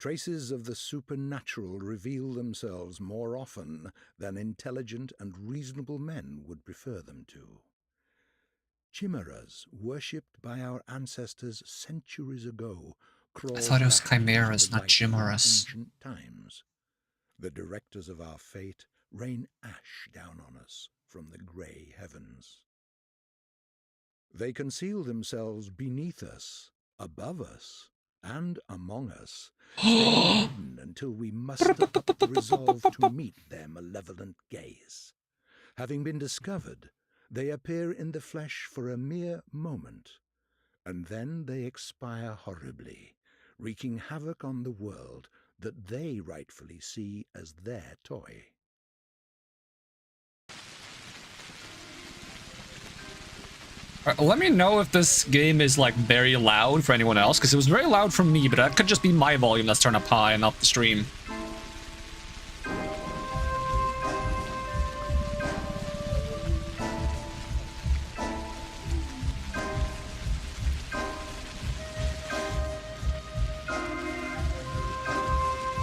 Traces of the supernatural reveal themselves more often than intelligent and reasonable men would prefer them to. Chimeras, worshipped by our ancestors centuries ago, I crawl thought it was back into chimeras, the not light from chimeras. ancient times. The directors of our fate rain ash down on us from the grey heavens. They conceal themselves beneath us, above us, and among us, staying hidden until we muster up the resolve to meet their malevolent gaze. Having been discovered, they appear in the flesh for a mere moment, and then they expire horribly, wreaking havoc on the world that they rightfully see as their toy. Let me know if this game is like very loud for anyone else, because it was very loud from me, but that could just be my volume that's turned up high and not the stream.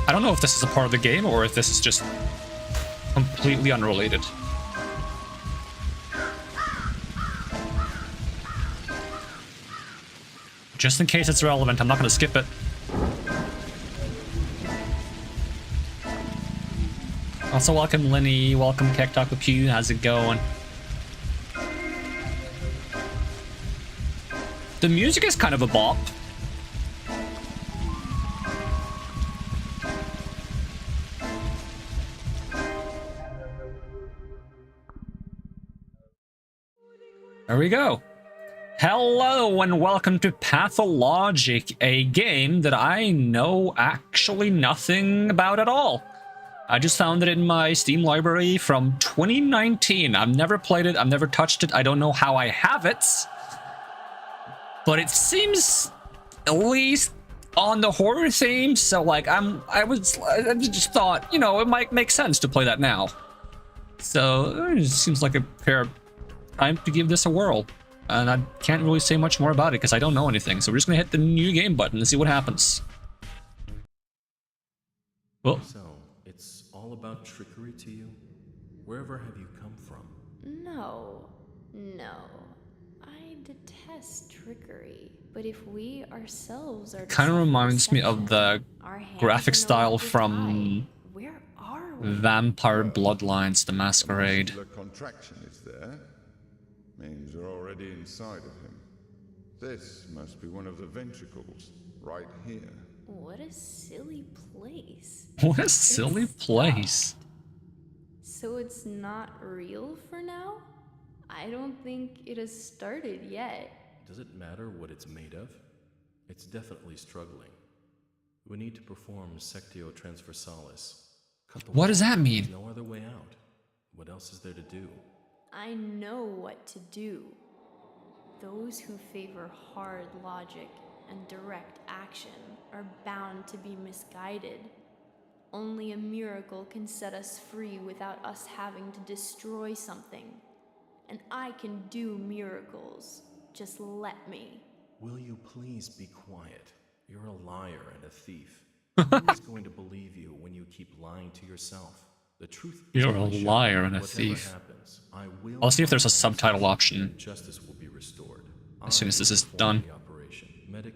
I don't know if this is a part of the game or if this is just completely unrelated. Just in case it's relevant, I'm not going to skip it. Also, welcome Lenny, welcome Kektaku Pew, how's it going? The music is kind of a bop. There we go. Hello and welcome to Pathologic, a game that I know actually nothing about at all. I just found it in my Steam library from 2019. I've never played it, I've never touched it, I don't know how I have it. But it seems at least on the horror theme, so like I just thought, you know, it might make sense to play that now. So it seems like a fair time to give this a whirl. And I can't really say much more about it because I don't know anything. So we're just gonna hit the new game button and see what happens. Well, so it's all about trickery to you? Wherever have you come from? No. I detest trickery. But if we ourselves are kind of reminds me of the graphic style from where are we? Vampire Bloodlines: The Masquerade. The contraction is there. Means you're already inside of him. This must be one of the ventricles, right here. What a silly place. What a silly place. So it's not real for now? I don't think it has started yet. Does it matter what it's made of? It's definitely struggling. We need to perform sectio transversalis. What does that mean? There's no other way out. What else is there to do? I know what to do. Those who favor hard logic and direct action are bound to be misguided. Only a miracle can set us free without us having to destroy something. And I can do miracles. Just let me. Will you please be quiet? You're a liar and a thief. Who is going to believe you when you keep lying to yourself? The truth. You're a liar and a thief. I'll see if there's a subtitle option Justice will be restored. as soon as this is done.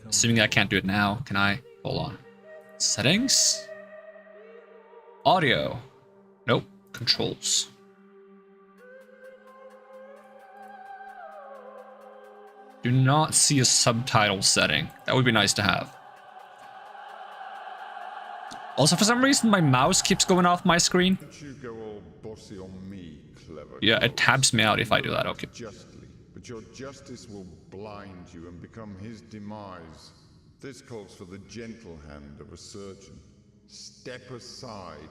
Assuming I can't do it now, can I? Hold on. Settings? Audio. Nope. Controls. Do not see a subtitle setting. That would be nice to have. Also, for some reason, my mouse keeps going off my screen. You go all bossy on me, clever. Yeah, it tabs me out if I do that. Okay. Justly, but your justice will blind you and become his demise. This calls for the gentle hand of a surgeon. Step aside,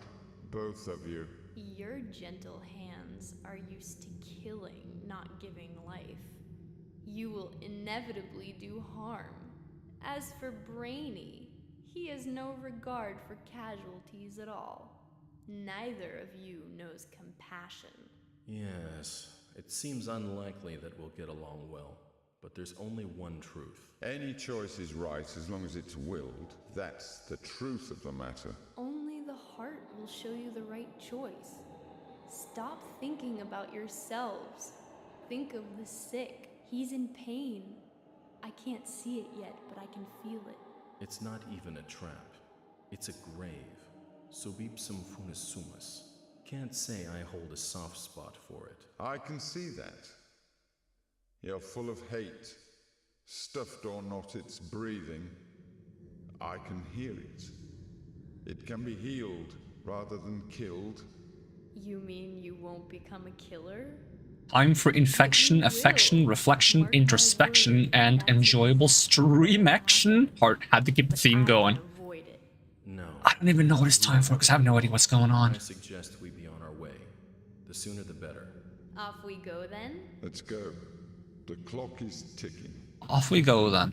both of you. Your gentle hands are used to killing, not giving life. You will inevitably do harm. As for Brainy, he has no regard for casualties at all. Neither of you knows compassion. Yes, it seems unlikely that we'll get along well. but there's only one truth. Any choice is right as long as it's willed. That's the truth of the matter. Only the heart will show you the right choice. Stop thinking about yourselves. Think of the sick. He's in pain. I can't see it yet, but I can feel it. It's not even a trap. It's a grave. Subipsum funis sumus. Can't say I hold a soft spot for it. I can see that. You're full of hate. Stuffed or not, it's breathing. I can hear it. It can be healed rather than killed. You mean you won't become a killer? Time for infection, affection, reflection, introspection, and enjoyable stream action. Heart had to keep the theme going. Avoid it. No. I don't even know what it's time for because I have no idea what's going on. I suggest we be on our way. The sooner the better. Off we go then? Let's go. The clock is ticking. Off we go then.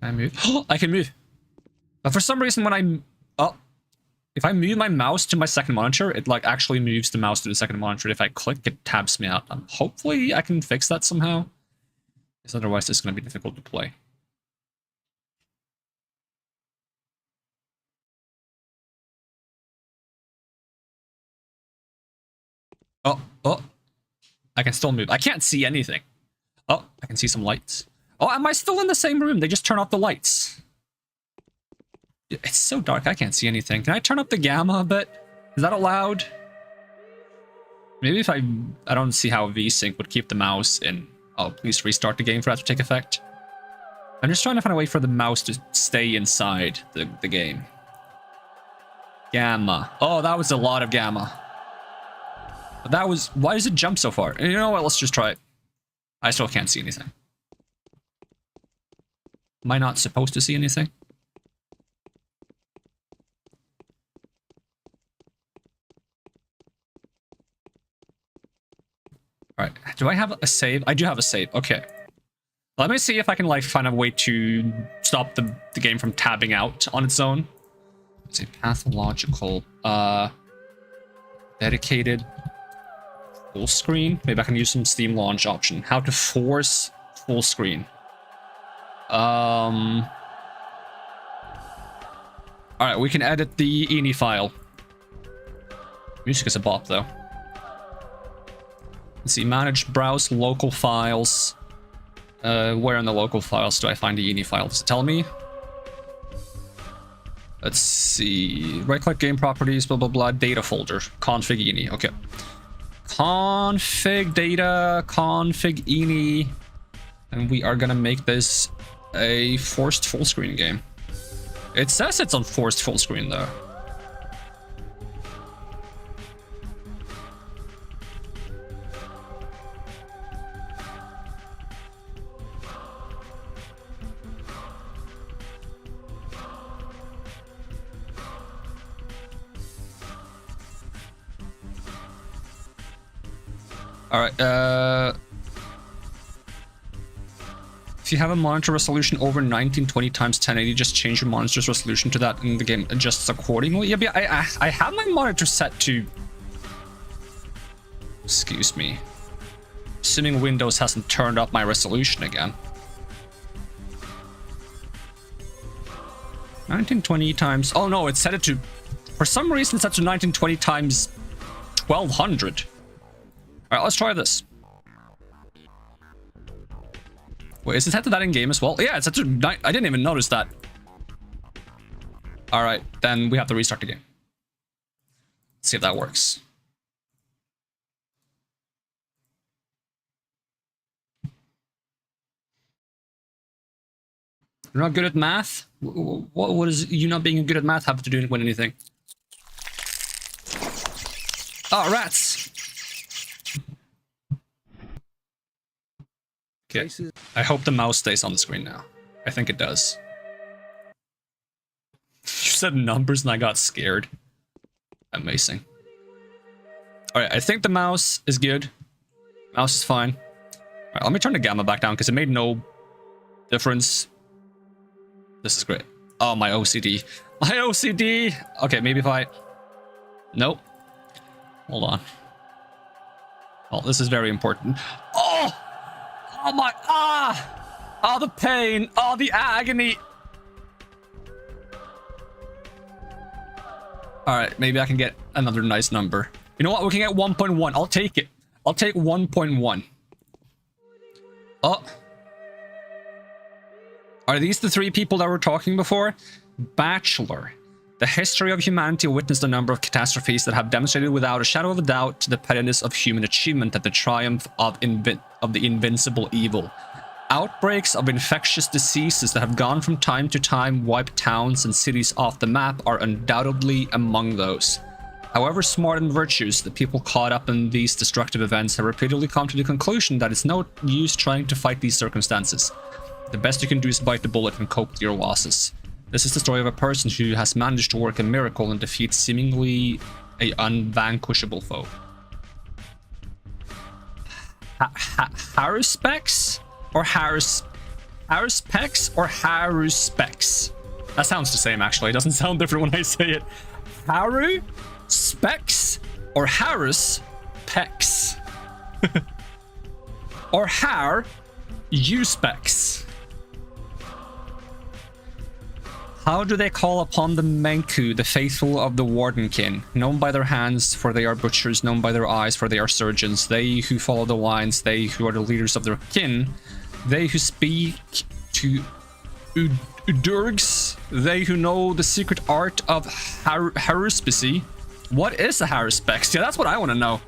Can I move? Oh, I can move. But for some reason when I'm... Oh. If I move my mouse to my second monitor, it like actually moves the mouse to the second monitor. If I click, it tabs me out. Hopefully I can fix that somehow. Because otherwise it's going to be difficult to play. Oh. I can still move. I can't see anything. Oh, I can see some lights. Oh, am I still in the same room? They just turn off the lights. It's so dark, I can't see anything. Can I turn up the gamma a bit? Is that allowed? Maybe if I don't see how VSync would keep the mouse in... Oh, please restart the game for that to take effect. I'm just trying to find a way for the mouse to stay inside the game. Gamma. Oh, that was a lot of gamma. But that was... Why does it jump so far? You know what, let's just try it. I still can't see anything. Am I not supposed to see anything? Alright, do I have a save? I do have a save, okay. Let me see if I can like find a way to stop the game from tabbing out on its own. Let's see, pathological, dedicated, full screen. Maybe I can use some Steam launch option. How to force full screen. Alright, we can edit the ini file. Music is a bop though. Let's see, manage, browse local files. Where in the local files do I find the ini file? Does it tell me? Let's see, right click game properties, blah blah blah, data folder, config ini, okay. Config data, config ini, and we are gonna make this a forced full screen game. It says it's on forced full screen though. Alright, if you have a monitor resolution over 1920 x 1080, just change your monitor's resolution to that and the game adjusts accordingly. Yeah, but I have my monitor set to... Excuse me. Assuming Windows hasn't turned up my resolution again. 1920 times... Oh no, it's set it to... For some reason it's set to 1920 times 1200. Alright, let's try this. Wait, is it set to that in game as well? Yeah, it's set to... I didn't even notice that. Alright, then we have to restart the game. Let's see if that works. You're not good at math? What does you not being good at math have to do with anything? Oh, rats! Okay. I hope the mouse stays on the screen now. I think it does. You said numbers and I got scared. Amazing. Alright, I think the mouse is good. Mouse is fine. Alright, let me turn the gamma back down because it made no difference. This is great. Oh, my OCD. My OCD! Okay, maybe if I... Nope. Hold on. Oh, this is very important. Oh! Oh my, oh, the pain, oh, the agony. All right, maybe I can get another nice number. You know what? We can get 1.1. I'll take it. I'll take 1.1. Oh. Are these the three people that were talking before? Bachelor. The history of humanity witnessed a number of catastrophes that have demonstrated without a shadow of a doubt the pettiness of human achievement and the triumph of the invincible evil. Outbreaks of infectious diseases that have gone from time to time wiped towns and cities off the map are undoubtedly among those. However smart and virtuous, the people caught up in these destructive events have repeatedly come to the conclusion that it's no use trying to fight these circumstances. The best you can do is bite the bullet and cope with your losses. This is the story of a person who has managed to work a miracle and defeat seemingly a unvanquishable foe. Haruspex? Or Haruspex? Or Haruspex? That sounds the same, actually. It doesn't sound different when I say it. Haruspex? Or Haruspex? Or Har-Uspex? How do they call upon the Menku, the faithful of the Wardenkin? Known by their hands, for they are butchers, known by their eyes, for they are surgeons, they who follow the lines, they who are the leaders of their kin, they who speak to Udurgs, they who know the secret art of haruspicy. What is a haruspex? Yeah, that's what I want to know.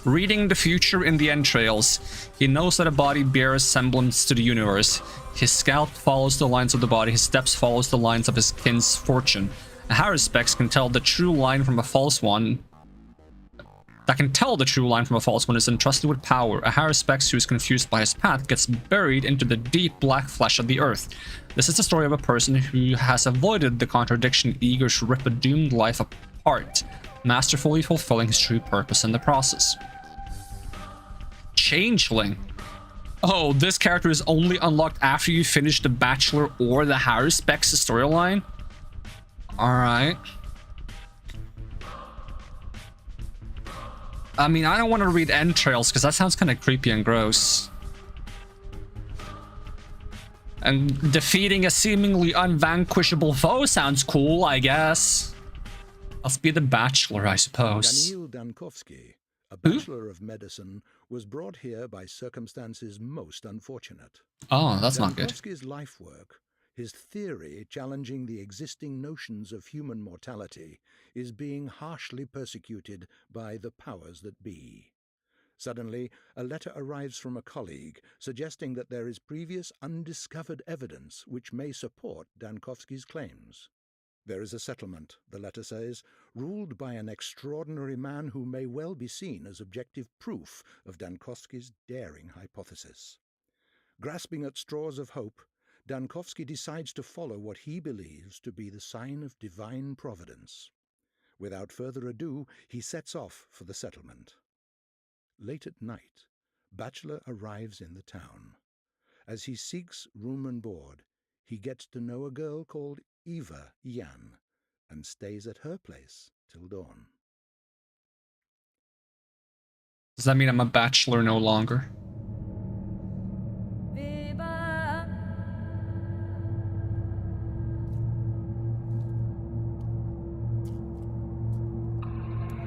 Reading the future in the entrails, he knows that a body bears semblance to the universe. His scalp follows the lines of the body, his steps follows the lines of his kin's fortune. A haruspex can tell the true line from a false one. That can tell the true line from a false one is entrusted with power. A haruspex who is confused by his path gets buried into the deep black flesh of the earth. This is the story of a person who has avoided the contradiction, eager to rip a doomed life apart, masterfully fulfilling his true purpose in the process. Changeling. Oh, this character is only unlocked after you finish the Bachelor or the Haruspex storyline? Alright. I mean, I don't want to read entrails because that sounds kind of creepy and gross. And defeating a seemingly unvanquishable foe sounds cool, I guess. Let's be the Bachelor, I suppose. Daniil Dankovsky, a Bachelor of Medicine, was brought here by circumstances most unfortunate. Oh, that's not good. Dankovsky's life work, his theory challenging the existing notions of human mortality, is being harshly persecuted by the powers that be. Suddenly, a letter arrives from a colleague suggesting that there is previous undiscovered evidence which may support Dankovsky's claims. There is a settlement, the letter says, ruled by an extraordinary man who may well be seen as objective proof of Dankovsky's daring hypothesis. Grasping at straws of hope, Dankovsky decides to follow what he believes to be the sign of divine providence. Without further ado, he sets off for the settlement. Late at night, Bachelor arrives in the town. As he seeks room and board, he gets to know a girl called Eva Yan and stays at her place till dawn. Does that mean I'm a bachelor no longer?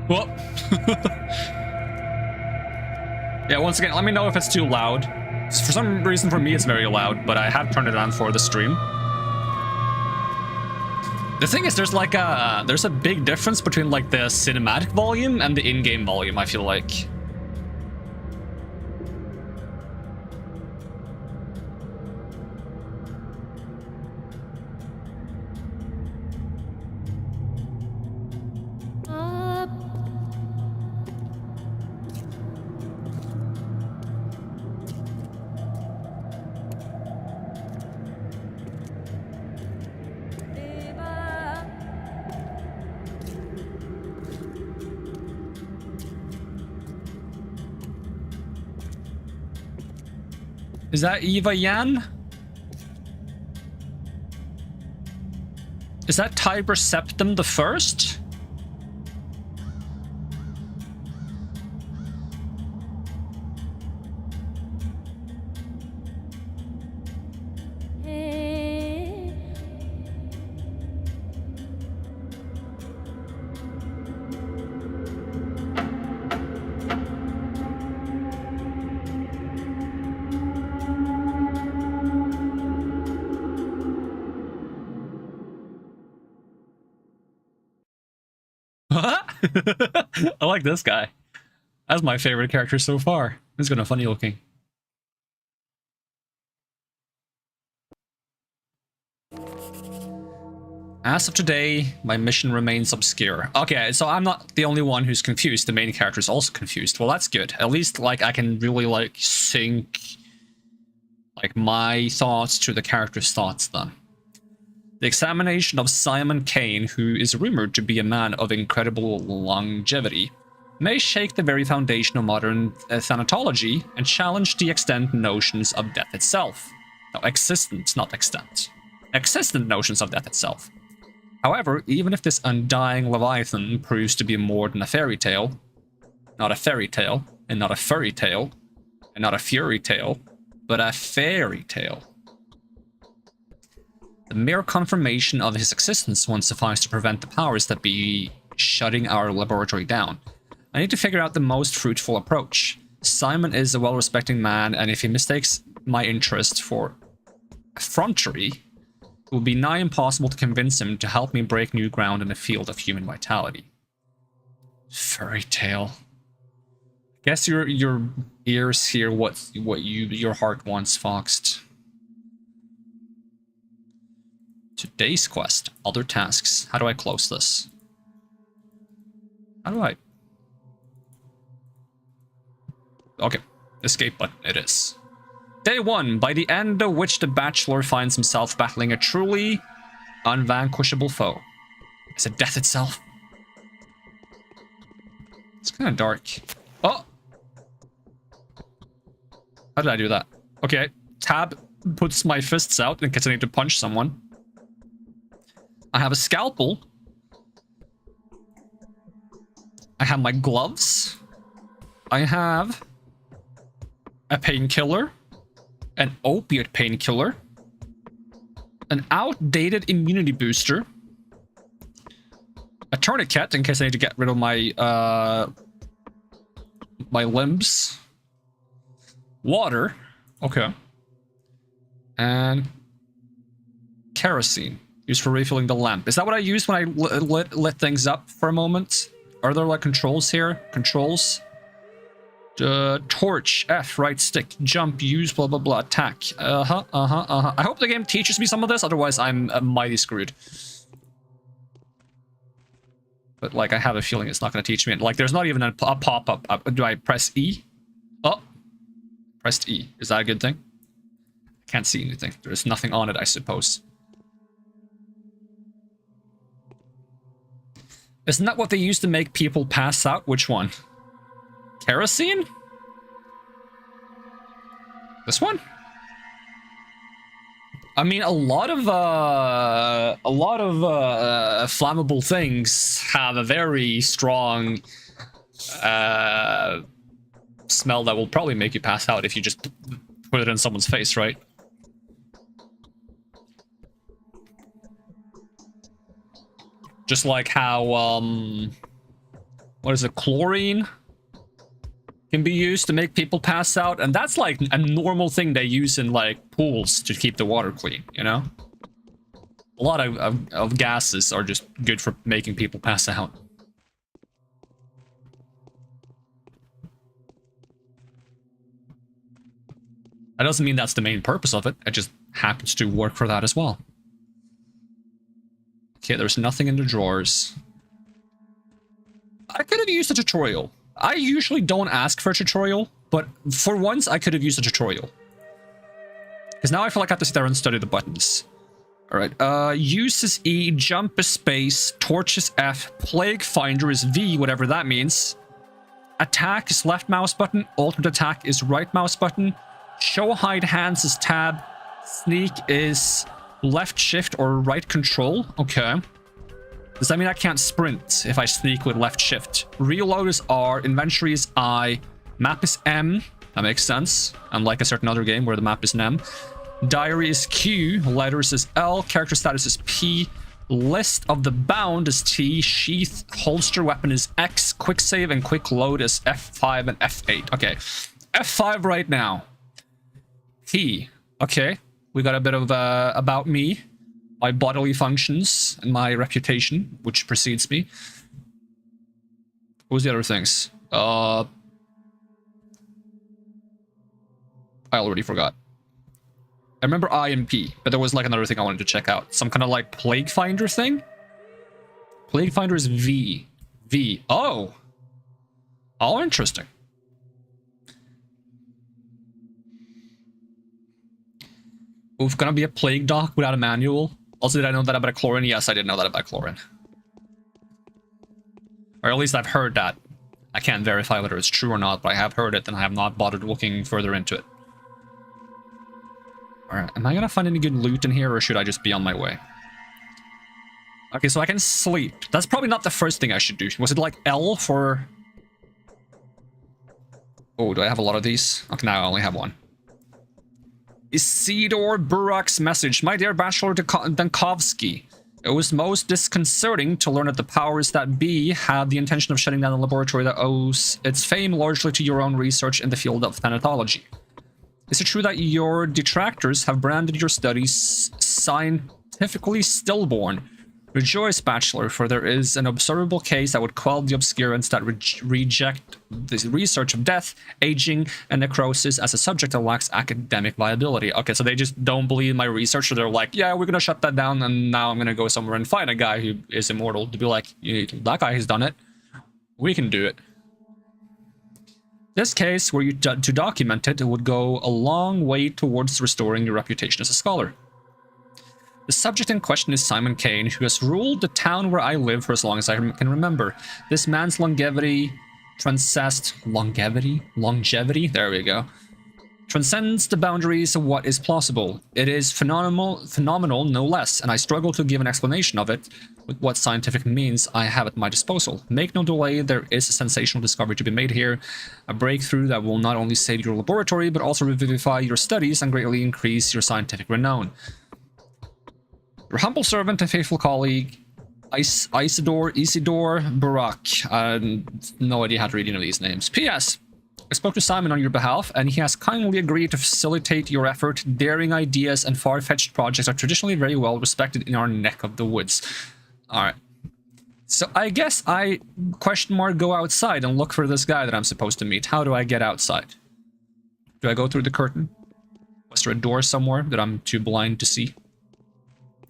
Well, yeah, once again, let me know if it's too loud. For some reason for me it's very loud, but I have turned it on for the stream. The thing is, there's a big difference between like the cinematic volume and the in-game volume, I feel like. Is that Eva Yan? Is that Tiber Septim the First? I like this guy. That's my favorite character so far. He's kind of funny looking. As of today, my mission remains obscure. Okay, so I'm not the only one who's confused. The main character is also confused. Well, that's good. At least, like, I can really, like, sync, like, my thoughts to the character's thoughts then. The examination of Simon Kane, who is rumored to be a man of incredible longevity, may shake the very foundation of modern thanatology and challenge the extant notions of death itself. No, existent, not extant. Existent notions of death itself. However, even if this undying Leviathan proves to be more than a fairy tale, not a fairy tale, and not a furry tale, and not a fury tale, but a fairy tale, the mere confirmation of his existence won't suffice to prevent the powers that be shutting our laboratory down. I need to figure out the most fruitful approach. Simon is a well-respected man, and if he mistakes my interest for effrontery, it will be nigh impossible to convince him to help me break new ground in the field of human vitality. Fairy tale. Guess your ears hear what your heart wants, Foxed. Today's quest. Other tasks. How do I close this? How do I... Okay. Escape button. It is. Day 1, by the end of which the Bachelor finds himself battling a truly unvanquishable foe. Is it death itself? It's kind of dark. Oh! How did I do that? Okay, tab puts my fists out in case I need to punch someone. I have a scalpel. I have my gloves. I have a painkiller. An opiate painkiller, an outdated immunity booster, a tourniquet in case I need to get rid of my my limbs, water, okay, and kerosene used for refilling the lamp. Is that what I use when I lit things up for a moment? Are there like controls here? Controls. Torch, F, right stick, jump, use, blah, blah, blah, attack. I hope the game teaches me some of this, otherwise I'm mighty screwed. But, like, I have a feeling it's not going to teach me. Like, there's not even a pop-up. Do I press E? Oh! Pressed E. Is that a good thing? I can't see anything. There's nothing on it, I suppose. Isn't that what they used to make people pass out? Which one? Kerosene? This one? I mean, a lot of flammable things have a very strong smell that will probably make you pass out if you just put it in someone's face, right? Just like how what is it, chlorine can be used to make people pass out, and that's like a normal thing they use in like pools to keep the water clean, you know? A lot of gases are just good for making people pass out. That doesn't mean that's the main purpose of it, it just happens to work for that as well. Okay, there's nothing in the drawers. I could have used a tutorial. I usually don't ask for a tutorial, but for once I could have used a tutorial. Because now I feel like I have to sit there and study the buttons. Alright, use is E, jump is space, torch is F, plague finder is V, whatever that means. Attack is left mouse button, ultimate attack is right mouse button, show hide hands is tab, sneak is left shift or right control, okay. Does that mean I can't sprint if I sneak with left shift? Reload is R, inventory is I, map is M, that makes sense, unlike a certain other game where the map is an M. Diary is Q, letters is L, character status is P, list of the bound is T, sheath, holster weapon is X, quick save and quick load is F5 and F8. Okay, F5 right now. T, okay, we got a bit of about me. My bodily functions and my reputation, which precedes me. What was the other things? I already forgot. I remember I and P, but there was like another thing I wanted to check out. Some kind of like Plague Finder thing? Plague Finder is V. V. Oh! Oh, interesting. Oof, gonna be a plague doc without a manual. Also, did I know that about chlorine? Yes, I did know that about chlorine. Or at least I've heard that. I can't verify whether it's true or not, but I have heard it and I have not bothered looking further into it. Alright, am I gonna find any good loot in here or should I just be on my way? Okay, so I can sleep. That's probably not the first thing I should do. Was it like L for... Oh, do I have a lot of these? Okay, now I only have one. Isidore Burak's message. My dear Bachelor Dankovsky, it was most disconcerting to learn that the powers that be had the intention of shutting down a laboratory that owes its fame largely to your own research in the field of pathology. Is it true that your detractors have branded your studies scientifically stillborn? Rejoice, Bachelor, for there is an observable case that would quell the obscurants that reject the research of death, aging, and necrosis as a subject that lacks academic viability. Okay, so they just don't believe my research, so they're like, yeah, we're gonna shut that down, and now I'm gonna go somewhere and find a guy who is immortal to be like, that guy has done it. We can do it. This case, were you to document it, it would go a long way towards restoring your reputation as a scholar. The subject in question is Simon Kane, who has ruled the town where I live for as long as I can remember. This man's longevity transcends... Longevity? There we go. Transcends the boundaries of what is plausible. It is phenomenal, no less, and I struggle to give an explanation of it with what scientific means I have at my disposal. Make no delay, there is a sensational discovery to be made here. A breakthrough that will not only save your laboratory, but also revivify your studies and greatly increase your scientific renown. Your humble servant and faithful colleague, Isidore Burak. No idea how to read any of these names. P.S. I spoke to Simon on your behalf, and he has kindly agreed to facilitate your effort. Daring ideas and far-fetched projects are traditionally very well respected in our neck of the woods. Alright. So I guess I, go outside and look for this guy that I'm supposed to meet. How do I get outside? Do I go through the curtain? Was there a door somewhere that I'm too blind to see?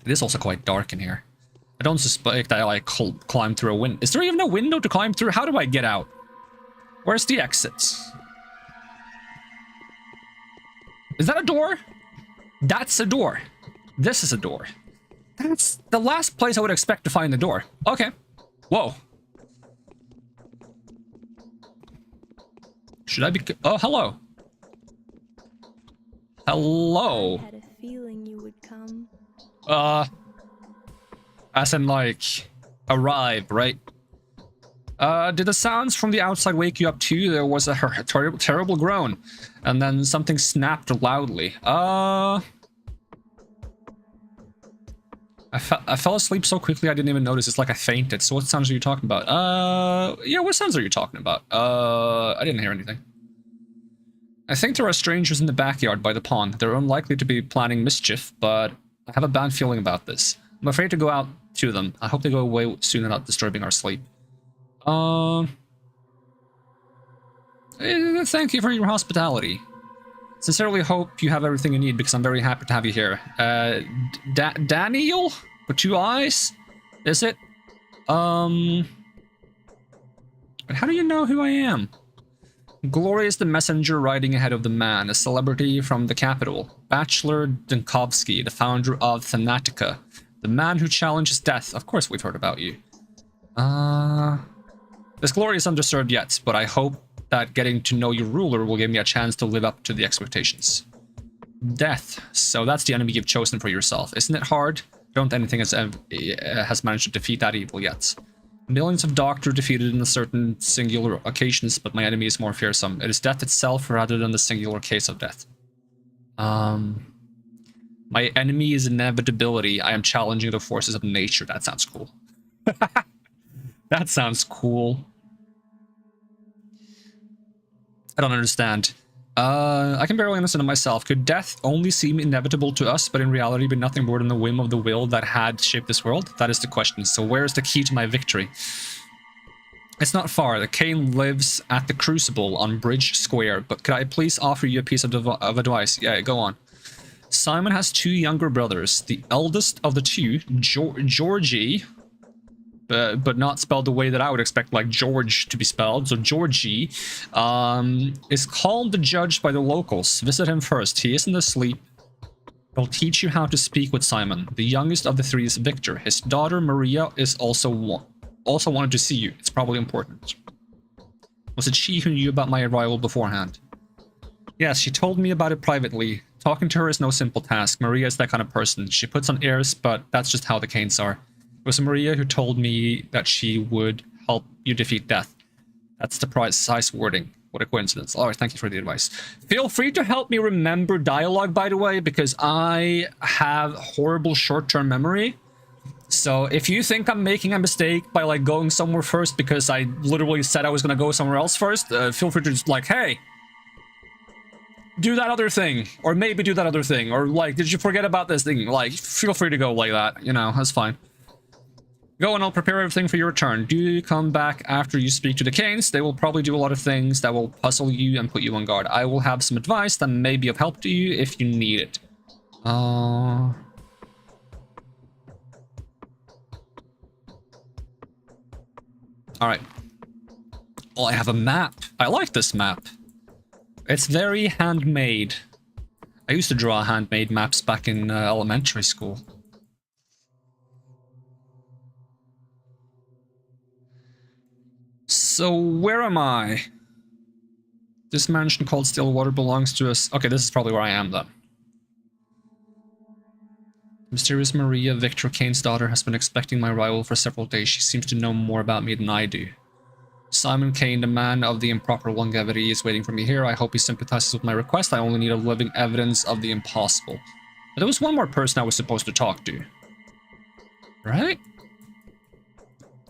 It is also quite dark in here. I don't suspect that I like climb through a window. Is there even a window to climb through? How do I get out? Where's the exits? Is that a door? That's a door. This is a door. That's the last place I would expect to find the door. Okay. Whoa. Should I be... Oh, hello. Hello. I had a feeling you would come. As in, like, arrive, right? Did the sounds from the outside wake you up too? There was a terrible groan, and then something snapped loudly. I fell asleep so quickly I didn't even notice. It's like I fainted. So what sounds are you talking about? Yeah, what sounds are you talking about? I didn't hear anything. I think there are strangers in the backyard by the pond. They're unlikely to be planning mischief, but I have a bad feeling about this. I'm afraid to go out to them. I hope they go away soon and not disturbing our sleep. Thank you for your hospitality. Sincerely hope you have everything you need because I'm very happy to have you here. Daniel? With 2 eyes? Is it? How do you know who I am? Glory is the messenger riding ahead of the man, a celebrity from the capital. Bachelor Dankovsky, the founder of Thanatica. The man who challenges death. Of course we've heard about you. This glory is undeserved yet, but I hope that getting to know your ruler will give me a chance to live up to the expectations. Death. So that's the enemy you've chosen for yourself. Isn't it hard? Don't anything has managed to defeat that evil yet. Millions of doctors defeated in a certain singular occasions, but my enemy is more fearsome. It is death itself rather than the singular case of death. My enemy is inevitability. I am challenging the forces of nature. That sounds cool. That sounds cool. I don't understand. I can barely understand it myself. Could death only seem inevitable to us, but in reality be nothing more than the whim of the will that had shaped this world? That is the question. So where is the key to my victory? It's not far. The Kane lives at the Crucible on Bridge Square, but could I please offer you a piece of advice? Yeah, go on. Simon has 2 younger brothers. The eldest of the 2, Georgie, but not spelled the way that I would expect, like George to be spelled. So Georgie is called the judge by the locals. Visit him first. He isn't asleep. He'll teach you how to speak with Simon. The youngest of the 3 is Victor. His daughter Maria is also wanted to see you. It's probably important. Was it she who knew about my arrival beforehand? Yes, she told me about it privately. Talking to her is no simple task. Maria is that kind of person. She puts on airs, but that's just how the Canes are. It was Maria who told me that she would help you defeat death. That's the precise wording. What a coincidence. Alright, thank you for the advice. Feel free to help me remember dialogue, by the way, because I have horrible short-term memory. So if you think I'm making a mistake by like going somewhere first because I literally said I was going to go somewhere else first, feel free to just like, hey, do that other thing, or maybe do that other thing, or like, did you forget about this thing? Like, feel free to go like that, you know, that's fine. Go and I'll prepare everything for your return. Do you come back after you speak to the Canes? They will probably do a lot of things that will puzzle you and put you on guard. I will have some advice that may be of help to you if you need it. Alright. Oh, I have a map. I like this map. It's very handmade. I used to draw handmade maps back in elementary school. So, where am I? This mansion called Stillwater belongs to us. Okay, this is probably where I am, then. Mysterious Maria, Victor Kane's daughter, has been expecting my arrival for several days. She seems to know more about me than I do. Simon Kane, the man of the improper longevity, is waiting for me here. I hope he sympathizes with my request. I only need a living evidence of the impossible. But there was one more person I was supposed to talk to. Right?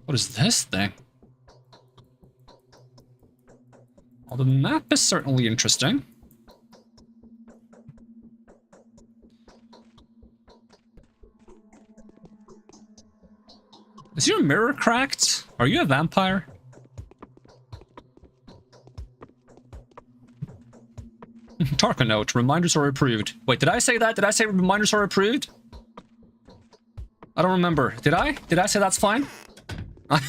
What is this thing? Well, the map is certainly interesting. Is your mirror cracked? Are you a vampire? Tarko note, reminders are approved. Wait, did I say that? Did I say reminders are approved? I don't remember. Did I? Did I say that's fine? Oh,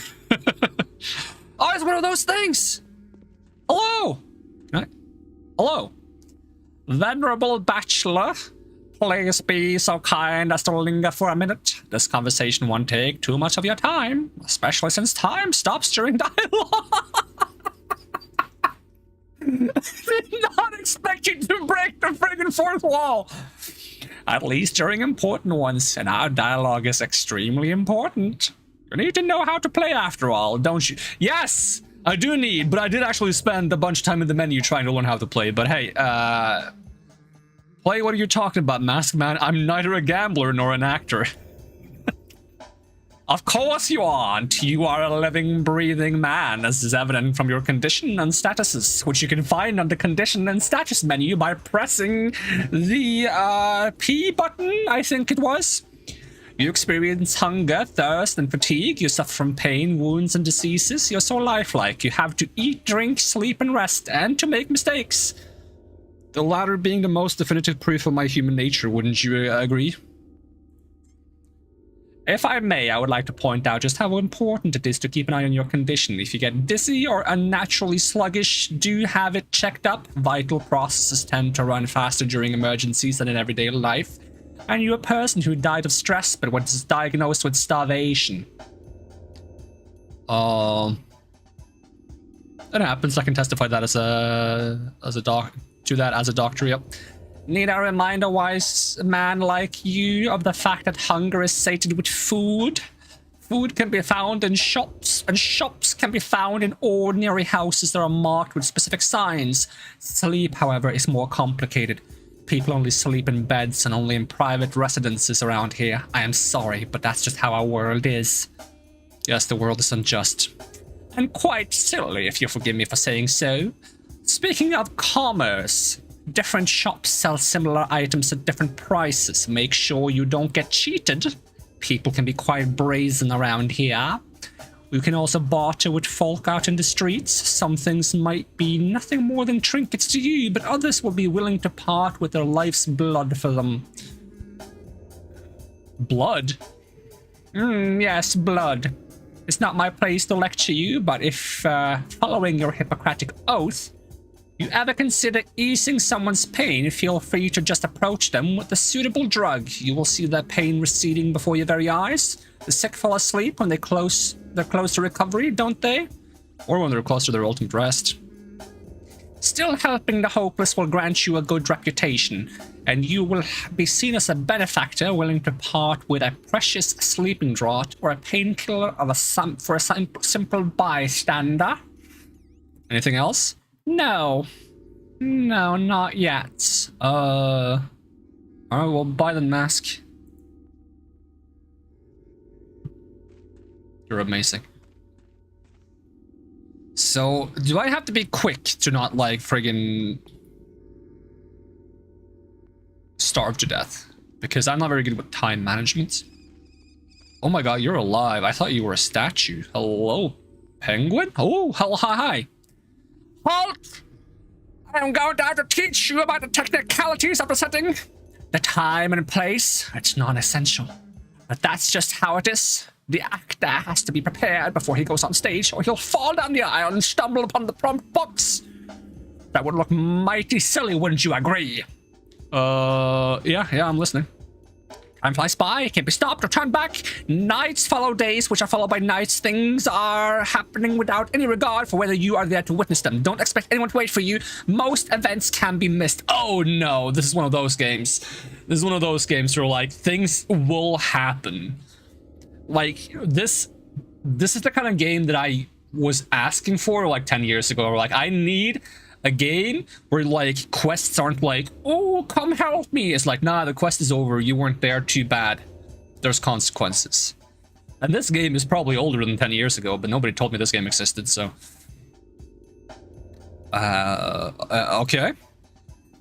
it's one of those things! Hello! Hello? Venerable Bachelor, please be so kind as to linger for a minute. This conversation won't take too much of your time, especially since time stops during dialogue. Did not expect you to break the friggin' fourth wall. At least during important ones, and our dialogue is extremely important. You need to know how to play after all, don't you? Yes! I do need, but I did actually spend a bunch of time in the menu trying to learn how to play, but hey, play, what are you talking about, Masked Man? I'm neither a gambler nor an actor. Of course you aren't. You are a living, breathing man, as is evident from your condition and statuses, which you can find on the condition and status menu by pressing the P button, I think it was. You experience hunger, thirst, and fatigue. You suffer from pain, wounds, and diseases. You're so lifelike. You have to eat, drink, sleep, and rest, and to make mistakes. The latter being the most definitive proof of my human nature, wouldn't you agree? If I may, I would like to point out just how important it is to keep an eye on your condition. If you get dizzy or unnaturally sluggish, do have it checked up. Vital processes tend to run faster during emergencies than in everyday life. And you're a person who died of stress but was diagnosed with starvation. That happens. I can testify that as a doctor, yep. Need I remind a wise man like you of the fact that hunger is sated with food? Food can be found in shops, and shops can be found in ordinary houses that are marked with specific signs. Sleep, however, is more complicated. People only sleep in beds and only in private residences around here. I am sorry, but that's just how our world is. Yes, the world is unjust. And quite silly, if you forgive me for saying so. Speaking of commerce, different shops sell similar items at different prices. Make sure you don't get cheated. People can be quite brazen around here. We can also barter with folk out in the streets. Some things might be nothing more than trinkets to you, but others will be willing to part with their life's blood for them. Blood? Yes, blood. It's not my place to lecture you, but if, following your Hippocratic oath, you ever consider easing someone's pain, feel free to just approach them with a suitable drug. You will see their pain receding before your very eyes. The sick fall asleep when they're close to recovery, don't they? Or when they're close to their ultimate rest. Still, helping the hopeless will grant you a good reputation, and you will be seen as a benefactor willing to part with a precious sleeping draught or a painkiller for a simple bystander. Anything else? No. No, not yet. Alright, we'll buy the mask. You're amazing. So, do I have to be quick to not, like, friggin' starve to death? Because I'm not very good with time management. Oh my god, you're alive. I thought you were a statue. Hello, penguin? Oh, hi. Halt! I'm going to have to teach you about the technicalities of the setting. The time and place, it's non-essential. But that's just how it is. The actor has to be prepared before he goes on stage, or he'll fall down the aisle and stumble upon the prompt box. That would look mighty silly, wouldn't you agree? Yeah, I'm listening. Time flies by, can't be stopped or turned back. Nights follow days, which are followed by nights. Things are happening without any regard for whether you are there to witness them. Don't expect anyone to wait for you. Most events can be missed. Oh no, this is one of those games. This is one of those games where, like, things will happen. Like, this is the kind of game that I was asking for, like, 10 years ago. Like, I need a game where, like, quests aren't like, oh, come help me. It's like, nah, the quest is over. You weren't there. Too bad. There's consequences. And this game is probably older than 10 years ago, but nobody told me this game existed, so. Okay.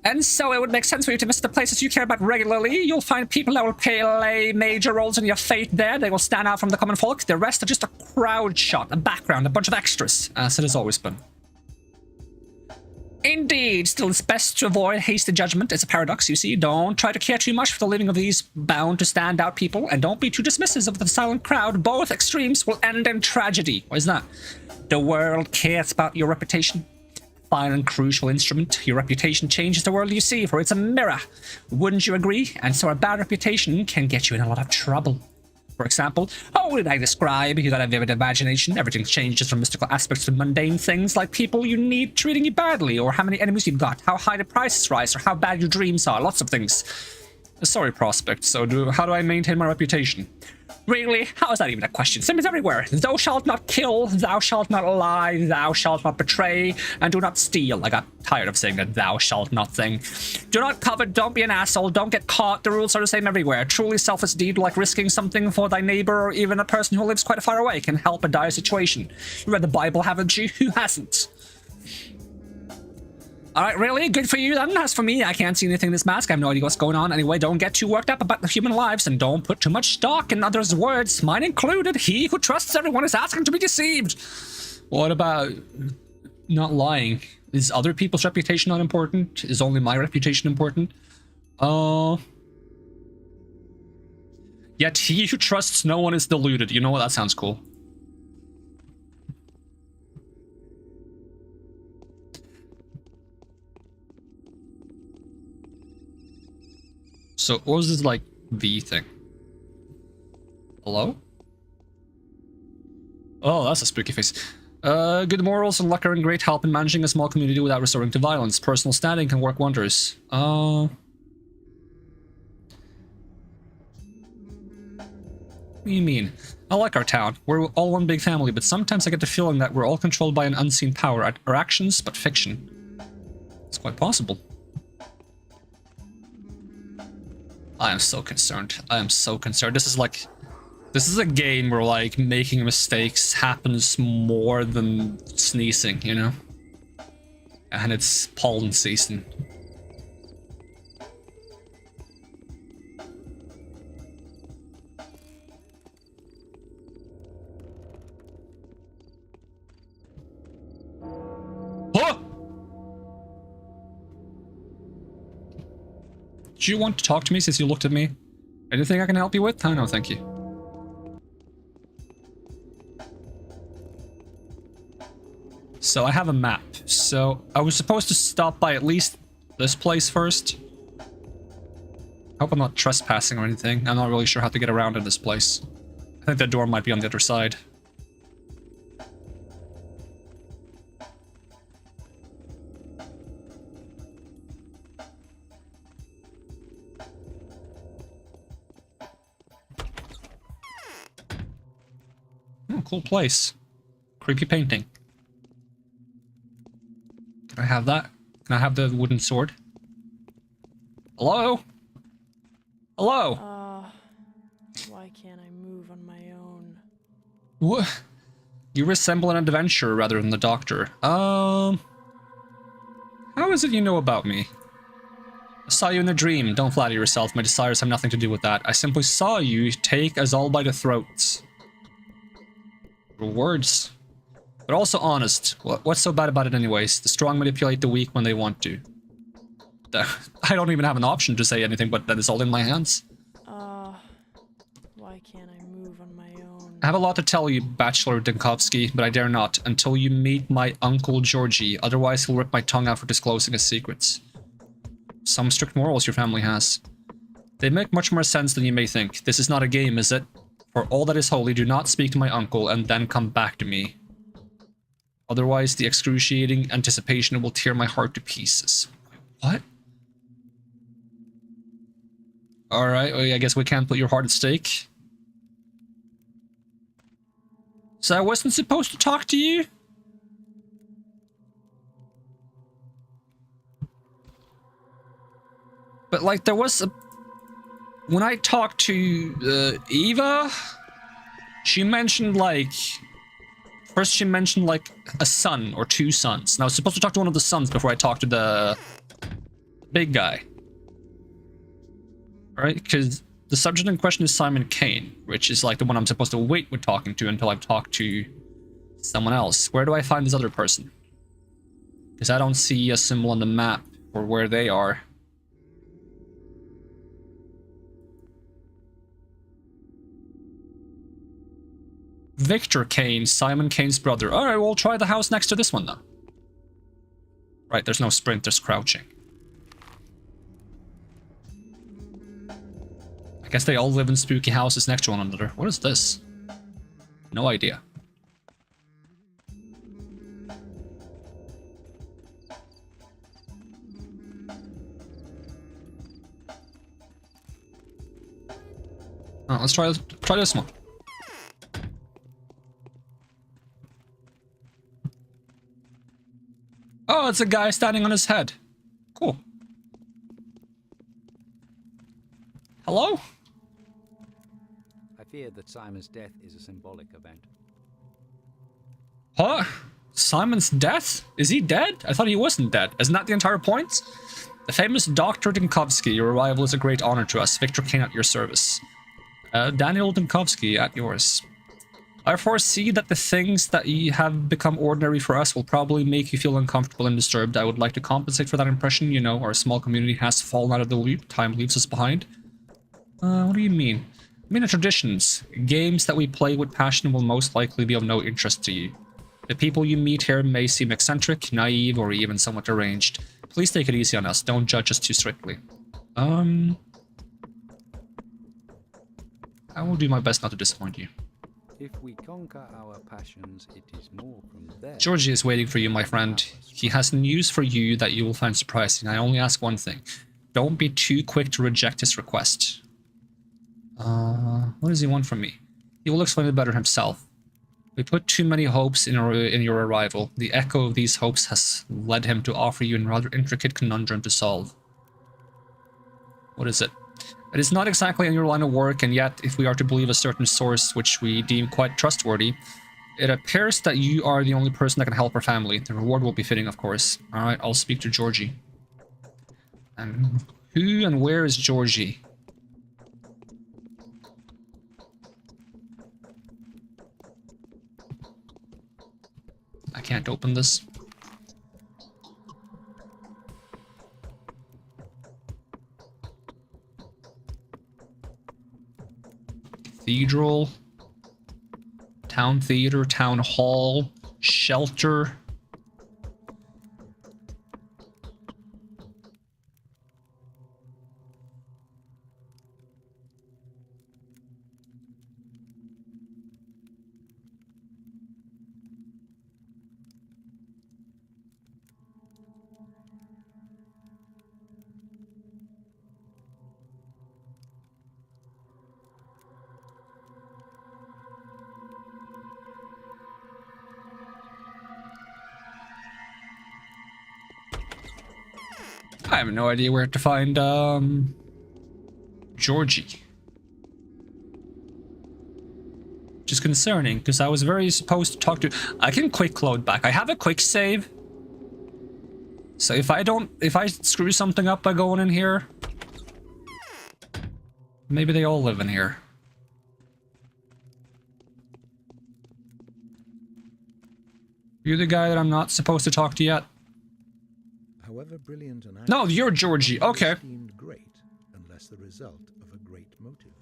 And so it would make sense for you to visit the places you care about regularly. You'll find people that will play major roles in your fate there. They will stand out from the common folk. The rest are just a crowd shot, a background, a bunch of extras, as it has always been. Indeed, still it's best to avoid hasty judgment. It's a paradox, you see. Don't try to care too much for the living of these bound to stand out people, and don't be too dismissive of the silent crowd. Both extremes will end in tragedy. Why is that? The world cares about your reputation. Fine and crucial instrument. Your reputation changes the world you see, for it's a mirror. Wouldn't you agree? And so a bad reputation can get you in a lot of trouble. For example, how did I describe? You got a vivid imagination. Everything changes from mystical aspects to mundane things like people you need treating you badly, or how many enemies you've got, how high the prices rise, or how bad your dreams are. Lots of things. Sorry, prospect. So how do I maintain my reputation? Really? How is that even a question? Same as everywhere. Thou shalt not kill, thou shalt not lie, thou shalt not betray, and do not steal. I got tired of saying that thou shalt not thing. Do not covet, don't be an asshole, don't get caught. The rules are the same everywhere. Truly selfless deed like risking something for thy neighbor or even a person who lives quite far away can help a dire situation. You read the Bible, haven't you? Who hasn't? Alright, really? Good for you then? As for me, I can't see anything in this mask. I have no idea what's going on. Anyway, don't get too worked up about the human lives, and don't put too much stock in others' words, mine included. He who trusts everyone is asking to be deceived. What about not lying? Is other people's reputation not important? Is only my reputation important? Yet he who trusts no one is deluded. You know what? That sounds cool. So, what was this, like, V thing? Hello? Oh, that's a spooky face. Good morals and luck are in great help in managing a small community without resorting to violence. Personal standing can work wonders. What do you mean? I like our town. We're all one big family, but sometimes I get the feeling that we're all controlled by an unseen power. Our actions, but fiction. It's quite possible. I am so concerned. I am so concerned. This is a game where, like, making mistakes happens more than sneezing, you know? And it's pollen season. Do you want to talk to me since you looked at me? Anything I can help you with? Oh, no, thank you. So I have a map. So I was supposed to stop by at least this place first. Hope I'm not trespassing or anything. I'm not really sure how to get around in this place. I think the door might be on the other side. Oh, cool place. Creepy painting. Can I have that? Can I have the wooden sword? Hello? Hello? Why can't I move on my own? What? You resemble an adventurer rather than the doctor. How is it you know about me? I saw you in a dream. Don't flatter yourself. My desires have nothing to do with that. I simply saw you take us all by the throats. Your words. But also honest. What's so bad about it anyways? The strong manipulate the weak when they want to. I don't even have an option to say anything, but that is all in my hands. Why can't I move on my own? I have a lot to tell you, Bachelor Dinkovsky, but I dare not until you meet my Uncle Georgie. Otherwise, he'll rip my tongue out for disclosing his secrets. Some strict morals your family has. They make much more sense than you may think. This is not a game, is it? For all that is holy, do not speak to my uncle and then come back to me. Otherwise, the excruciating anticipation will tear my heart to pieces. What? Alright, well, I guess we can't put your heart at stake. So I wasn't supposed to talk to you? But like there was a... When I talked to Eva, she mentioned like... First she mentioned like a son or two sons. And I was supposed to talk to one of the sons before I talked to the big guy. Right? Because the subject in question is Simon Kane, which is like the one I'm supposed to wait with talking to until I've talked to someone else. Where do I find this other person? Because I don't see a symbol on the map for where they are. Victor Kane, Simon Kane's brother. Alright, we'll try the house next to this one then. Right, there's no sprint, there's crouching. I guess they all live in spooky houses next to one another. What is this? No idea. Oh, let's try this one. Oh, it's a guy standing on his head. Cool. Hello? I fear that Simon's death is a symbolic event. Huh? Simon's death? Is he dead? I thought he wasn't dead. Isn't that the entire point? The famous Dr. Dinkovsky, your arrival is a great honor to us. Victor Kane at your service. Daniel Dinkovsky at yours. I foresee that the things that have become ordinary for us will probably make you feel uncomfortable and disturbed. I would like to compensate for that impression. You know, our small community has fallen out of the loop. Time leaves us behind. What do you mean? I mean the traditions. Games that we play with passion will most likely be of no interest to you. The people you meet here may seem eccentric, naive, or even somewhat deranged. Please take it easy on us. Don't judge us too strictly. I will do my best not to disappoint you. If we conquer our passions, it is more from there. Georgie is waiting for you, my friend. He has news for you that you will find surprising. I only ask one thing. Don't be too quick to reject his request. What does he want from me? He will explain it better himself. We put too many hopes in your arrival. The echo of these hopes has led him to offer you a rather intricate conundrum to solve. What is it? It is not exactly in your line of work, and yet, if we are to believe a certain source which we deem quite trustworthy, it appears that you are the only person that can help our family. The reward will be fitting, of course. Alright, I'll speak to Georgie. And who and where is Georgie? I can't open this. cathedral, town theater, town hall, shelter. I have no idea where to find Georgie. Which is concerning, because I was very supposed to talk to... I can quick load back. I have a quick save. So if I screw something up by going in here, maybe they all live in here. You're the guy that I'm not supposed to talk to yet? However brilliant an No, you're Georgie. Okay. deemed great unless the result of a great motive.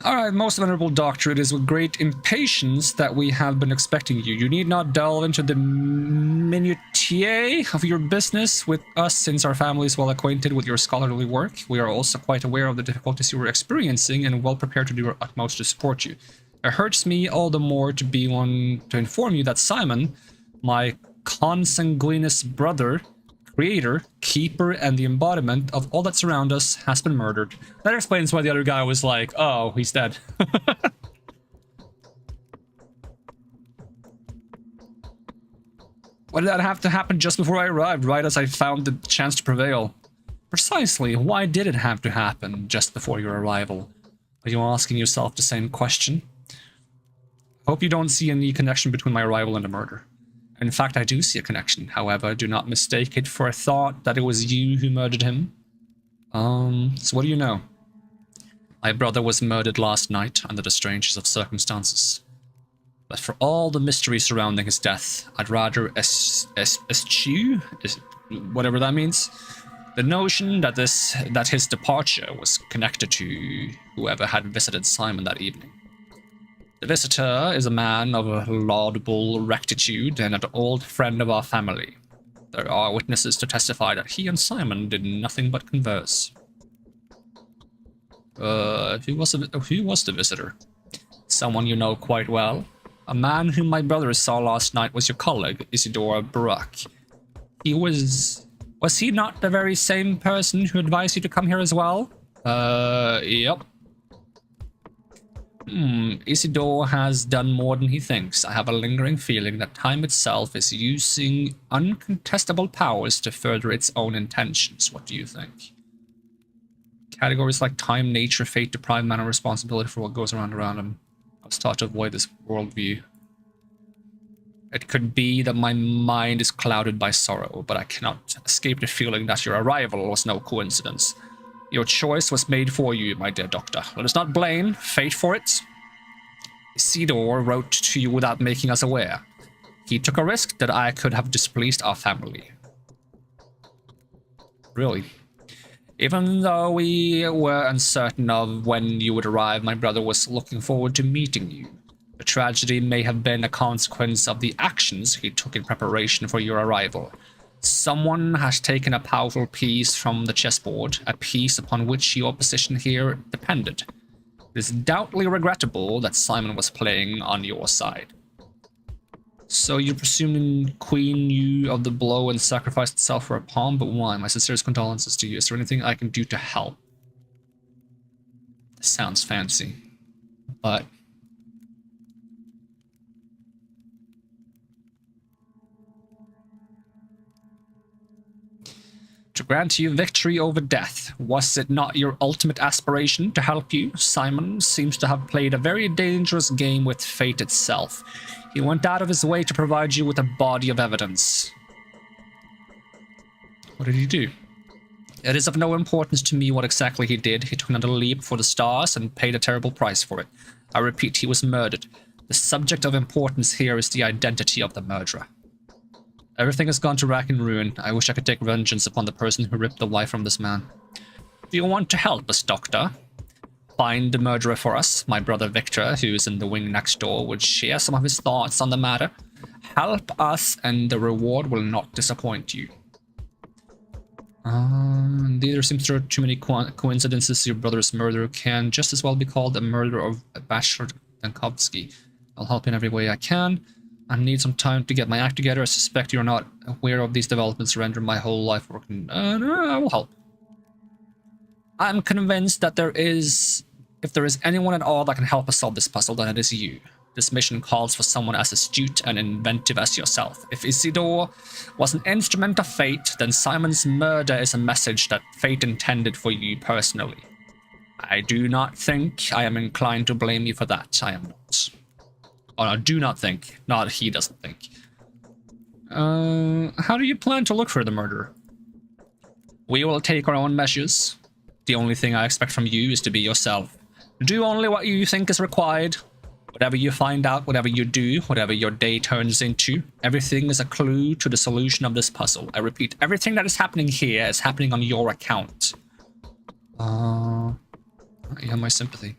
Alright, most venerable doctor, it is with great impatience that we have been expecting you. You need not delve into the minutiae of your business with us, since our family is well acquainted with your scholarly work. We are also quite aware of the difficulties you are experiencing and well prepared to do our utmost to support you. It hurts me all the more to be one to inform you that Simon, my consanguineous brother, creator, keeper, and the embodiment of all that surrounds us, has been murdered. That explains why the other guy was like, oh, he's dead. Why did that have to happen just before I arrived, right as I found the chance to prevail? Precisely, why did it have to happen just before your arrival? Are you asking yourself the same question? Hope you don't see any connection between my arrival and the murder. In fact, I do see a connection. However, do not mistake it for a thought that it was you who murdered him. So what do you know? My brother was murdered last night under the strangest of circumstances. But for all the mystery surrounding his death, I'd rather eschew, whatever that means, the notion that his departure was connected to whoever had visited Simon that evening. The visitor is a man of a laudable rectitude and an old friend of our family. There are witnesses to testify that he and Simon did nothing but converse. Who was the visitor? Someone you know quite well. A man whom my brother saw last night was your colleague, Isidore Barak. Was he not the very same person who advised you to come here as well? Yep. Isidore has done more than he thinks. I have a lingering feeling that time itself is using uncontestable powers to further its own intentions. What do you think? Categories like time, nature, fate, deprived man, and responsibility for what goes around him. I was taught to avoid this worldview. It could be that my mind is clouded by sorrow, but I cannot escape the feeling that your arrival was no coincidence. Your choice was made for you, my dear doctor. Let us not blame fate for it. Isidore wrote to you without making us aware. He took a risk that I could have displeased our family. Really? Even though we were uncertain of when you would arrive, my brother was looking forward to meeting you. The tragedy may have been a consequence of the actions he took in preparation for your arrival. Someone has taken a powerful piece from the chessboard, a piece upon which your position here depended. It is doubtly regrettable that Simon was playing on your side. So you're presuming Queen knew of the blow and sacrificed itself for a pawn, but why? My sincerest condolences to you. Is there anything I can do to help? This sounds fancy, but... to grant you victory over death. Was it not your ultimate aspiration to help you? Simon seems to have played a very dangerous game with fate itself. He went out of his way to provide you with a body of evidence. What did he do? It is of no importance to me what exactly he did. He took another leap for the stars and paid a terrible price for it. I repeat, he was murdered. The subject of importance here is the identity of the murderer. Everything has gone to rack and ruin. I wish I could take vengeance upon the person who ripped the life from this man. Do you want to help us, Doctor? find the murderer for us. My brother Victor, who is in the wing next door, would share some of his thoughts on the matter. Help us and the reward will not disappoint you. Indeed, there seems there are too many coincidences. Your brother's murder can just as well be called a murder of Bachelor Dankovsky. I'll help in every way I can. I need some time to get my act together. I suspect you're not aware of these developments render my whole life working. I will help. I'm convinced that if there is anyone at all that can help us solve this puzzle, then it is you. This mission calls for someone as astute and inventive as yourself. If Isidore was an instrument of fate, then Simon's murder is a message that fate intended for you personally. I do not think I am inclined to blame you for that. I am not. Oh, no, do not think. Not he doesn't think. How do you plan to look for the murderer? We will take our own measures. The only thing I expect from you is to be yourself. Do only what you think is required. Whatever you find out, whatever you do, whatever your day turns into, everything is a clue to the solution of this puzzle. I repeat, everything that is happening here is happening on your account. You have my sympathy.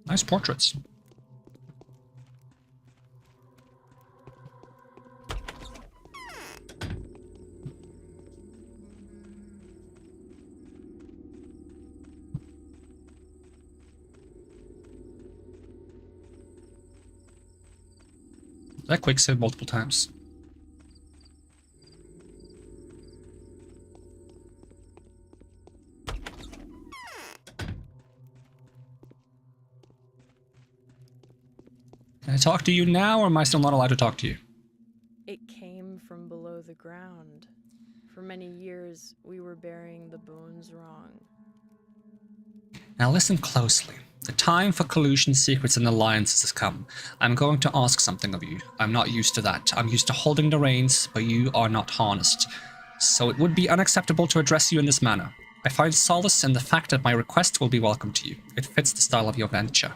Nice portraits. That quick save multiple times. Can I talk to you now, or am I still not allowed to talk to you? It came from below the ground. For many years, we were burying the bones wrong. Now listen closely. The time for collusion, secrets, and alliances has come. I'm going to ask something of you. I'm not used to that. I'm used to holding the reins, but you are not harnessed. So it would be unacceptable to address you in this manner. I find solace in the fact that my request will be welcome to you. It fits the style of your venture.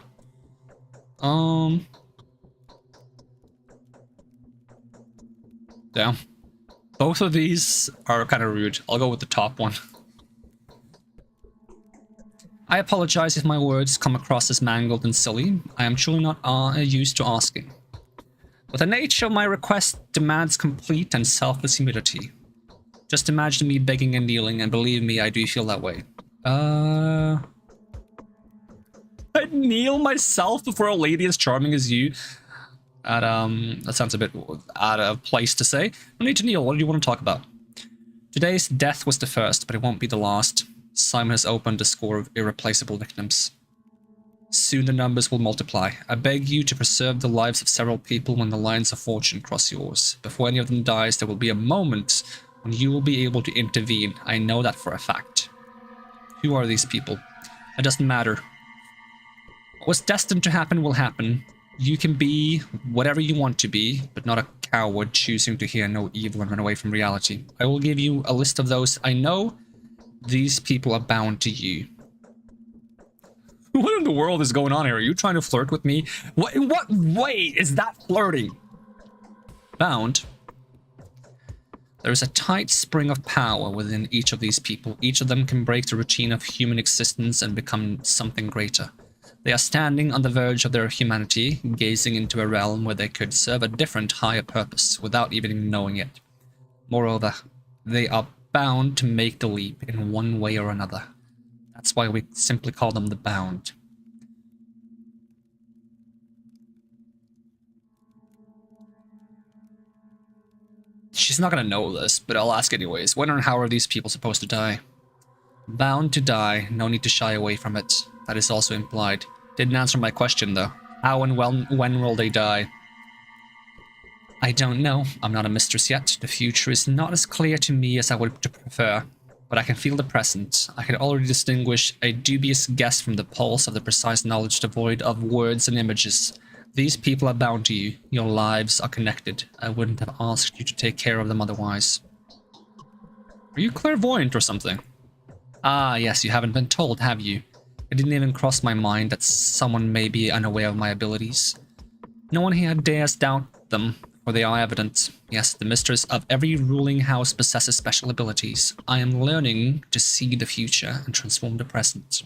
Yeah. Both of these are kind of rude. I'll go with the top one. I apologize if my words come across as mangled and silly. I am truly not used to asking. But the nature of my request demands complete and selfless humility. Just imagine me begging and kneeling, and believe me, I do feel that way. I'd kneel myself before a lady as charming as you. That sounds a bit out of place to say. No need to kneel. What do you want to talk about? Today's death was the first, but it won't be the last. Simon has opened a score of irreplaceable victims. Soon the numbers will multiply. I beg you to preserve the lives of several people when the lines of fortune cross yours. Before any of them dies, there will be a moment when you will be able to intervene. I know that for a fact. Who are these people? It doesn't matter. What was destined to happen will happen. You can be whatever you want to be, but not a coward choosing to hear no evil and run away from reality. I will give you a list of those I know. These people are bound to you. What in the world is going on here? Are you trying to flirt with me? In what way is that flirting? Bound. There is a tight spring of power within each of these people. Each of them can break the routine of human existence and become something greater. They are standing on the verge of their humanity, gazing into a realm where they could serve a different, higher purpose without even knowing it. Moreover, they are bound to make the leap in one way or another. That's why we simply call them the Bound. She's not gonna know this, but I'll ask anyways. When or how are these people supposed to die? Bound to die, no need to shy away from it. That is also implied. Didn't answer my question though. How and when will they die? I don't know. I'm not a mistress yet. The future is not as clear to me as I would prefer. But I can feel the present. I can already distinguish a dubious guess from the pulse of the precise knowledge devoid of words and images. These people are bound to you. Your lives are connected. I wouldn't have asked you to take care of them otherwise. Are you clairvoyant or something? Ah, yes, you haven't been told, have you? It didn't even cross my mind that someone may be unaware of my abilities. No one here dares doubt them, for they are evident. Yes, the mistress of every ruling house possesses special abilities. I am learning to see the future and transform the present.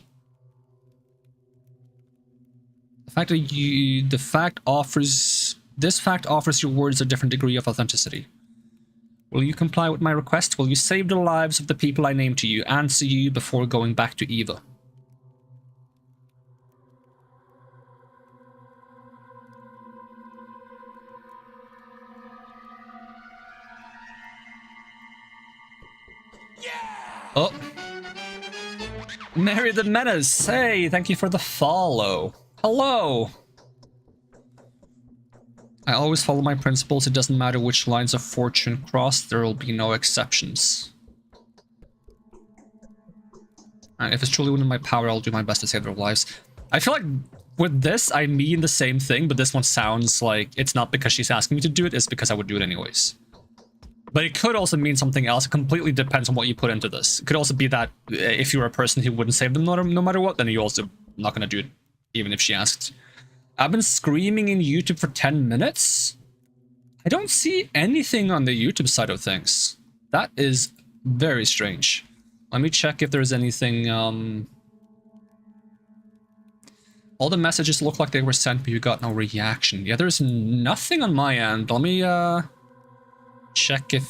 This fact offers your words a different degree of authenticity. Will you comply with my request? Will you save the lives of the people I name to you, answer you before going back to Eva? Oh. Mary the Menace. Hey, thank you for the follow. Hello. I always follow my principles. It doesn't matter which lines of fortune cross. There will be no exceptions. And if it's truly within my power, I'll do my best to save their lives. I feel like with this, I mean the same thing, but this one sounds like it's not because she's asking me to do it, it's because I would do it anyways. But it could also mean something else. It completely depends on what you put into this. It could also be that if you're a person who wouldn't save them no matter what, then you're also not going to do it, even if she asked. I've been screaming in YouTube for 10 minutes. I don't see anything on the YouTube side of things. That is very strange. Let me check if there's anything. All the messages look like they were sent, but you got no reaction. Yeah, there's nothing on my end. Let me check if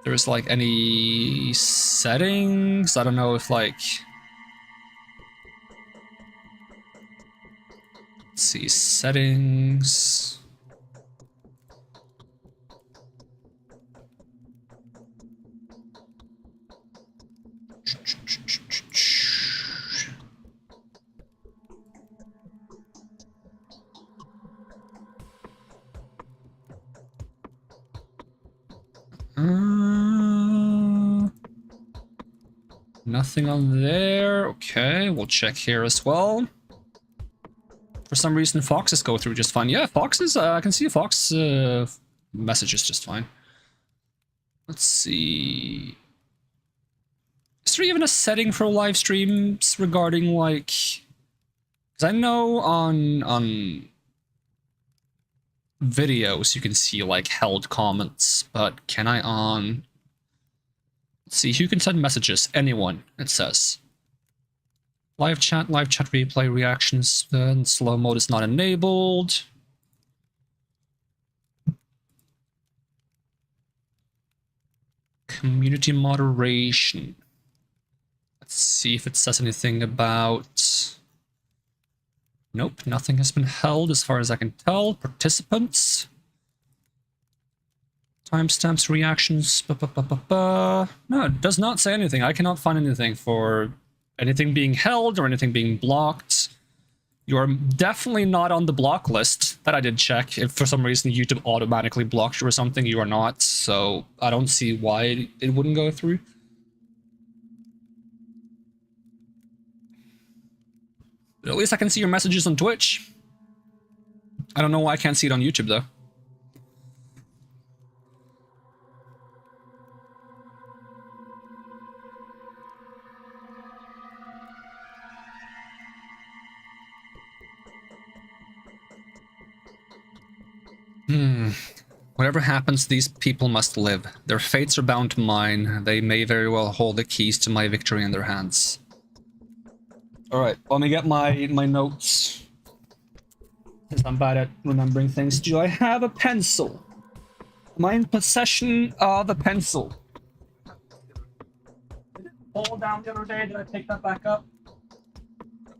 there's like any settings. I don't know if like, let's see, settings. Nothing on there. Okay, we'll check here as well. For some reason, Foxes go through just fine. Yeah, Foxes, I can see Fox messages just fine. Let's see. Is there even a setting for live streams regarding like... Because I know on videos you can see like held comments, but can I on... Let's see, who can send messages? Anyone, it says. Live chat replay reactions, then slow mode is not enabled. Community moderation. Let's see if it says anything about... Nope, nothing has been held as far as I can tell. Participants. Timestamps, reactions, No, it does not say anything. I cannot find anything for anything being held or anything being blocked. You are definitely not on the block list. That I did check. If for some reason YouTube automatically blocked you or something, you are not. So I don't see why it wouldn't go through. But at least I can see your messages on Twitch. I don't know why I can't see it on YouTube though. Whatever happens, these people must live. Their fates are bound to mine. They may very well hold the keys to my victory in their hands. Alright, let me get my notes. Because I'm bad at remembering things. Do I have a pencil? Am I in possession of a pencil? Did it fall down the other day? Did I take that back up?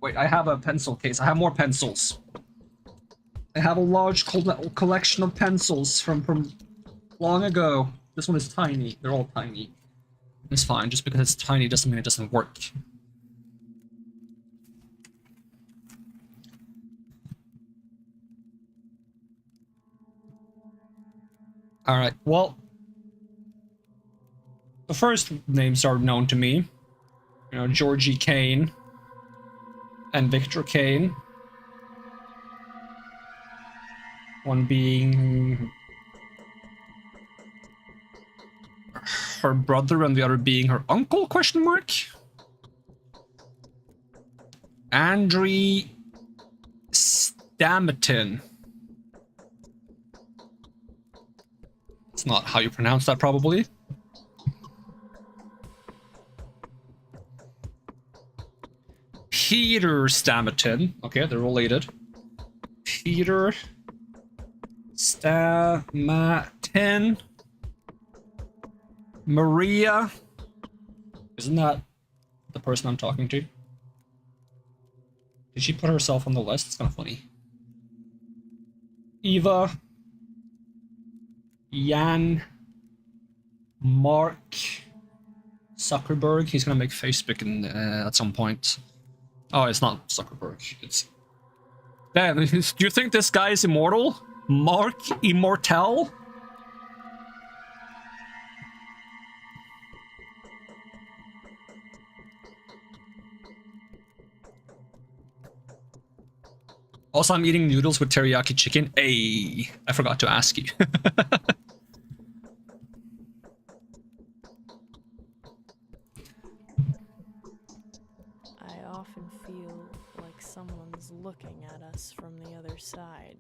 Wait, I have a pencil case. I have more pencils. I have a large collection of pencils from long ago. This one is tiny. They're all tiny. It's fine. Just because it's tiny doesn't mean it doesn't work. Alright, well... The first names are known to me. You know, Georgie Kane. And Victor Kane. One being her brother and the other being her uncle, question mark? Andriy Stamatin. It's not how you pronounce that, probably. Peter Stamatin. Okay, they're related. Peter Stamatin. Maria. Isn't that the person I'm talking to? Did she put herself on the list? It's kind of funny. Eva. Jan. Mark Zuckerberg. He's gonna make Facebook at some point. Oh, it's not Zuckerberg. It's... Damn, do you think this guy is immortal? Mark Immortel? Also, I'm eating noodles with teriyaki chicken. Hey, I forgot to ask you. I often feel like someone's looking at us from the other side.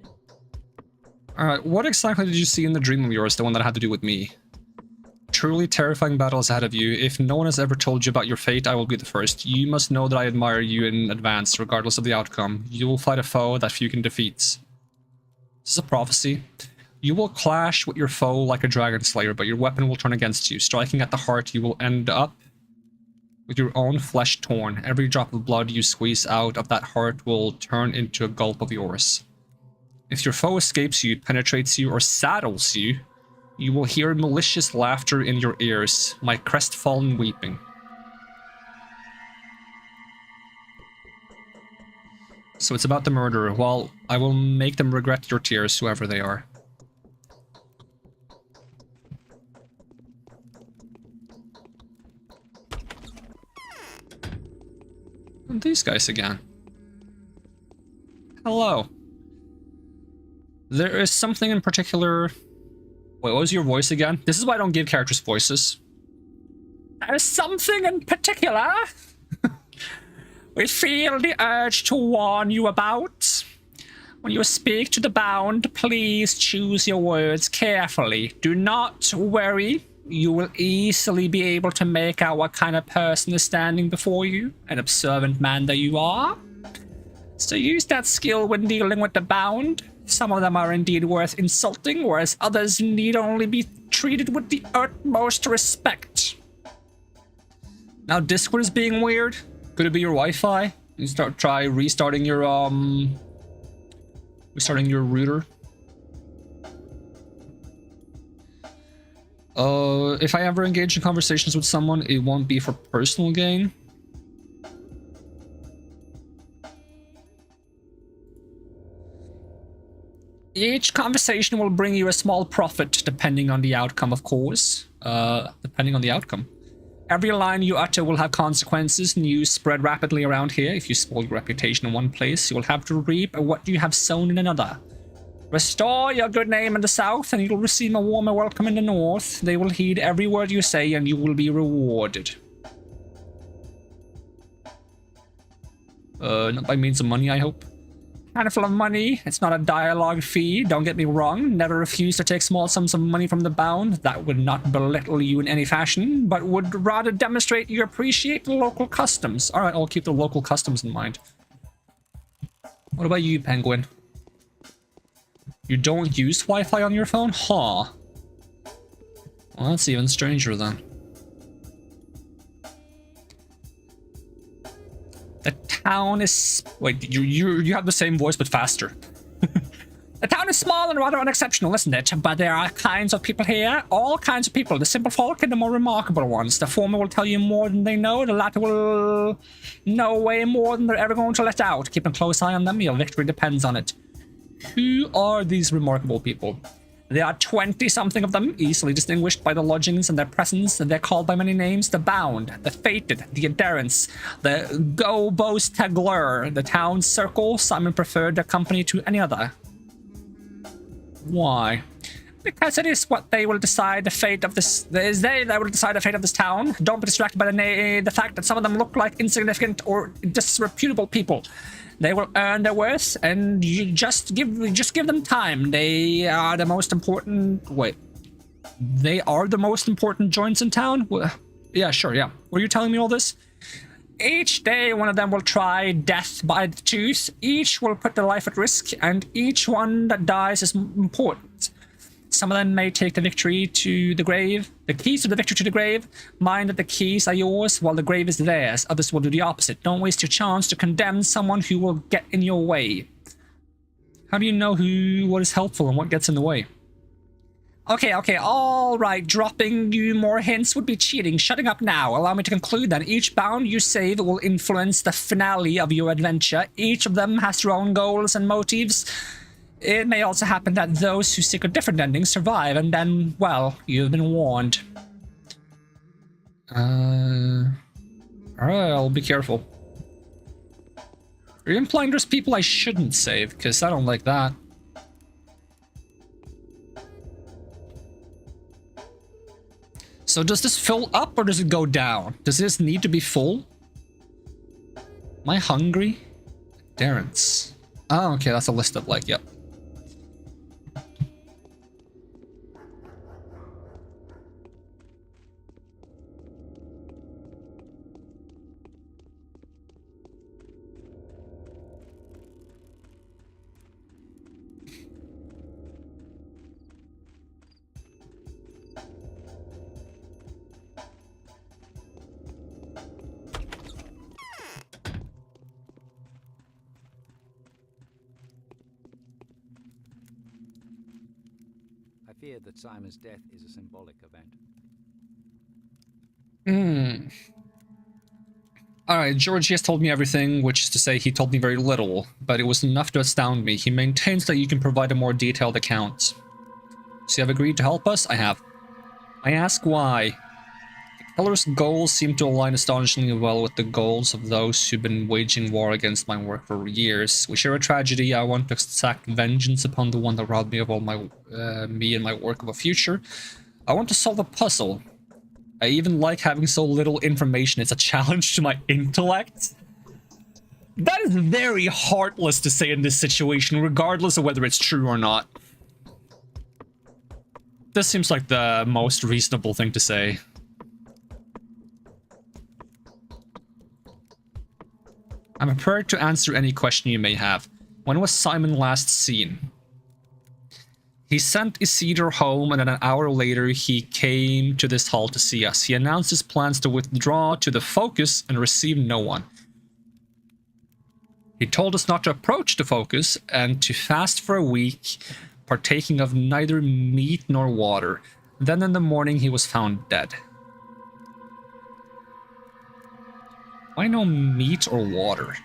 Alright, what exactly did you see in the dream of yours, the one that had to do with me? Truly terrifying battles ahead of you. If no one has ever told you about your fate, I will be the first. You must know that I admire you in advance, regardless of the outcome. You will fight a foe that few can defeat. This is a prophecy. You will clash with your foe like a dragon slayer, but your weapon will turn against you. Striking at the heart, you will end up with your own flesh torn. Every drop of blood you squeeze out of that heart will turn into a gulp of yours. If your foe escapes you, penetrates you, or saddles you, you will hear malicious laughter in your ears, my crestfallen weeping. So it's about the murderer. Well, I will make them regret your tears, whoever they are. And these guys again. Hello. There is something in particular... Wait, what was your voice again? This is why I don't give characters voices. There's something in particular we feel the urge to warn you about. When you speak to the bound, please choose your words carefully. Do not worry. You will easily be able to make out what kind of person is standing before you, an observant man that you are. So use that skill when dealing with the bound. Some of them are indeed worth insulting, whereas others need only be treated with the utmost respect. Now Discord is being weird. Could it be your Wi-Fi? You try restarting your router. If I ever engage in conversations with someone, it won't be for personal gain. Each conversation will bring you a small profit, depending on the outcome, of course. Depending on the outcome. Every line you utter will have consequences. News spread rapidly around here. If you spoil your reputation in one place, you will have to reap what you have sown in another. Restore your good name in the south, and you will receive a warmer welcome in the north. They will heed every word you say, and you will be rewarded. Not by means of money, I hope. Handful of money. It's not a dialogue fee. Don't get me wrong. Never refuse to take small sums of money from the bound. That would not belittle you in any fashion, but would rather demonstrate you appreciate the local customs. All right, I'll keep the local customs in mind. What about you, Penguin? You don't use Wi-Fi on your phone? Huh. Well, that's even stranger then. The town is... Wait, you have the same voice but faster. The town is small and rather unexceptional, isn't it? But there are kinds of people here. All kinds of people. The simple folk and the more remarkable ones. The former will tell you more than they know. The latter will know way more than they're ever going to let out. Keep a close eye on them. Your victory depends on it. Who are these remarkable people? There are 20-something of them, easily distinguished by the lodgings and their presence. They're called by many names: the Bound, the Fated, the Adherents, the Go-Boast-Tagler, the Town Circle. Simon preferred their company to any other. Why? Because it is what they will decide the fate of this. It is they that will decide the fate of this town. Don't be distracted by the fact that some of them look like insignificant or disreputable people. They will earn their worth, and you just give them time. They are the most important. Wait, they are the most important joints in town. Yeah, sure. Yeah, were you telling me all this? Each day, one of them will try death by the tooth. Each will put their life at risk, and each one that dies is important. Some of them may take the victory to the grave, the keys to the victory to the grave. Mind that the keys are yours while the grave is theirs. Others will do the opposite. Don't waste your chance to condemn someone who will get in your way. How do you know what is helpful and what gets in the way? Okay, all right. Dropping you more hints would be cheating. Shutting up now. Allow me to conclude that each bound you save will influence the finale of your adventure. Each of them has their own goals and motives. It may also happen that those who seek a different ending survive, and then, well, you've been warned. Alright, I'll be careful. Are you implying there's people I shouldn't save? Because I don't like that. So does this fill up or does it go down? Does this need to be full? Am I hungry? Endurance. Oh, okay, that's a list of like, yep. I fear that Simon's death is a symbolic event. Alright, Georgie has told me everything, which is to say he told me very little, but it was enough to astound me. He maintains that you can provide a more detailed account. So you have agreed to help us? I have. I ask why. The killer's goals seem to align astonishingly well with the goals of those who've been waging war against my work for years. We share a tragedy. I want to exact vengeance upon the one that robbed me of all my me and my work of a future. I want to solve a puzzle. I even like having so little information. It's a challenge to my intellect. That is very heartless to say in this situation, regardless of whether it's true or not. This seems like the most reasonable thing to say. I'm prepared to answer any question you may have. When was Simon last seen? He sent Isidore home, and then an hour later he came to this hall to see us. He announced his plans to withdraw to the Focus and receive no one. He told us not to approach the Focus and to fast for a week, partaking of neither meat nor water. Then in the morning he was found dead. Why no meat or water?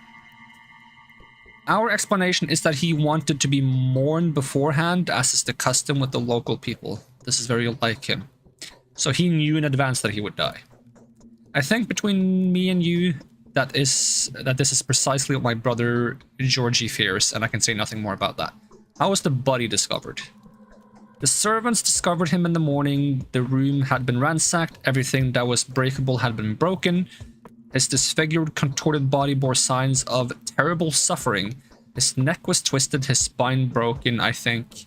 Our explanation is that he wanted to be mourned beforehand, as is the custom with the local people. This is very like him. So he knew in advance that he would die. I think between me and you, that this is precisely what my brother Georgie fears, and I can say nothing more about that. How was the body discovered? The servants discovered him in the morning. The room had been ransacked. Everything that was breakable had been broken. His disfigured, contorted body bore signs of terrible suffering. His neck was twisted, his spine broken, I think.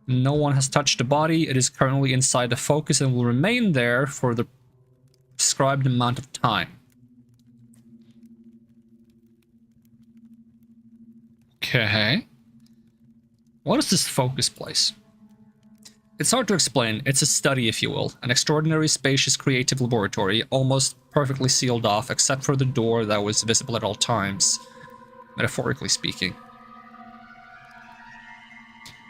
No one has touched the body. It is currently inside the Focus and will remain there for the prescribed amount of time. Okay. What is this Focus place? It's hard to explain. It's a study, if you will. An extraordinary, spacious, creative laboratory, almost perfectly sealed off, except for the door that was visible at all times, metaphorically speaking.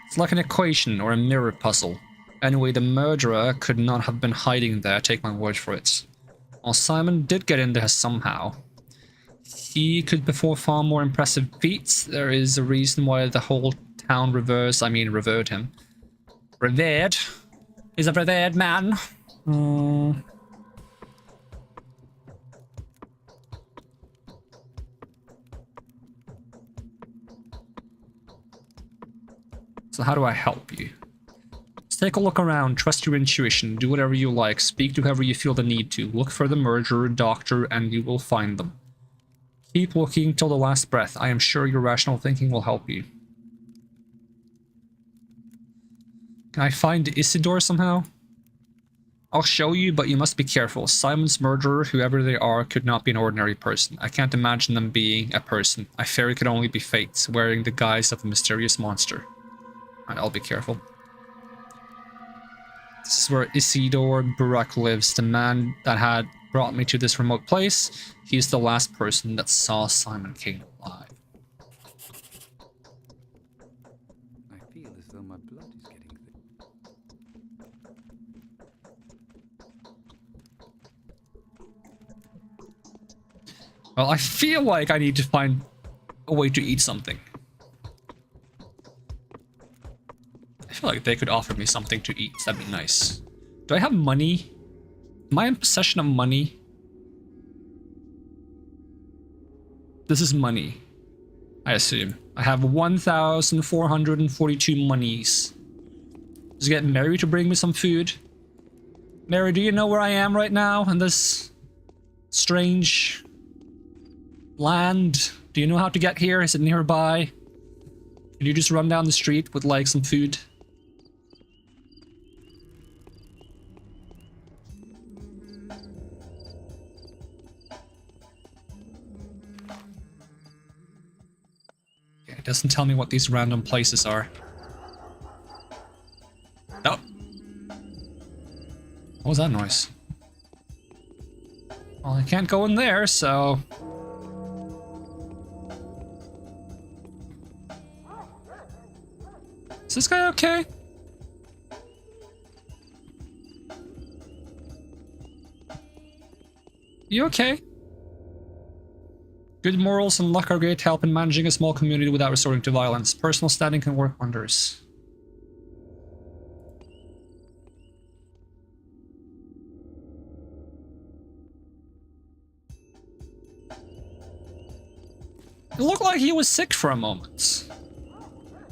It's like an equation or a mirror puzzle. Anyway, the murderer could not have been hiding there, take my word for it. While Simon did get in there somehow. He could perform far more impressive feats. There is a reason why the whole town revered him. Revered? He's a revered man. So how do I help you? Just take a look around, trust your intuition, do whatever you like, speak to whoever you feel the need to, look for the murderer, doctor, and you will find them. Keep looking till the last breath. I am sure your rational thinking will help you. Can I find Isidore somehow? I'll show you, but you must be careful. Simon's murderer, whoever they are, could not be an ordinary person. I can't imagine them being a person. I fear it could only be fates, wearing the guise of a mysterious monster. Alright, I'll be careful. This is where Isidore Burak lives, the man that had brought me to this remote place. He's the last person that saw Simon King alive. I feel as though my blood is getting thick. Well, I feel like I need to find a way to eat something. I feel like they could offer me something to eat. That'd be nice. Do I have money? Am I in possession of money? This is money, I assume. I have 1,442 monies. Just get Mary to bring me some food. Mary, do you know where I am right now in this strange land? Do you know how to get here? Is it nearby? Can you just run down the street with like some food? It doesn't tell me what these random places are. Oh. What was that noise? Well, I can't go in there, so... Is this guy okay? You okay? Good morals and luck are great help in managing a small community without resorting to violence. Personal standing can work wonders. It looked like he was sick for a moment.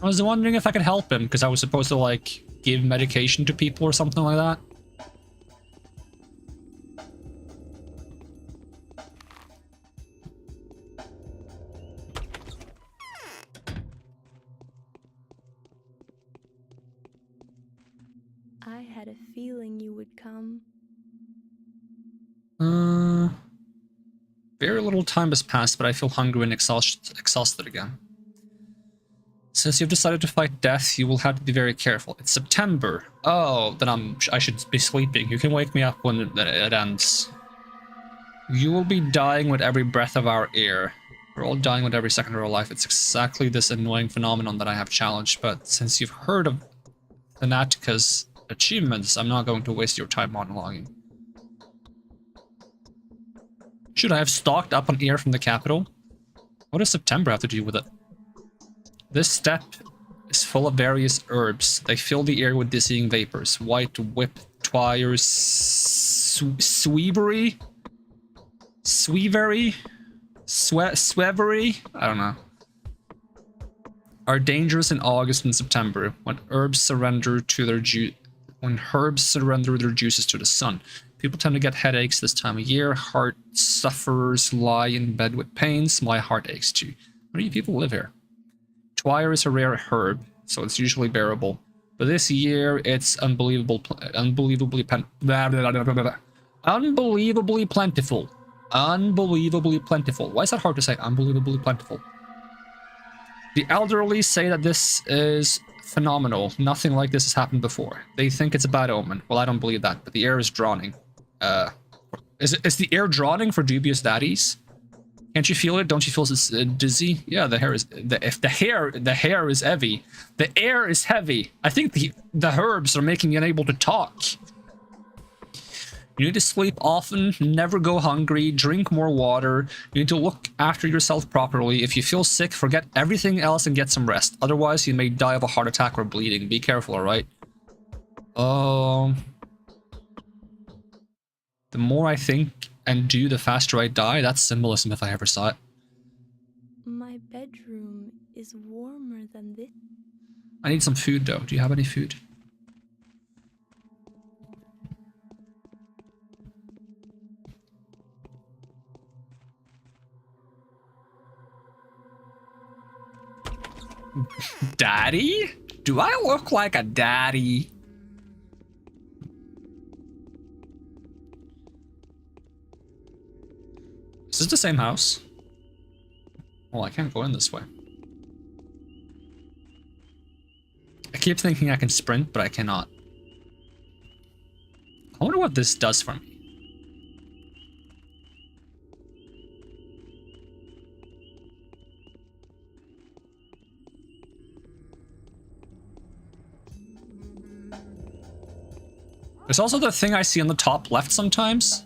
I was wondering if I could help him, because I was supposed to, like, give medication to people or something like that. I had a feeling you would come. Very little time has passed, but I feel hungry and exhausted again. Since you've decided to fight death, you will have to be very careful. It's September. Oh, then I should be sleeping. You can wake me up when it ends. You will be dying with every breath of our air. We're all dying with every second of our life. It's exactly this annoying phenomenon that I have challenged, but since you've heard of Fanatica's achievements, I'm not going to waste your time monologuing. Should I have stocked up on air from the capital? What does September have to do with it? This steppe is full of various herbs. They fill the air with dizzying vapors. White whip, twires, sweevery? Sweevery? Swevery? I don't know. Are dangerous in August and September when herbs surrender to their juices to the sun. People tend to get headaches this time of year. Heart sufferers lie in bed with pains. My heart aches too. How many people live here? Twire is a rare herb, so it's usually bearable. But this year, it's unbelievably plentiful. Unbelievably plentiful. Why is that hard to say? Unbelievably plentiful. The elderly say that this is phenomenal. Nothing like this has happened before. They think it's a bad omen. Well, I don't believe that, but the air is drowning. Is the air drowning for dubious daddies? Can't you feel it? Don't you feel dizzy? Yeah, the hair is the hair is heavy. The air is heavy. I think the herbs are making you unable to talk. You need to sleep often, never go hungry, drink more water. You need to look after yourself properly. If you feel sick, forget everything else and get some rest. Otherwise, you may die of a heart attack or bleeding. Be careful, alright? The more I think and do, the faster I die. That's symbolism if I ever saw it. My bedroom is warmer than this. I need some food, though. Do you have any food? Daddy? Do I look like a daddy? Is this the same house? Well, I can't go in this way. I keep thinking I can sprint, but I cannot. I wonder what this does for me. There's also the thing I see on the top left sometimes.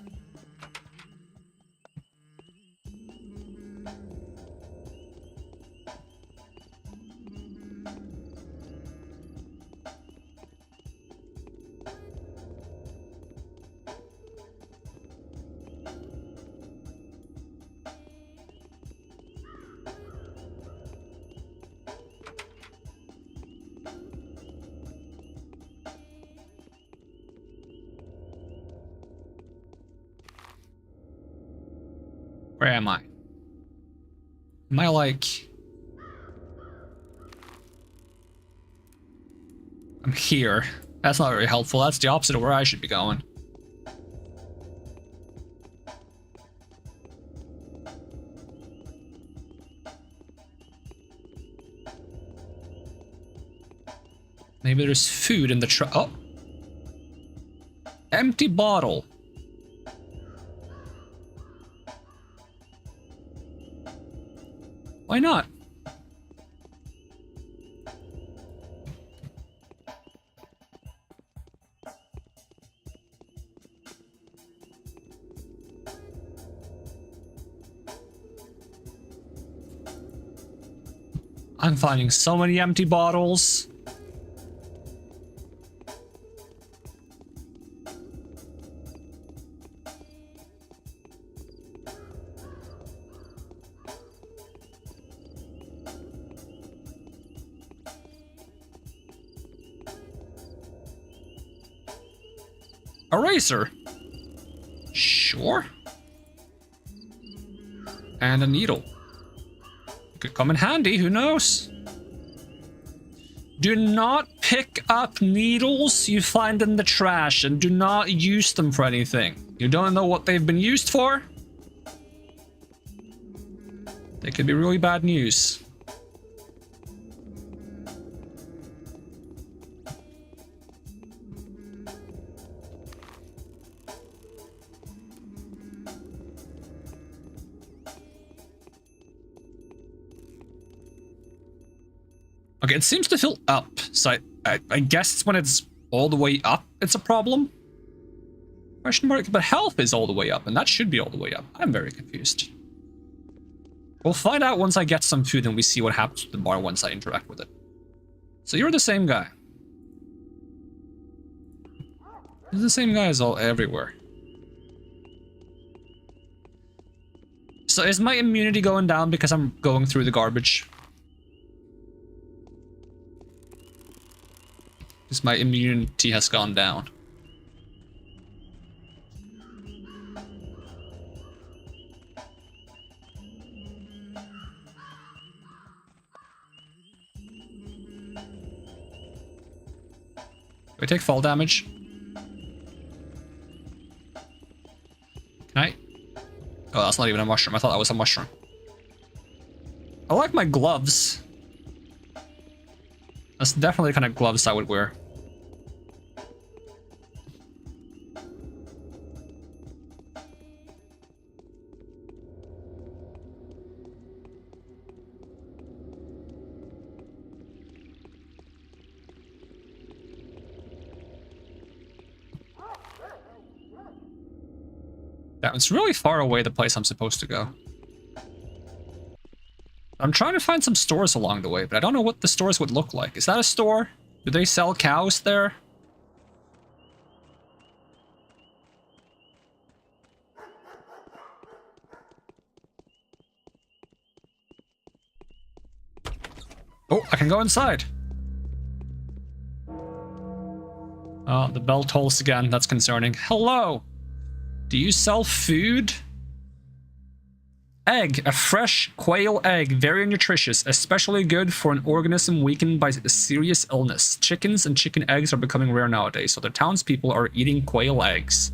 Where am I? Am I like... I'm here. That's not very helpful. That's the opposite of where I should be going. Maybe there's food in the oh! Empty bottle. Why not? I'm finding so many empty bottles. Eraser. Sure. And a needle. Could come in handy, who knows? Do not pick up needles you find in the trash and do not use them for anything. You don't know what they've been used for? They could be really bad news. Okay, it seems to fill up, so I guess it's when it's all the way up, it's a problem? Question mark, but health is all the way up, and that should be all the way up. I'm very confused. We'll find out once I get some food and we see what happens with the bar once I interact with it. So you're the same guy. You're the same guy as all everywhere. So is my immunity going down because I'm going through the garbage? Because my immunity has gone down. Do I take fall damage? Can I? Oh, that's not even a mushroom. I thought that was a mushroom. I like my gloves. That's definitely the kind of gloves I would wear. That one's really far away, the place I'm supposed to go. I'm trying to find some stores along the way, but I don't know what the stores would look like. Is that a store? Do they sell cows there? Oh, I can go inside. Oh, the bell tolls again. That's concerning. Hello. Do you sell food? Egg. A fresh quail egg. Very nutritious. Especially good for an organism weakened by a serious illness. Chickens and chicken eggs are becoming rare nowadays, so the townspeople are eating quail eggs.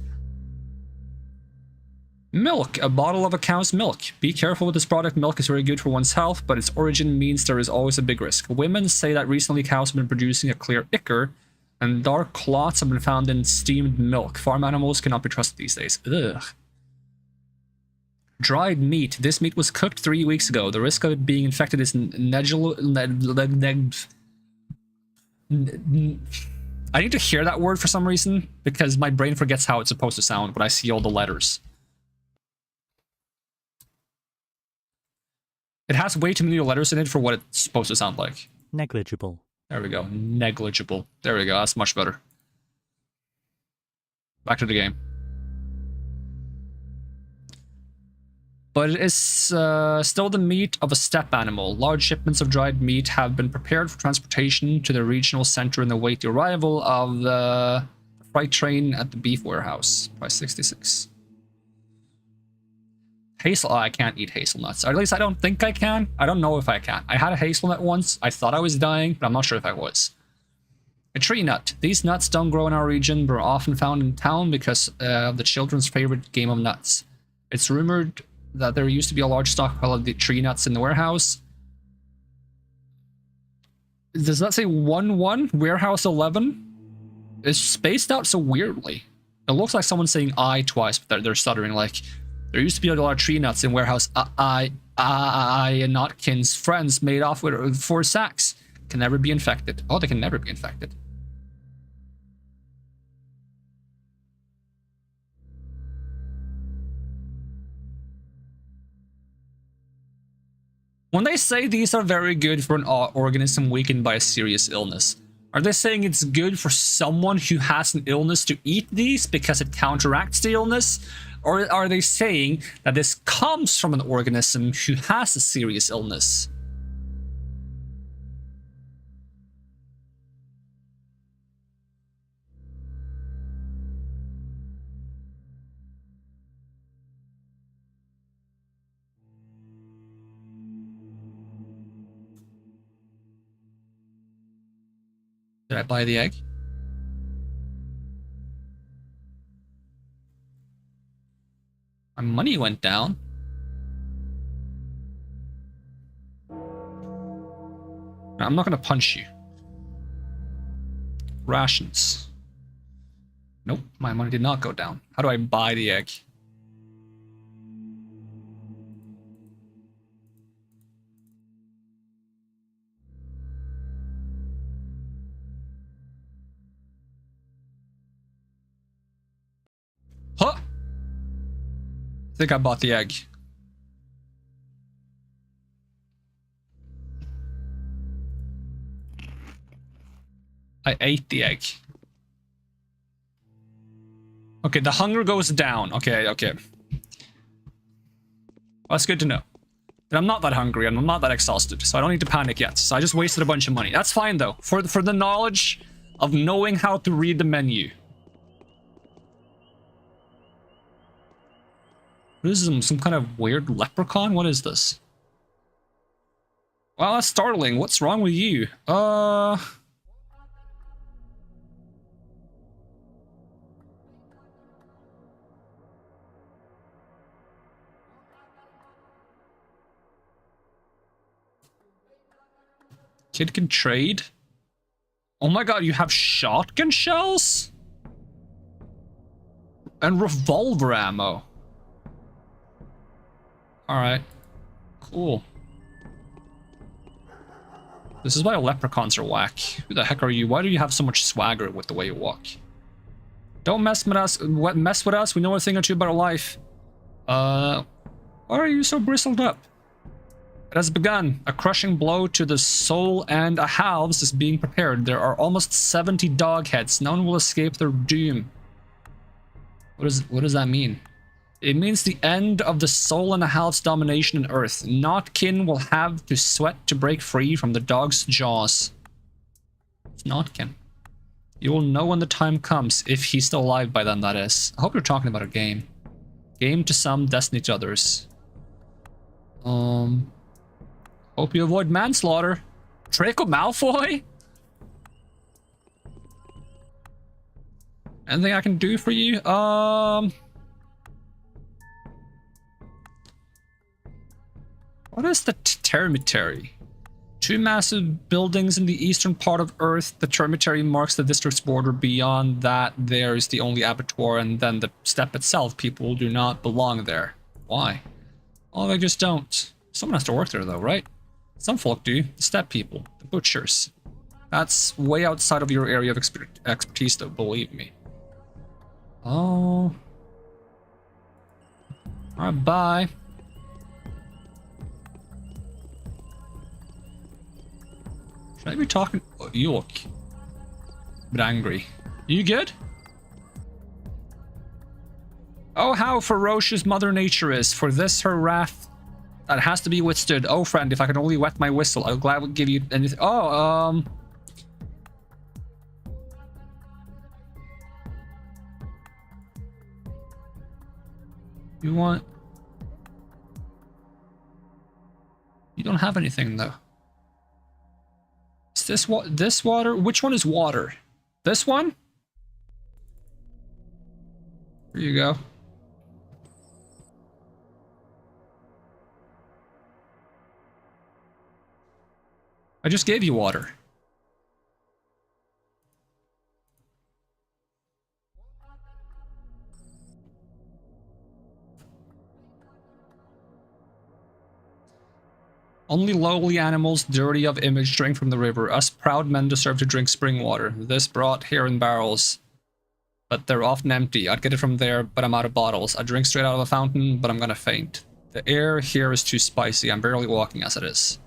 Milk. A bottle of a cow's milk. Be careful with this product. Milk is very good for one's health, but its origin means there is always a big risk. Women say that recently cows have been producing a clear ichor, and dark clots have been found in steamed milk. Farm animals cannot be trusted these days. Ugh. Dried meat. This meat was cooked 3 weeks ago. The risk of it being infected is I need to hear that word for some reason, because my brain forgets how it's supposed to sound when I see all the letters. It has way too many letters in it for what it's supposed to sound like. Negligible. There we go. Negligible. There we go. That's much better. Back to the game. But it is still the meat of a steppe animal. Large shipments of dried meat have been prepared for transportation to the regional center and await the arrival of the freight train at the beef warehouse. Price 66. I can't eat hazelnuts. Or at least I don't think I can. I don't know if I can. I had a hazelnut once. I thought I was dying, but I'm not sure if I was. A tree nut. These nuts don't grow in our region, but are often found in town because of the children's favorite game of nuts. It's rumored that there used to be a large stockpile of the tree nuts in the warehouse. Does that say 1-1? Warehouse 11? It's spaced out so weirdly. It looks like someone's saying I twice, but they're stuttering like... There used to be a lot of tree nuts in warehouse. I and Notkin's friends made off with 4 sacks. Can never be infected. Oh, they can never be infected. When they say these are very good for an organism weakened by a serious illness, are they saying it's good for someone who has an illness to eat these because it counteracts the illness? Or are they saying that this comes from an organism who has a serious illness? Did I buy the egg? My money went down. I'm not gonna punch you. Rations. Nope, my money did not go down. How do I buy the egg? Huh! I think I bought the egg. I ate the egg. Okay, the hunger goes down. Okay. Well, that's good to know. But I'm not that hungry and I'm not that exhausted, so I don't need to panic yet. So I just wasted a bunch of money. That's fine though, for the knowledge of knowing how to read the menu. This is some kind of weird leprechaun? What is this? Well, that's startling. What's wrong with you? Kid can trade? Oh my god, you have shotgun shells? And revolver ammo. Alright. Cool. This is why leprechauns are whack. Who the heck are you? Why do you have so much swagger with the way you walk? Don't mess with us. Mess with us? We know a thing or two about life. Why are you so bristled up? It has begun. A crushing blow to the soul and a halves is being prepared. There are almost 70 dog heads. None will escape their doom. What does that mean? It means the end of the soul and a half's domination on Earth. Notkin will have to sweat to break free from the dog's jaws. It's Notkin. You will know when the time comes, if he's still alive by then, that is. I hope you're talking about a game. Game to some, destiny to others. Hope you avoid manslaughter. Draco Malfoy? Anything I can do for you? What is the Termitary? 2 massive buildings in the eastern part of Earth. The Termitary marks the district's border. Beyond that, there is the only abattoir, and then the steppe itself. People do not belong there. Why? Oh, they just don't. Someone has to work there, though, right? Some folk do. The steppe people. The butchers. That's way outside of your area of expertise, though, believe me. Oh. Alright, bye. Should I be talking? Oh, you look a bit angry. You good? Oh, how ferocious Mother Nature is. For this, her wrath that has to be withstood. Oh, friend, if I could only wet my whistle, I'll gladly give you anything. Oh, you want... You don't have anything, though. Is this what? This water? Which one is water? This one? Here you go. I just gave you water. Only lowly animals, dirty of image, drink from the river. Us proud men deserve to drink spring water. This brought here in barrels, but they're often empty. I'd get it from there, but I'm out of bottles. I drink straight out of a fountain, but I'm gonna faint. The air here is too spicy. I'm barely walking as it is.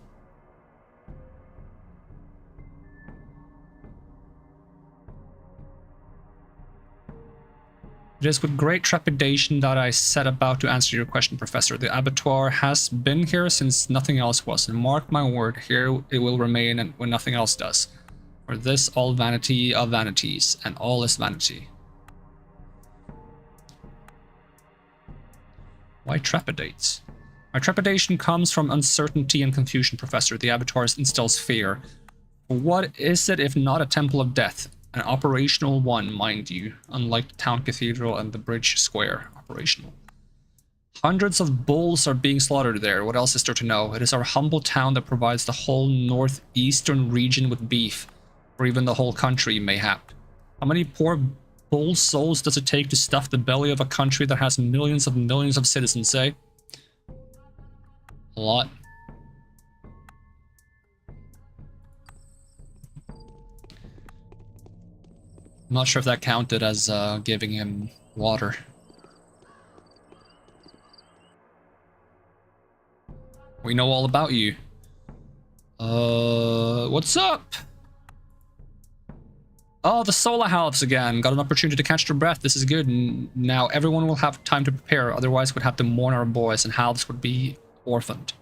It is with great trepidation that I set about to answer your question, Professor. The abattoir has been here since nothing else was, and mark my word, here it will remain and when nothing else does. For this, all vanity of vanities, and all is vanity. Why trepidate? My trepidation comes from uncertainty and confusion, Professor. The abattoir instills fear. What is it if not a temple of death? An operational one, mind you, unlike the town cathedral and the bridge square. Operational. Hundreds of bulls are being slaughtered there. What else is there to know? It is our humble town that provides the whole northeastern region with beef, or even the whole country, mayhap. How many poor bull souls does it take to stuff the belly of a country that has millions of citizens, eh? A lot. I'm not sure if that counted as giving him water. We know all about you. What's up? Oh, the solar halves again. Got an opportunity to catch their breath. This is good. Now everyone will have time to prepare. Otherwise, we'd have to mourn our boys, and halves would be orphaned.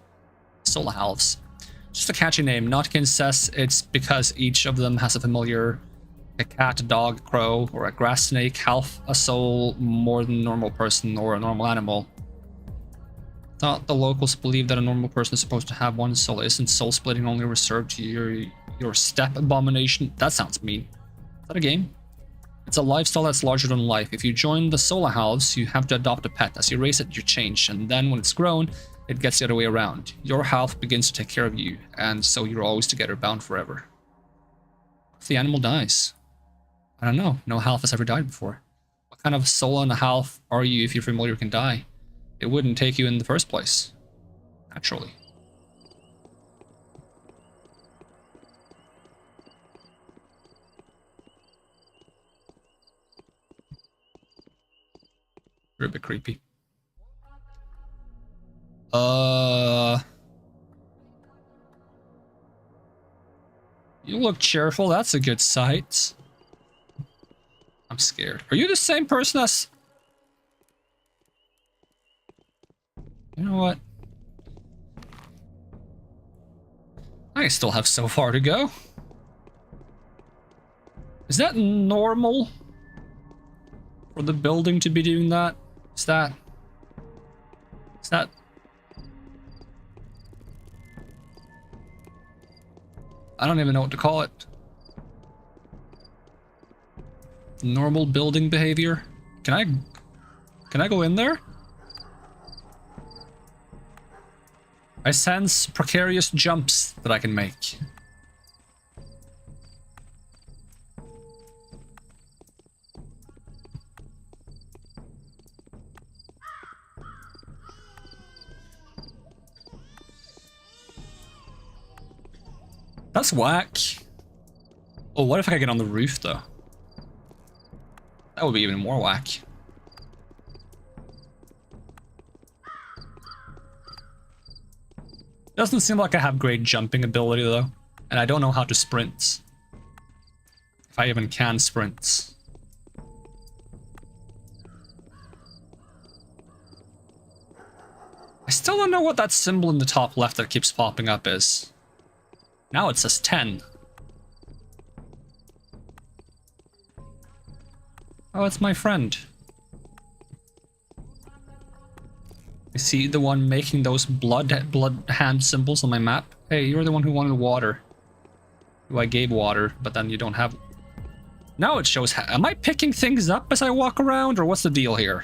Solar halves. Just a catchy name. Notkin says it's because each of them has a familiar. A cat, a dog, a crow, or a grass snake, half a soul more than a normal person or a normal animal. Thought the locals believe that a normal person is supposed to have one soul. Isn't soul splitting only reserved to your step abomination? That sounds mean. Is that a game? It's a lifestyle that's larger than life. If you join the solar halves, you have to adopt a pet. As you raise it, you change, and then when it's grown, it gets the other way around. Your half begins to take care of you, and so you're always together, bound forever. If the animal dies? I don't know. No half has ever died before. What kind of soul and a half are you if your familiar can die? It wouldn't take you in the first place. Naturally. You're a bit creepy. You look cheerful. That's a good sight. I'm scared. Are you the same person as... You know what? I still have so far to go. Is that normal? For the building to be doing that? Is that... I don't even know what to call it. Normal building behavior. Can I go in there? I sense precarious jumps that I can make. That's whack. Oh, what if I could get on the roof though? That would be even more whack. Doesn't seem like I have great jumping ability though, and I don't know how to sprint. If I even can sprint. I still don't know what that symbol in the top left that keeps popping up is. Now it says 10. Oh, it's my friend. I see the one making those blood hand symbols on my map. Hey, you're the one who wanted water. Who I gave water, but then you don't have... Now it shows... Am I picking things up as I walk around, or what's the deal here?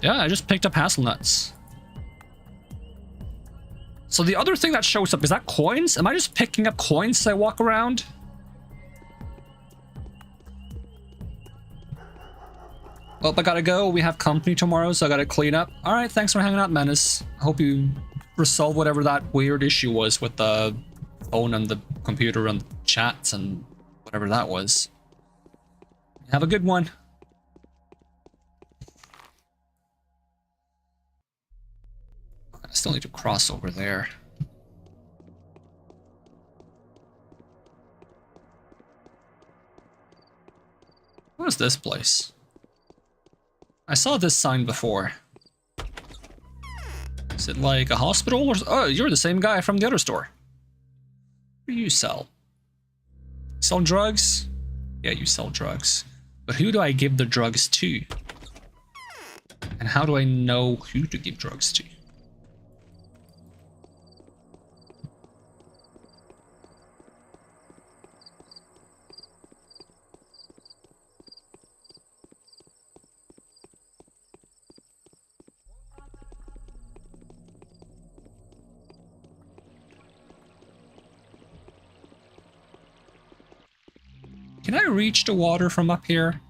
Yeah, I just picked up hazelnuts. So the other thing that shows up, is that coins? Am I just picking up coins as I walk around? Well, I gotta go. We have company tomorrow, so I gotta clean up. Alright, thanks for hanging out, Menace. I hope you resolve whatever that weird issue was with the phone and the computer and chats and whatever that was. Have a good one. I still need to cross over there. What is this place? I saw this sign before. Is it like a hospital or... Oh, you're the same guy from the other store. What do you sell? Sell drugs? Yeah, you sell drugs. But who do I give the drugs to? And how do I know who to give drugs to? Can I reach the water from up here?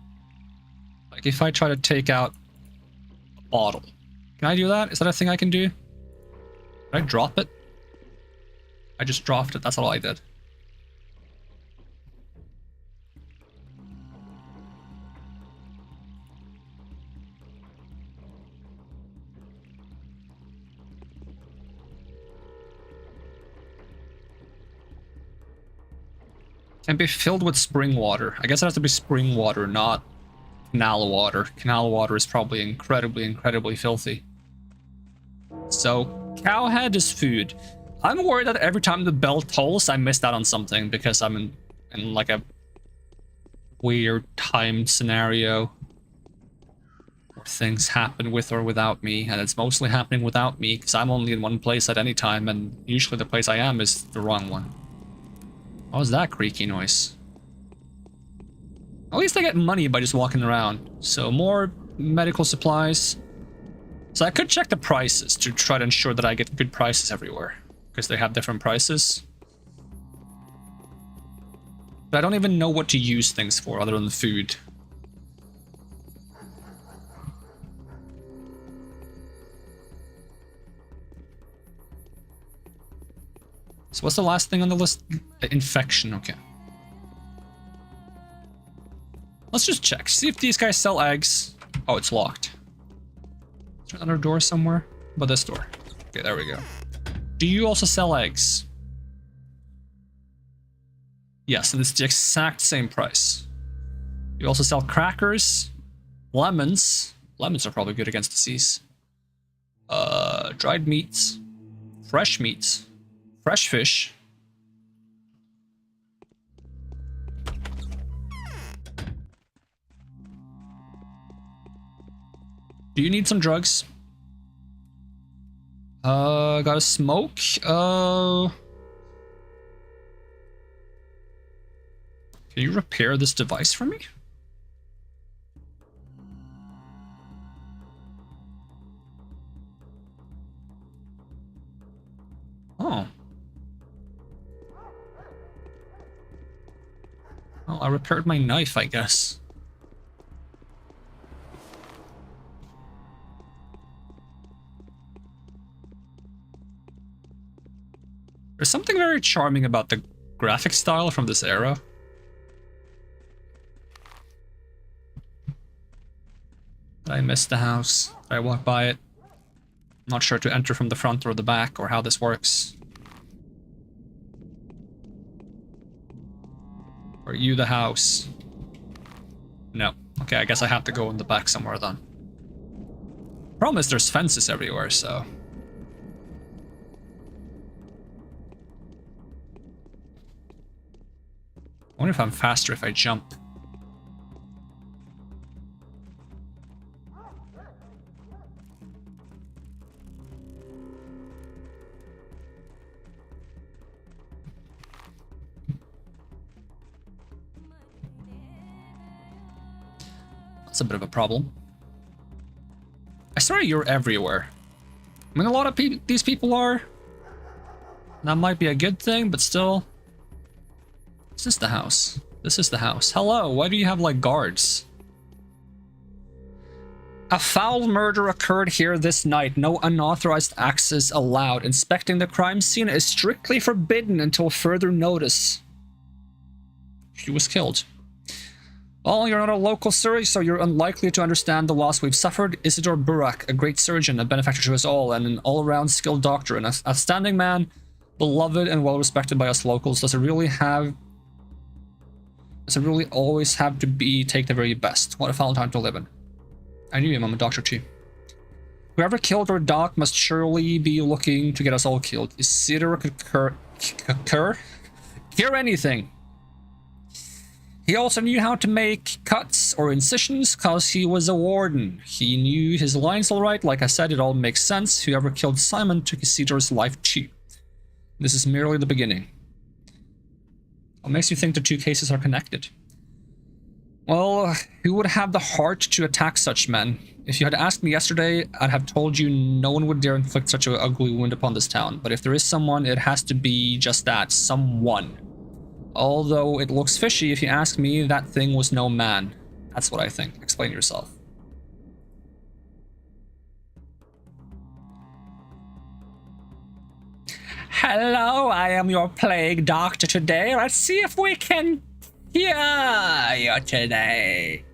Like if I try to take out a bottle. Can I do that? Is that a thing I can do? Did I drop it? I just dropped it, that's all I did. Can be filled with spring water. I guess it has to be spring water, not canal water. Canal water is probably incredibly filthy. So, cowhead is food. I'm worried that every time the bell tolls, I missed out on something because I'm in like a weird time scenario where things happen with or without me, and it's mostly happening without me because I'm only in one place at any time, and usually the place I am is the wrong one. What was that creaky noise? At least I get money by just walking around. So more medical supplies. So I could check the prices to try to ensure that I get good prices everywhere. Because they have different prices. But I don't even know what to use things for other than the food. So what's the last thing on the list? Infection, okay. Let's just check. See if these guys sell eggs. Oh, it's locked. Is there another door somewhere? How about this door? Okay, there we go. Do you also sell eggs? Yes, and it's the exact same price. You also sell crackers, lemons. Lemons are probably good against disease. Dried meats, fresh meats. Fresh fish. Do you need some drugs? Got a smoke? Can you repair this device for me? Oh. Well, I repaired my knife, I guess. There's something very charming about the graphic style from this era. Did I miss the house? Did I walk by it? I'm not sure to enter from the front or the back or how this works. Are you the house? No. Okay, I guess I have to go in the back somewhere then. Problem is there's fences everywhere, so... I wonder if I'm faster if I jump. That's a bit of a problem. I swear you're everywhere. I mean, a lot of these people are. That might be a good thing, but still... Is this the house? This is the house. Hello, why do you have, like, guards? A foul murder occurred here this night. No unauthorized access allowed. Inspecting the crime scene is strictly forbidden until further notice. She was killed. Well, you're not a local, sir, so you're unlikely to understand the loss we've suffered. Isidore Burak, a great surgeon, a benefactor to us all, and an all-around skilled doctor, an outstanding man, beloved and well-respected by us locals. Does it really always have to be take the very best? What a foul time to live in. I knew him, I'm a doctor too. Whoever killed our doc must surely be looking to get us all killed. Isidore could cure anything. He also knew how to make cuts or incisions because he was a warden. He knew his lines all right. Like I said, it all makes sense. Whoever killed Simon took Isidore's life too. This is merely the beginning. What makes you think the two cases are connected? Well, who would have the heart to attack such men? If you had asked me yesterday, I'd have told you no one would dare inflict such an ugly wound upon this town. But if there is someone, it has to be just that, someone. Although it looks fishy, if you ask me, that thing was no man. That's what I think. Explain yourself. Hello, I am your plague doctor today. Let's see if we can cure you today.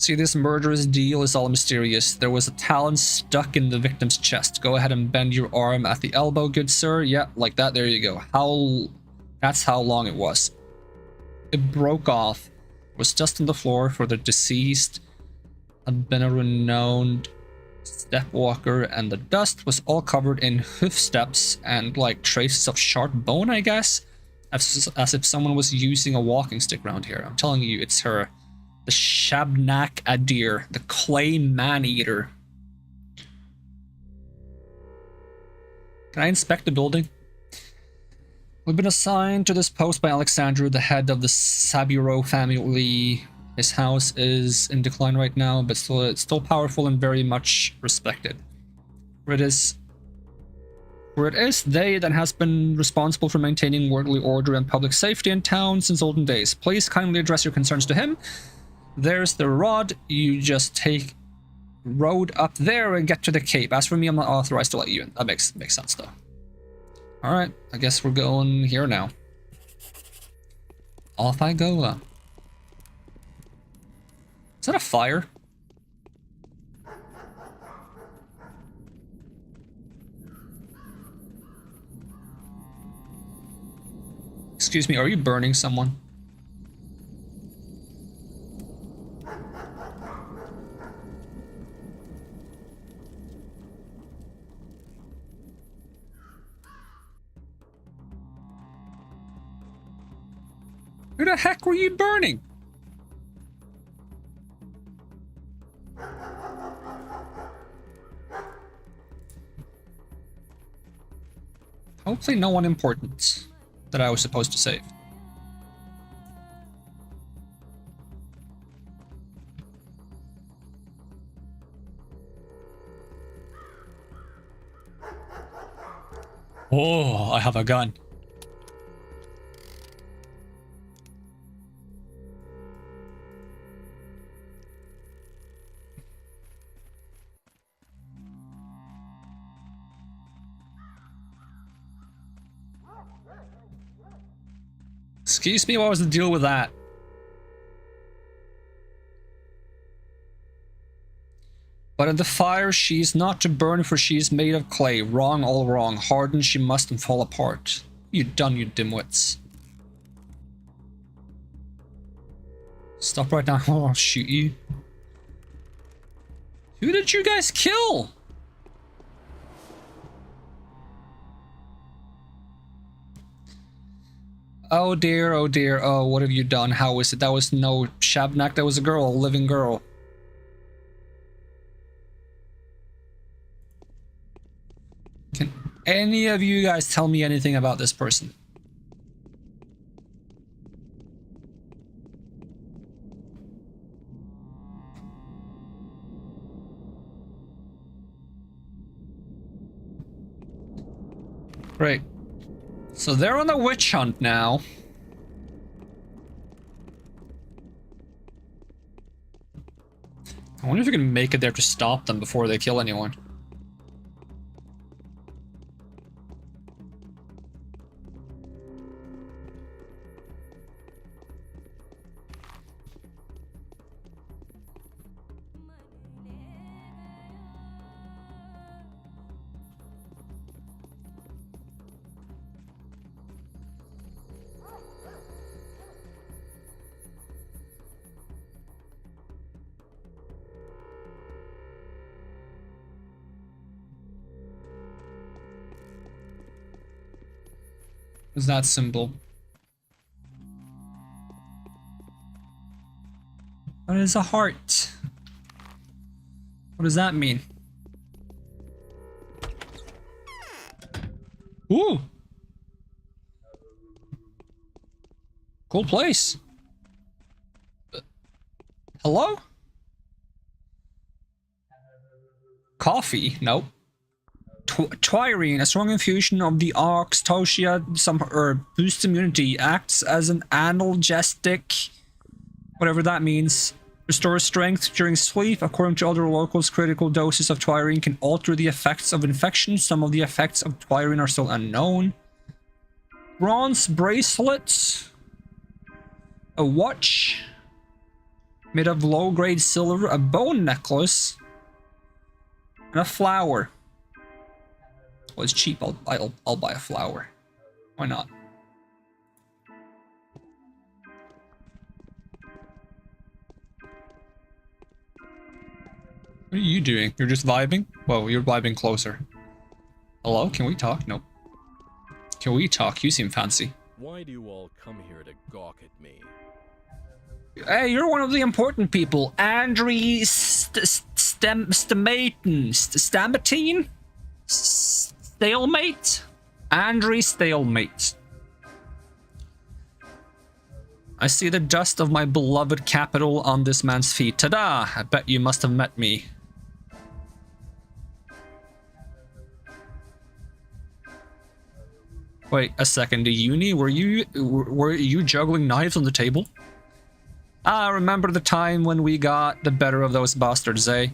See, this murderous deal is all mysterious. There was a talon stuck in the victim's chest. Go ahead and bend your arm at the elbow, good sir. Yeah, like that. There you go. That's how long it was. It broke off. It was just on the floor for the deceased. Had been a renowned stepwalker, and the dust was all covered in hoof steps and like traces of sharp bone, I guess. As if someone was using a walking stick around here. I'm telling you, it's her. The Shabnak Adir, the clay man-eater. Can I inspect the building? We've been assigned to this post by Alexandru, the head of the Saburo family. His house is in decline right now, but it's still powerful and very much respected. Where it is, they that has been responsible for maintaining orderly order and public safety in town since olden days. Please kindly address your concerns to him. There's the rod. You just take road up there and get to the cape. As for me, I'm not authorized to let you in. That makes sense, though. All right, I guess we're going here now. Off I go. Is that a fire? Excuse me, are you burning someone? Who the heck were you burning? Hopefully no one important. that I was supposed to save. Oh, I have a gun. Excuse me, what was the deal with that? But in the fire she is not to burn, for she is made of clay. Wrong, all wrong. Hardened she must and fall apart. You done, you dimwits. Stop right now, or I'll shoot you. Who did you guys kill? Oh dear, oh, what have you done? How is it? That was no Shabnak, that was a girl, a living girl. Can any of you guys tell me anything about this person? Great. So they're on a witch hunt now. I wonder if we can make it there to stop them before they kill anyone. What's that symbol? What is a heart? What does that mean? Ooh! Cool place. Hello? Coffee? Nope. TarkoRehin, a strong infusion of the ox, toshia, some herb, boosts immunity, acts as an analgesic, whatever that means. Restores strength during sleep. According to other locals, critical doses of TarkoRehin can alter the effects of infection. Some of the effects of TarkoRehin are still unknown. Bronze bracelets. A watch made of low-grade silver. A bone necklace. And a flower. Well, it's cheap. I'll buy a flower. Why not? What are you doing? You're just vibing? Whoa, you're vibing closer. Hello? Can we talk? Nope. Can we talk? You seem fancy. Why do you all come here to gawk at me? Hey, you're one of the important people. Andri Stamatine? Stalemate? Andri Stalemate. I see the dust of my beloved capital on this man's feet. Ta-da! I bet you must have met me. Wait a second, Uni, were you juggling knives on the table? Ah, remember the time when we got the better of those bastards, eh?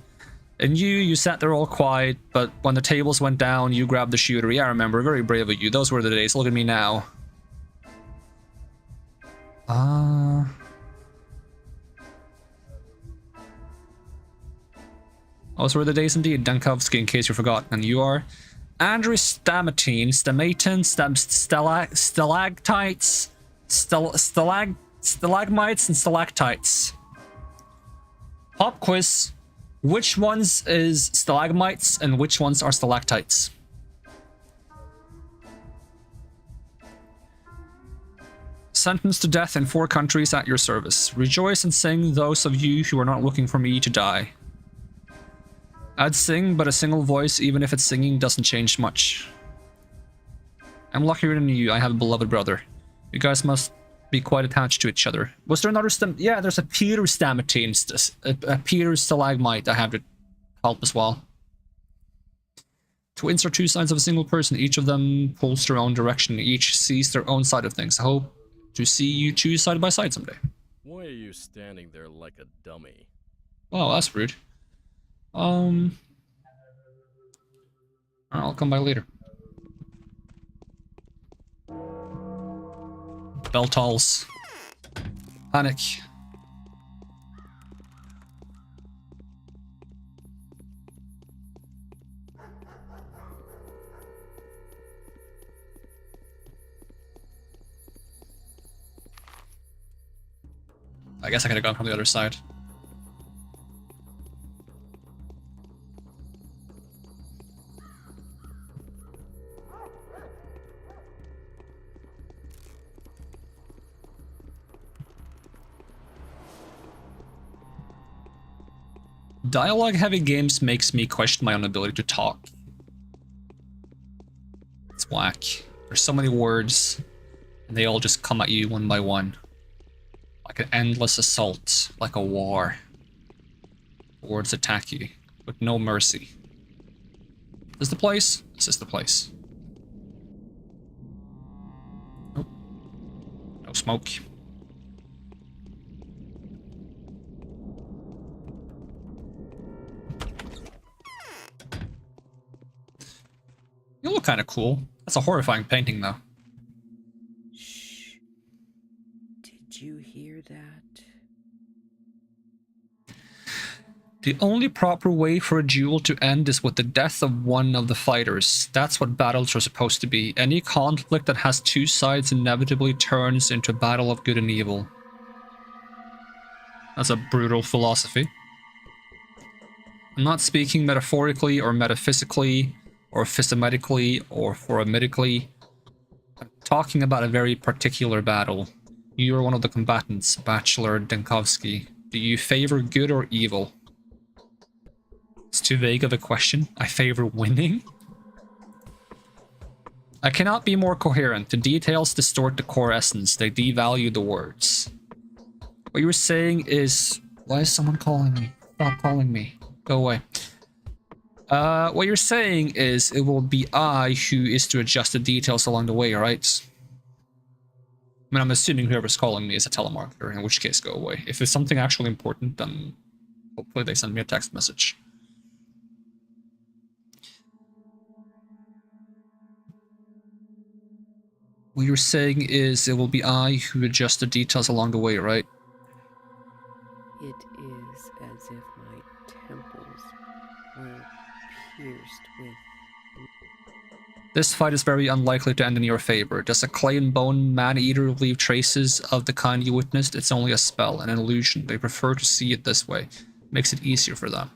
And you sat there all quiet, but when the tables went down, you grabbed the shooter. Yeah, I remember. Very brave of you. Those were the days. Look at me now. Those were the days indeed, Dankovsky, in case you forgot. And you are? Andrew Stamatine, stalactites, stalagmites, and stalactites. Pop quiz. Which ones is stalagmites and which ones are stalactites? Sentenced to death in 4 countries at your service. Rejoice and sing, those of you who are not looking for me to die. I'd sing, but a single voice, even if it's singing, doesn't change much. I'm luckier than you. I have a beloved brother. You guys must be quite attached to each other. Was there another yeah, there's a Peter Stamatine, a Peter Stalagmite I have to help as well. Twins are two sides of a single person. Each of them pulls their own direction. Each sees their own side of things. I hope to see you two side by side someday. Why are you standing there like a dummy? Wow, that's rude. I'll come by later. Bell tolls. Panic. I guess I could have gone from the other side. Dialogue-heavy games makes me question my own ability to talk. It's whack. There's so many words, and they all just come at you one by one. Like an endless assault, like a war. Words attack you, with no mercy. Is this the place? This is the place. Nope. No smoke. You look kind of cool. That's a horrifying painting, though. Shh. Did you hear that? The only proper way for a duel to end is with the death of one of the fighters. That's what battles are supposed to be. Any conflict that has two sides inevitably turns into a battle of good and evil. That's a brutal philosophy. I'm not speaking metaphorically or metaphysically or physimatically or foramitically. I'm talking about a very particular battle. You are one of the combatants, Bachelor Denkovsky. Do you favor good or evil? It's too vague of a question. I favor winning? I cannot be more coherent. The details distort the core essence. They devalue the words. What you were saying is... Why is someone calling me? Stop calling me. Go away. What you're saying is it will be I who is to adjust the details along the way, right? I mean, I'm assuming whoever's calling me is a telemarketer, in which case go away. If it's something actually important, then hopefully they send me a text message. What you're saying is it will be I who adjust the details along the way, right? It is as if my temples were pierced with... This fight is very unlikely to end in your favor. Does a clay and bone man-eater leave traces of the kind you witnessed? It's only a spell, an illusion. They prefer to see it this way. Makes it easier for them.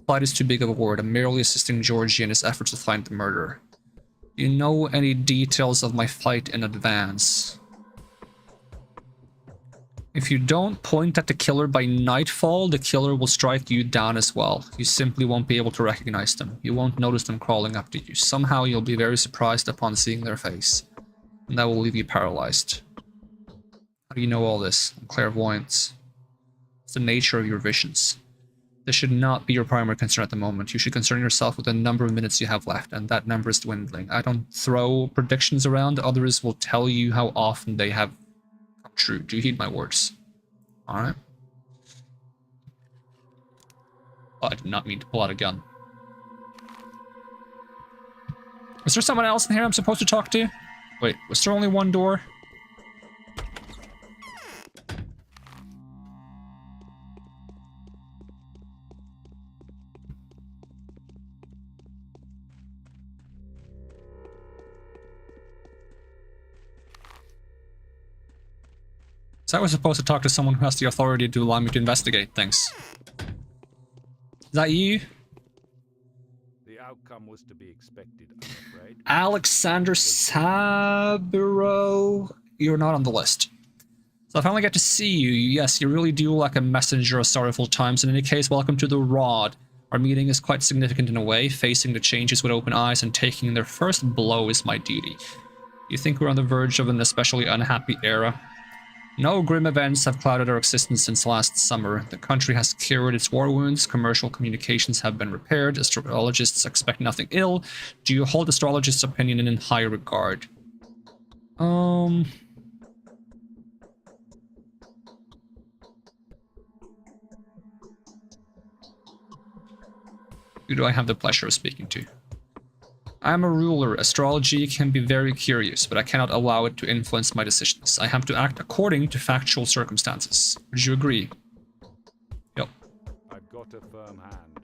Fight is too big of a word. I'm merely assisting Georgie in his efforts to find the murderer. Do you know any details of my fight in advance? If you don't point at the killer by nightfall, the killer will strike you down as well. You simply won't be able to recognize them. You won't notice them crawling up to you. Somehow you'll be very surprised upon seeing their face. And that will leave you paralyzed. How do you know all this? Clairvoyance. It's the nature of your visions. This should not be your primary concern at the moment. You should concern yourself with the number of minutes you have left, and that number is dwindling. I don't throw predictions around. Others will tell you how often they have come true. Do you heed my words? Alright. Oh, I did not mean to pull out a gun. Is there someone else in here I'm supposed to talk to? Wait, was there only one door? So I was supposed to talk to someone who has the authority to allow me to investigate things. Is that you? The outcome was to be expected, I'm afraid. Alexander Sabiro. You're not on the list. So I finally get to see you. Yes, you really do like a messenger of sorrowful times. In any case, welcome to the Rod. Our meeting is quite significant in a way. Facing the changes with open eyes and taking their first blow is my duty. You think we're on the verge of an especially unhappy era? No grim events have clouded our existence since last summer. The country has cured its war wounds, commercial communications have been repaired, astrologists expect nothing ill. Do you hold astrologists' opinion in high regard? Who do I have the pleasure of speaking to? I am a ruler. Astrology can be very curious, but I cannot allow it to influence my decisions. I have to act according to factual circumstances. Would you agree? Yep. I've got a firm hand.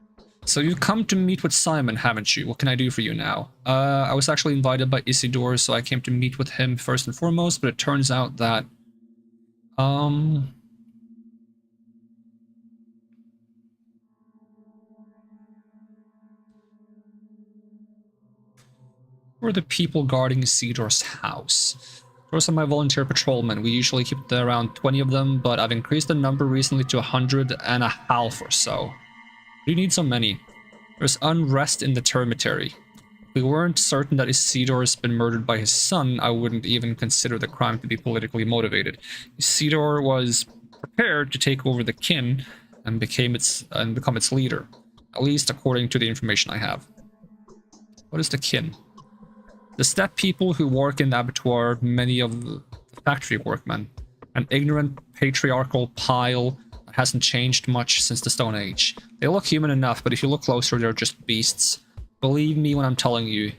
So you've come to meet with Simon, haven't you? What can I do for you now? I was actually invited by Isidore, so I came to meet with him first and foremost, but it turns out that... Who are the people guarding Isidore's house? Those are my volunteer patrolmen. We usually keep around 20 of them, but I've increased the number recently to 150 or so. Do you need so many? There's unrest in the termitary. If we weren't certain that Isidore has been murdered by his son, I wouldn't even consider the crime to be politically motivated. Isidore was prepared to take over the kin and become its leader, at least according to the information I have. What is the kin? The steppe people who work in the abattoir, many of the factory workmen. An ignorant patriarchal pile that hasn't changed much since the Stone Age. They look human enough, but if you look closer, they're just beasts. Believe me when I'm telling you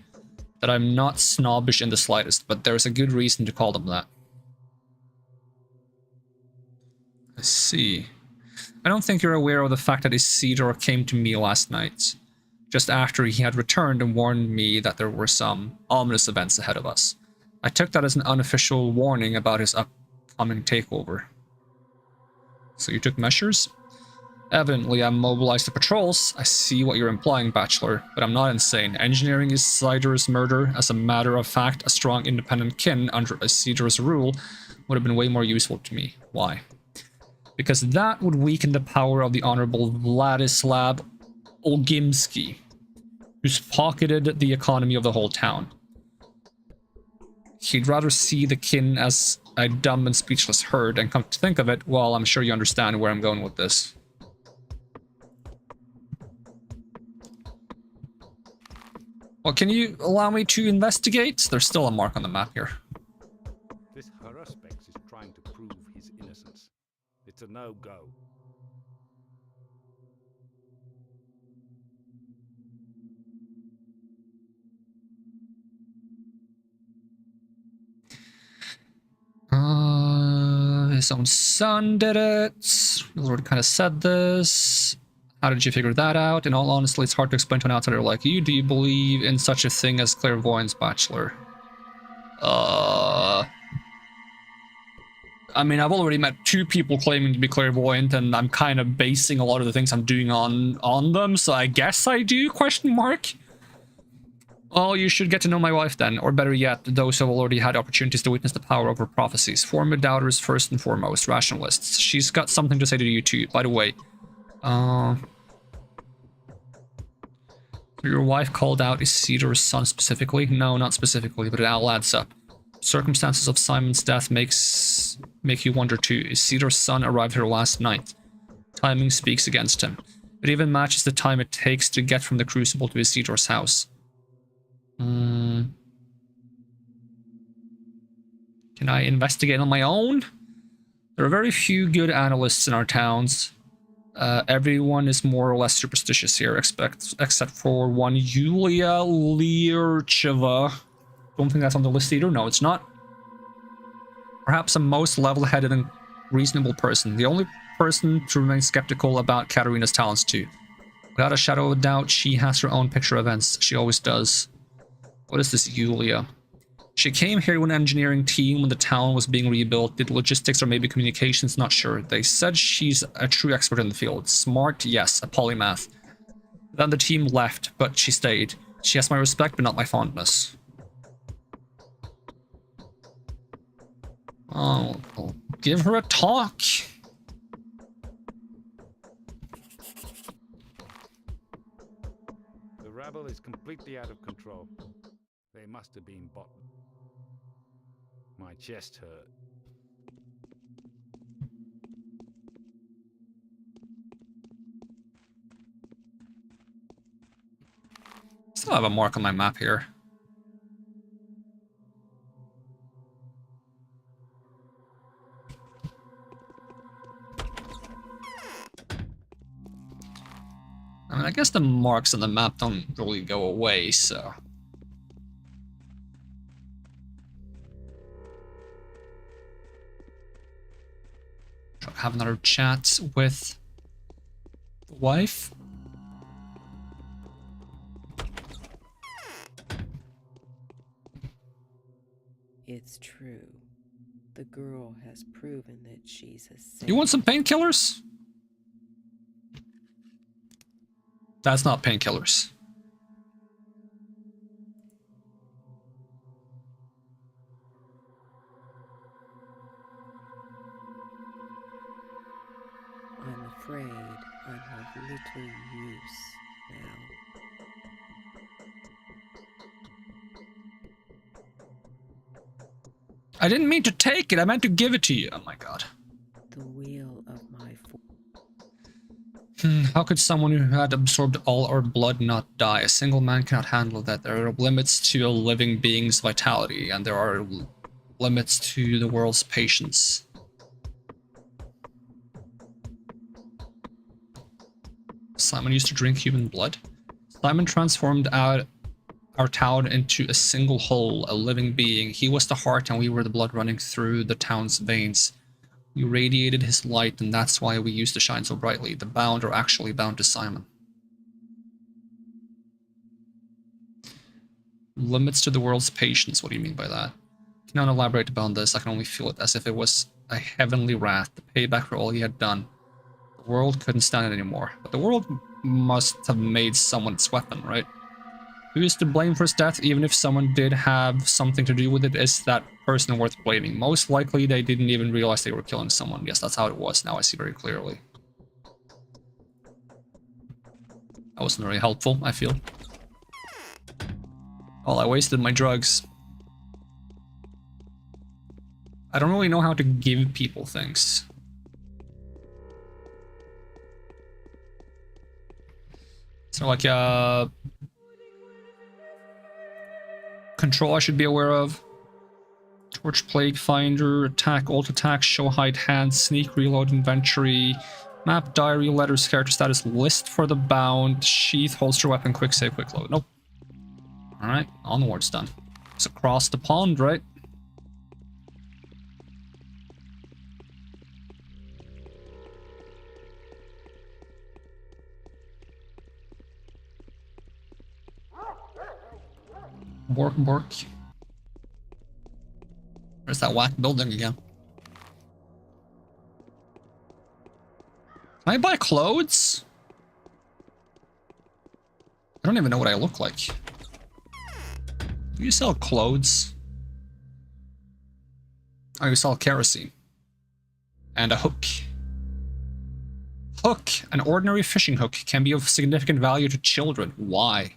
that I'm not snobbish in the slightest, but there's a good reason to call them that. I see. I don't think you're aware of the fact that Isidore came to me last night, just after he had returned and warned me that there were some ominous events ahead of us. I took that as an unofficial warning about his upcoming takeover. So you took measures? Evidently, I mobilized the patrols. I see what you're implying, Bachelor, but I'm not insane. Engineering Isidore's murder, as a matter of fact, a strong independent kin under Isidore's rule, would have been way more useful to me. Why? Because that would weaken the power of the Honorable Vladislav Olgimsky, who's pocketed the economy of the whole town. He'd rather see the kin as a dumb and speechless herd, and come to think of it, well, I'm sure you understand where I'm going with this. Well, can you allow me to investigate? There's still a mark on the map here. This Haruspex is trying to prove his innocence. It's a no-go. His own son did it. We already kind of said this. How did you figure that out? In all honesty, it's hard to explain to an outsider like you. Do you believe in such a thing as clairvoyance, Bachelor? I mean, I've already met 2 people claiming to be clairvoyant, and I'm kind of basing a lot of the things I'm doing on them, so I guess I do, question mark? Well, you should get to know my wife then, or better yet, those who have already had opportunities to witness the power of her prophecies. Former doubters first and foremost, rationalists. She's got something to say to you too, by the way. Your wife called out Isidore's son specifically? No, not specifically, but it all adds up. Circumstances of Simon's death make you wonder too. Isidore's son arrived here last night. Timing speaks against him. It even matches the time it takes to get from the Crucible to Isidore's house. Can I investigate on my own? There are very few good analysts in our towns. Everyone is more or less superstitious here, except for one Yulia Lircheva. Don't think that's on the list either. No, it's not. Perhaps the most level-headed and reasonable person. The only person to remain skeptical about Katerina's talents too. Without a shadow of a doubt, she has her own picture of events. She always does. What is this Yulia? She came here with an engineering team when the town was being rebuilt. Did logistics or maybe communications? Not sure. They said she's a true expert in the field. Smart? Yes. A polymath. Then the team left, but she stayed. She has my respect, but not my fondness. I'll give her a talk. The rabble is completely out of control. They must have been bought. My chest hurt. Still have a mark on my map here. I mean, I guess the marks on the map don't really go away, so... Have another chat with the wife. It's true. The girl has proven that she's a saint. You want some painkillers? That's not painkillers. I'm afraid I'm of little use now. I didn't mean to take it, I meant to give it to you. Oh my god. The wheel of my How could someone who had absorbed all our blood not die? A single man cannot handle that. There are limits to a living being's vitality, and there are limits to the world's patience. Simon used to drink human blood. Simon transformed our town into a single whole, a living being. He was the heart and we were the blood running through the town's veins. We radiated his light, and that's why we used to shine so brightly. The bound are actually bound to Simon. Limits to the world's patience. What do you mean by that? Cannot elaborate upon this. I can only feel it as if it was a heavenly wrath, the payback for all he had done. The world couldn't stand it anymore. But the world must have made someone its weapon, right? Who is to blame for his death? Even if someone did have something to do with it, is that person worth blaming? Most likely they didn't even realize they were killing someone. Yes, that's how it was. Now I see very clearly. That wasn't very helpful, I feel. Well, I wasted my drugs. I don't really know how to give people things. So like, control I should be aware of. Torch, Plague Finder, Attack, Alt Attack, Show Hide Hand, Sneak, Reload, Inventory, Map, Diary, Letters, Character Status, List for the Bound, Sheath, Holster Weapon, Quick Save, Quick Load. Nope. Alright, onwards done. It's across the pond, right? Bork, bork. There's that whack building again. Can I buy clothes? I don't even know what I look like. Do you sell clothes? Oh, you sell kerosene. And a hook. Hook! An ordinary fishing hook can be of significant value to children. Why?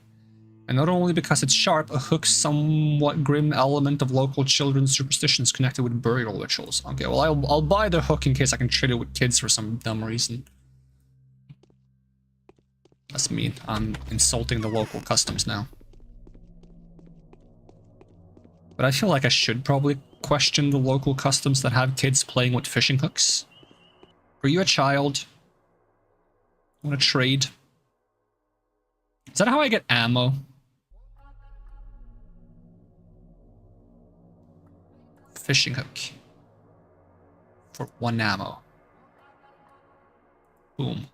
And not only because it's sharp, a hook's somewhat grim element of local children's superstitions connected with burial rituals. Okay, well, I'll buy the hook in case I can trade it with kids for some dumb reason. That's mean. I'm insulting the local customs now. But I feel like I should probably question the local customs that have kids playing with fishing hooks. Are you a child? Want to trade? Is that how I get ammo? Fishing hook. For 1 ammo. Boom.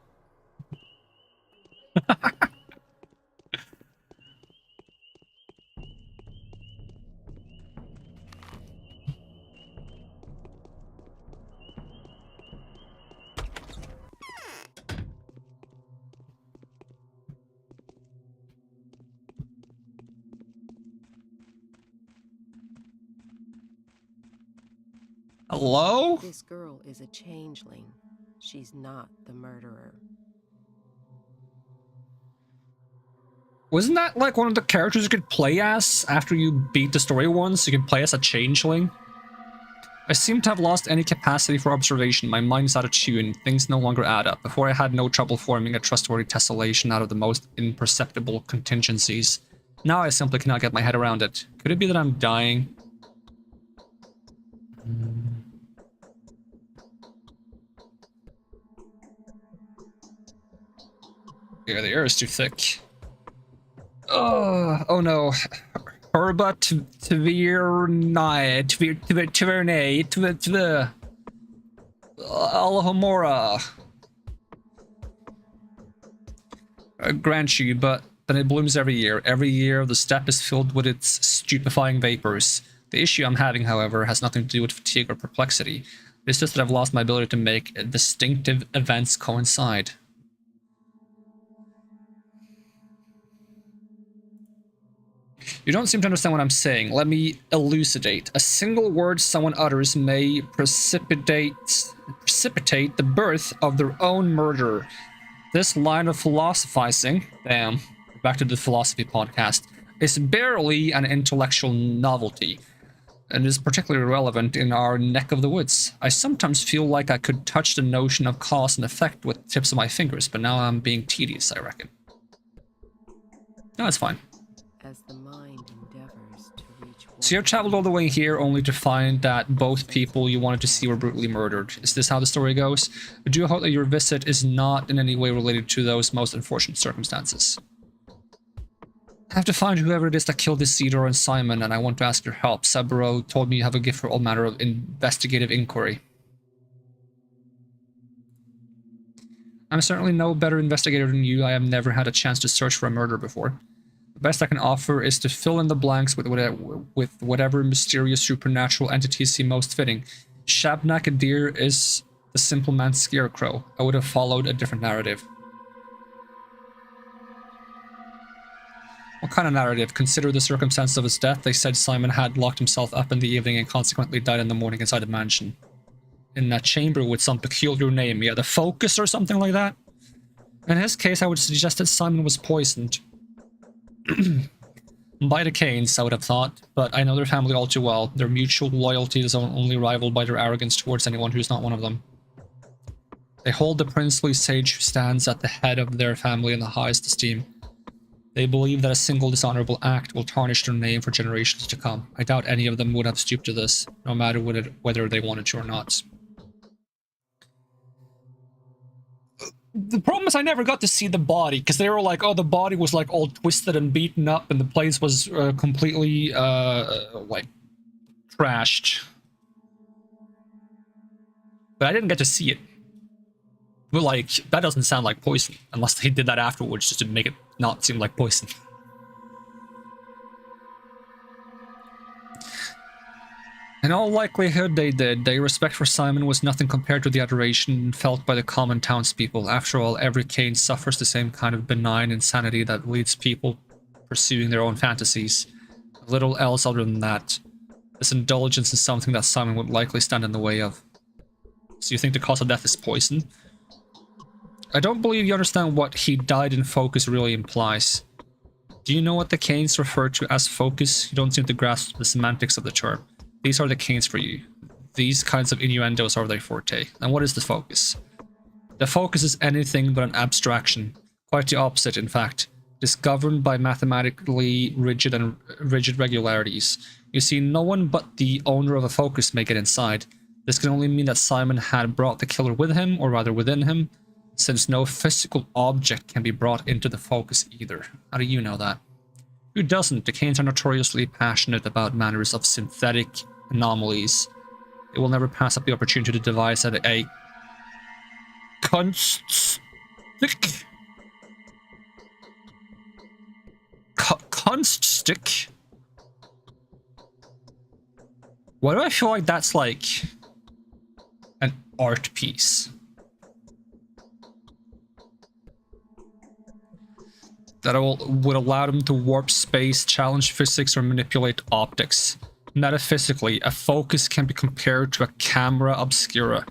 Hello? This girl is a changeling. She's not the murderer. Wasn't that like one of the characters you could play as after you beat the story once? You could play as a changeling? I seem to have lost any capacity for observation. My mind is out of tune. Things no longer add up. Before I had no trouble forming a trustworthy tessellation out of the most imperceptible contingencies. Now I simply cannot get my head around it. Could it be that I'm dying? Yeah, the air is too thick. Oh no. Herba Tverne, Alhomora. I grant you, but then it blooms every year. Every year, the steppe is filled with its stupefying vapors. The issue I'm having, however, has nothing to do with fatigue or perplexity. It's just that I've lost my ability to make distinctive events coincide. You don't seem to understand what I'm saying. Let me elucidate. A single word someone utters may precipitate the birth of their own murder. This line of philosophizing, damn, back to the philosophy podcast, is barely an intellectual novelty, and is particularly relevant in our neck of the woods. I sometimes feel like I could touch the notion of cause and effect with the tips of my fingers, but now I'm being tedious, I reckon. No, it's fine. As the mind endeavors to reach. So you traveled all the way here only to find that both people you wanted to see were brutally murdered. Is this how the story goes? I do hope that your visit is not in any way related to those most unfortunate circumstances. I have to find whoever it is that killed Isidore and Simon, and I want to ask your help. Saburo told me you have a gift for all manner of investigative inquiry. I'm certainly no better investigator than you. I have never had a chance to search for a murder before. The best I can offer is to fill in the blanks with whatever mysterious supernatural entities seem most fitting. Shabnak Deer is the simple man's scarecrow. I would have followed a different narrative. What kind of narrative? Consider the circumstances of his death. They said Simon had locked himself up in the evening and consequently died in the morning inside the mansion. In that chamber with some peculiar name. Yeah, the Focus or something like that? In his case, I would suggest that Simon was poisoned. By the Canes, I would have thought, but I know their family all too well. Their mutual loyalty is only rivaled by their arrogance towards anyone who's not one of them. They hold the princely sage who stands at the head of their family in the highest esteem. They believe that a single dishonorable act will tarnish their name for generations to come. I doubt any of them would have stooped to this, no matter whether they wanted to or not. The problem is I never got to see the body, because they were like, oh, the body was like all twisted and beaten up and the place was completely like trashed. But I didn't get to see it. But like, that doesn't sound like poison, unless they did that afterwards just to make it not seem like poison. In all likelihood, they did. Their respect for Simon was nothing compared to the adoration felt by the common townspeople. After all, every Cain suffers the same kind of benign insanity that leads people pursuing their own fantasies. Little else other than that. This indulgence is something that Simon would likely stand in the way of. So you think the cause of death is poison? I don't believe you understand what he died in focus really implies. Do you know what the Cains refer to as focus? You don't seem to grasp the semantics of the term. These are the Cains for you. These kinds of innuendos are their forte. And what is the focus? The focus is anything but an abstraction. Quite the opposite, in fact. It is governed by mathematically rigid regularities. You see, no one but the owner of a focus may get inside. This can only mean that Simon had brought the killer with him, or rather within him, since no physical object can be brought into the focus either. How do you know that? Who doesn't? The Cains are notoriously passionate about manners of synthetic anomalies. They will never pass up the opportunity to devise a kunststück. Kunststück? Why do I feel like that's like an art piece? That would allow them to warp space, challenge physics, or manipulate optics. Metaphysically, a focus can be compared to a camera obscura.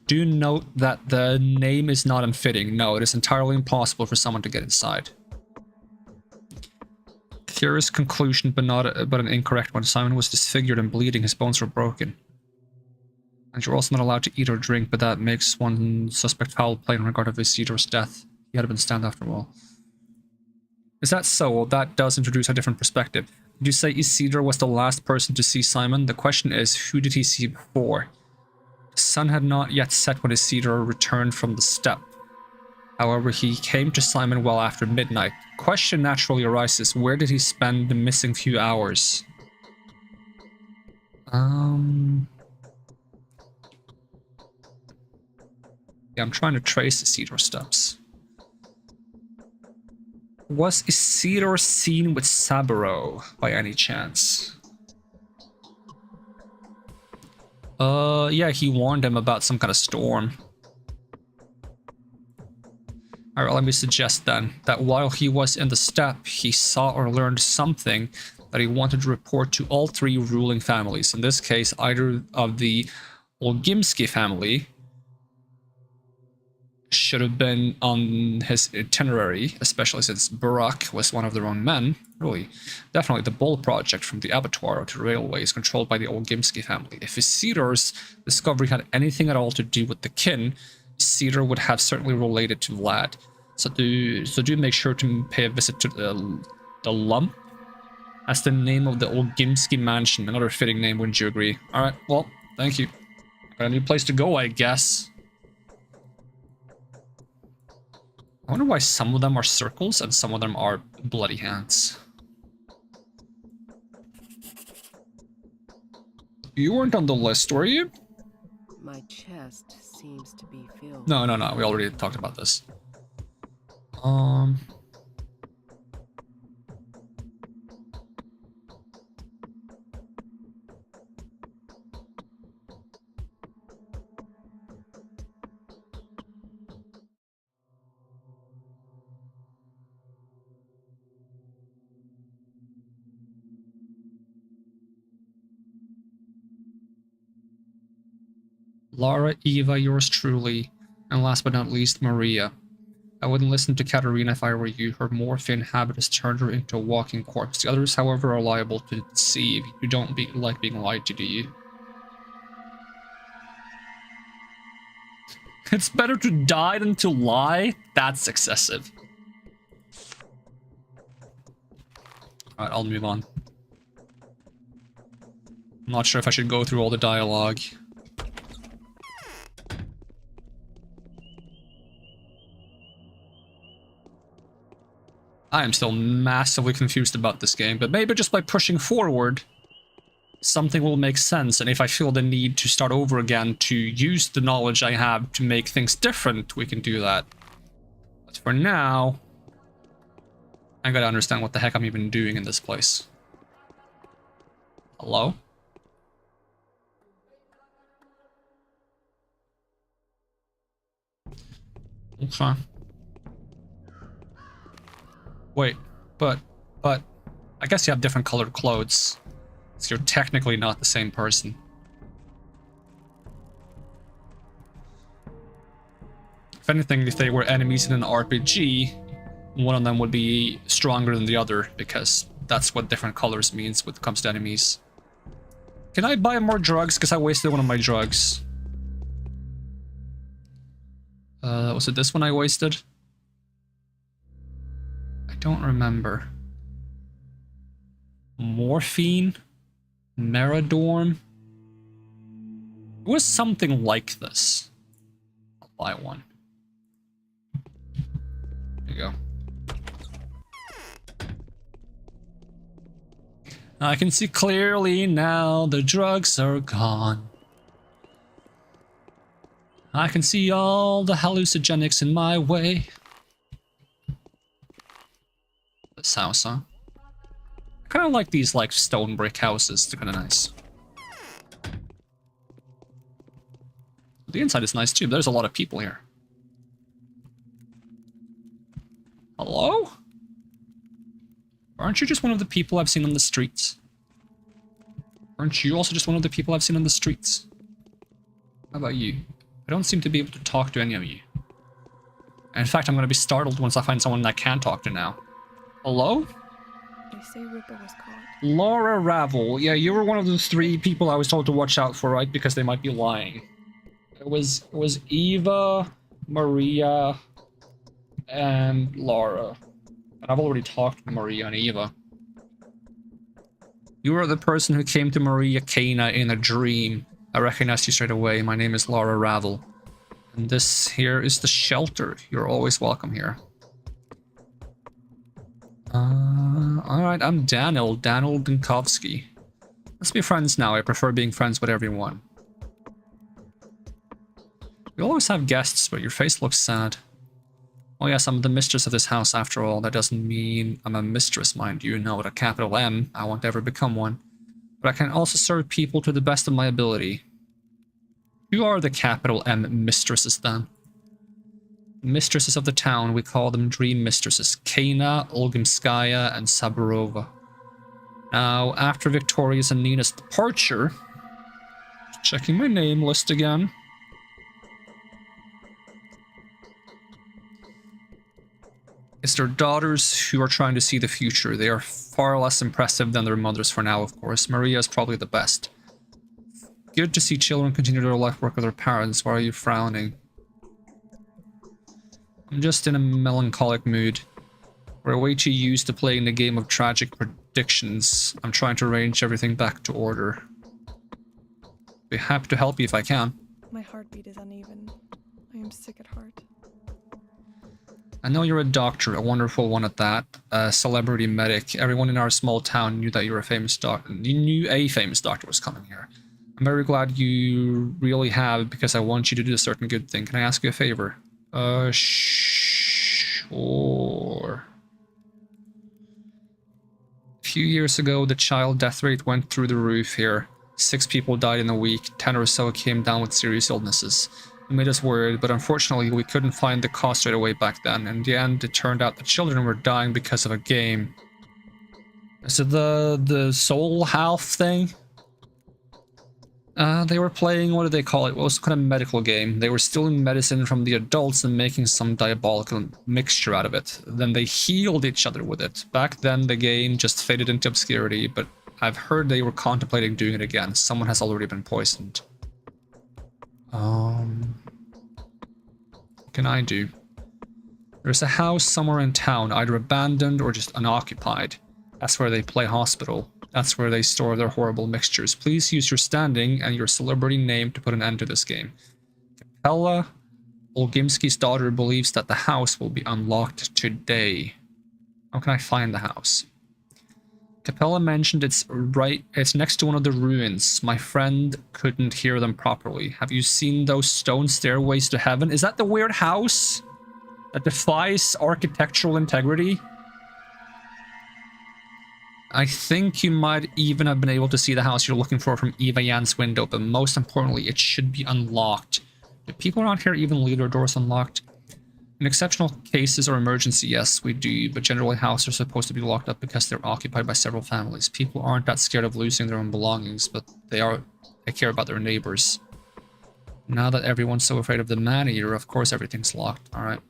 Do note that the name is not unfitting. No, it is entirely impossible for someone to get inside. Curious conclusion, but an incorrect one. Simon was disfigured and bleeding. His bones were broken. And you're also not allowed to eat or drink, but that makes one suspect foul play in regard of Isidor's death. He had been stand after all. Is that so? Well, that does introduce a different perspective. Did you say Isidor was the last person to see Simon? The question is, who did he see before? The sun had not yet set when Isidor returned from the steppe. However, he came to Simon well after midnight. Question naturally arises, where did he spend the missing few hours? Yeah, I'm trying to trace Isidor's steps. Was Isidor seen with Saburo by any chance? Yeah, he warned him about some kind of storm. Alright, let me suggest then that while he was in the steppe, he saw or learned something that he wanted to report to all three ruling families. In this case, either of the Olgimsky family should have been on his itinerary, especially since Barak was one of their own men. Really, definitely the Bull project from the abattoir to railway is controlled by the Olgimsky family. If Isidor's discovery had anything at all to do with the kin, Isidor would have certainly related to Vlad. So do make sure to pay a visit to the Lump. That's the name of the Olgimsky mansion. Another fitting name, wouldn't you agree? Alright, well, thank you. Got a new place to go, I guess. I wonder why some of them are circles and some of them are bloody hands. You weren't on the list, were you? My chest seems to be filled. No. We already talked about this. Laura, Eva, yours truly, and last but not least, Maria. I wouldn't listen to Katerina if I were you. Her morphine habit has turned her into a walking corpse. The others, however, are liable to deceive. You don't like being lied to, do you? It's better to die than to lie? That's excessive. Alright, I'll move on. I'm not sure if I should go through all the dialogue. I am still massively confused about this game, but maybe just by pushing forward, something will make sense, and if I feel the need to start over again to use the knowledge I have to make things different, we can do that. But for now, I gotta understand what the heck I'm even doing in this place. Hello? Okay. Wait, but I guess you have different colored clothes, so you're technically not the same person. If anything, if they were enemies in an RPG, one of them would be stronger than the other, because that's what different colors means when it comes to enemies. Can I buy more drugs? Because I wasted one of my drugs. Was it this one I wasted? I don't remember. Morphine? Meridorm? It was something like this. I'll buy one. There you go. I can see clearly now the drugs are gone. I can see all the hallucinogenics in my way. This house, huh? I kind of like these like stone brick houses. They're kind of nice. The inside is nice too. There's a lot of people here. Hello? Aren't you just one of the people I've seen on the streets? Aren't you also just one of the people I've seen on the streets? How about you? I don't seem to be able to talk to any of you. And in fact, I'm going to be startled once I find someone I can talk to now. Hello? They say Ripper was caught. Laura Ravel. Yeah, you were one of those 3 people I was told to watch out for, right? Because they might be lying. It was Eva, Maria, and Laura. And I've already talked to Maria and Eva. You were the person who came to Maria Kana in a dream. I recognized you straight away. My name is Laura Ravel. And this here is the shelter. You're always welcome here. Alright, I'm Daniel Dinkovsky. Let's be friends now. I prefer being friends with everyone. We always have guests, but your face looks sad. Oh yes, I'm the mistress of this house after all. That doesn't mean I'm a mistress, mind you. No, with a capital M. I won't ever become one. But I can also serve people to the best of my ability. Who are the capital M mistresses then? Mistresses of the town, we call them dream mistresses. Kana, Olgimskaya, and Saburova. Now, after Victoria's and Nina's departure... Checking my name list again. It's their daughters who are trying to see the future. They are far less impressive than their mothers for now, of course. Maria is probably the best. Good to see children continue their life work with their parents. Why are you frowning? I'm just in a melancholic mood. We're way too used to playing the game of tragic predictions. I'm trying to arrange everything back to order. Be happy to help you if I can. My heartbeat is uneven. I am sick at heart. I know you're a doctor, a wonderful one at that. A celebrity medic. Everyone in our small town knew that you were a famous doctor. You knew a famous doctor was coming here. I'm very glad you really have, because I want you to do a certain good thing. Can I ask you a favor? Sure. A few years ago, the child death rate went through the roof here. 6 people died in a week, 10 or so came down with serious illnesses. It made us worried, but unfortunately we couldn't find the cause right away back then. In the end, it turned out the children were dying because of a game. Is it the soul half thing? They were playing, what did they call it? What was kind of medical game? They were stealing medicine from the adults and making some diabolical mixture out of it. Then they healed each other with it. Back then the game just faded into obscurity, but I've heard they were contemplating doing it again. Someone has already been poisoned. What can I do? There's a house somewhere in town, either abandoned or just unoccupied. That's where they play hospital. That's where they store their horrible mixtures. Please use your standing and your celebrity name to put an end to this game. Capella, Olgimsky's daughter, believes that the house will be unlocked today. How can I find the house? Capella mentioned it's next to one of the ruins. My friend couldn't hear them properly. Have you seen those stone stairways to heaven? Is that the weird house that defies architectural integrity? I think you might even have been able to see the house you're looking for from Eva Jan's window, but most importantly, it should be unlocked. Do people around here even leave their doors unlocked? In exceptional cases or emergency, yes, we do, but generally houses are supposed to be locked up because they're occupied by several families. People aren't that scared of losing their own belongings, but they care about their neighbors. Now that everyone's so afraid of the man-eater, of course everything's locked. Alright.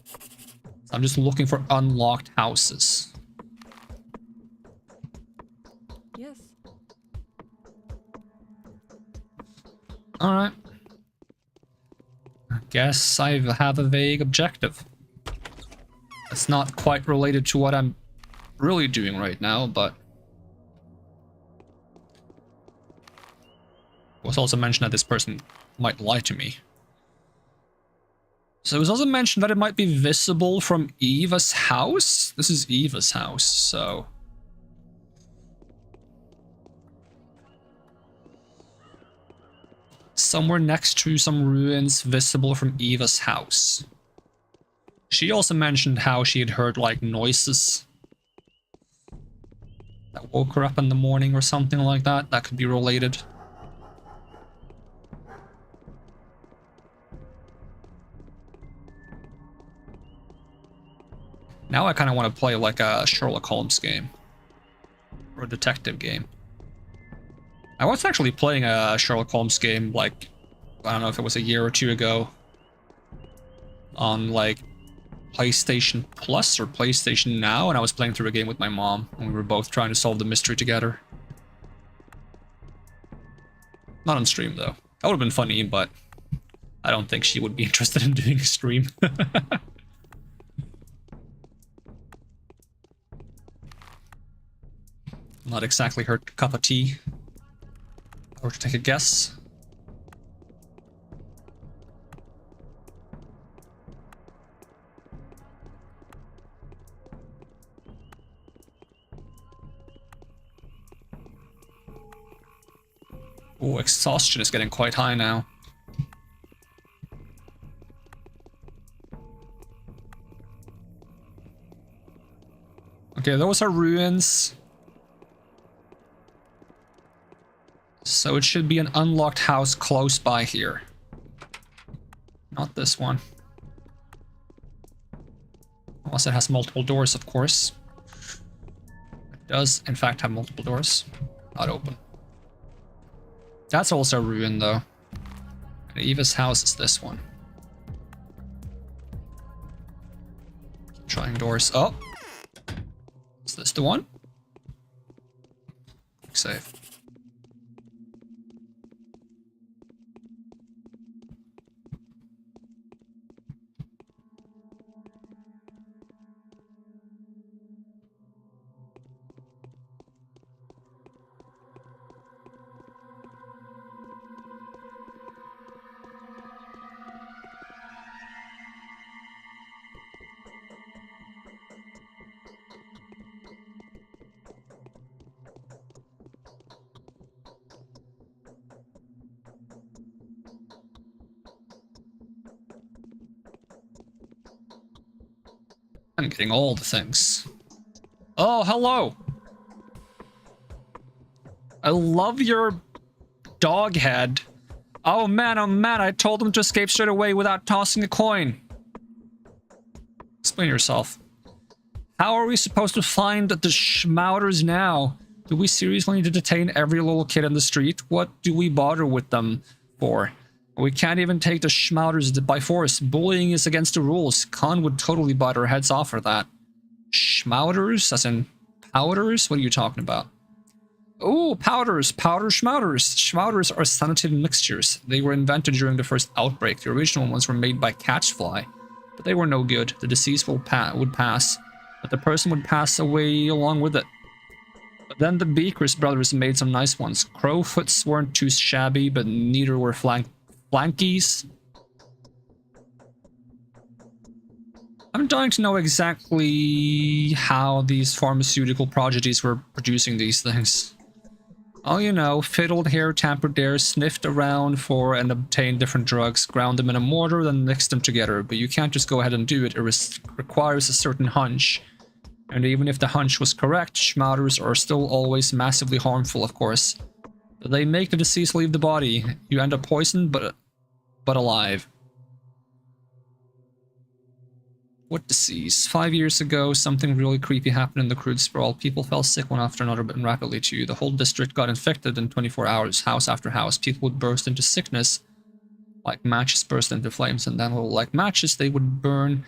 So I'm just looking for unlocked houses. Yes. Alright. I guess I have a vague objective. It's not quite related to what I'm really doing right now, but... It was also mentioned that this person might lie to me. So it was also mentioned that it might be visible from Eva's house? This is Eva's house, so... Somewhere next to some ruins visible from Eva's house. She also mentioned how she had heard, like, noises that woke her up in the morning or something like that. That could be related. Now I kind of want to play like a Sherlock Holmes game. Or a detective game. I was actually playing a Sherlock Holmes game, like, I don't know if it was a year or two ago. On, like, PlayStation Plus or PlayStation Now, and I was playing through a game with my mom, and we were both trying to solve the mystery together. Not on stream, though. That would have been funny, but I don't think she would be interested in doing a stream. Not exactly her cup of tea. Or to take a guess. Oh, exhaustion is getting quite high now. Okay, those are ruins. So it should be an unlocked house close by here. Not this one. Unless it has multiple doors, of course. It does, in fact, have multiple doors. Not open. That's also a ruin, though. And Eva's house is this one. Keep trying doors. Oh! Is this the one? Save. I'm getting all the things. Oh, hello! I love your dog head. Oh man, I told him to escape straight away without tossing a coin. Explain yourself. How are we supposed to find the schmouters now? Do we seriously need to detain every little kid in the street? What do we bother with them for? We can't even take the schmouters by force. Bullying is against the rules. Khan would totally bite our heads off for that. Schmouters? As in powders? What are you talking about? Oh, powders. Powder schmouters. Schmouters are sanative mixtures. They were invented during the first outbreak. The original ones were made by catchfly. But they were no good. The disease would pass. But the person would pass away along with it. But then the Beakers brothers made some nice ones. Crowfoots weren't too shabby, but neither were flankies. I'm dying to know exactly how these pharmaceutical prodigies were producing these things. Oh, you know, fiddled here, tampered there, sniffed around for and obtained different drugs, ground them in a mortar, then mixed them together. But you can't just go ahead and do it. It requires a certain hunch. And even if the hunch was correct, schmouters are still always massively harmful, of course. They make the disease leave the body. You end up poisoned, but alive. What disease? 5 years ago, something really creepy happened in the crude sprawl. People fell sick one after another, but rapidly too. The whole district got infected in 24 hours, house after house. People would burst into sickness, like matches burst into flames, and then, like matches, they would burn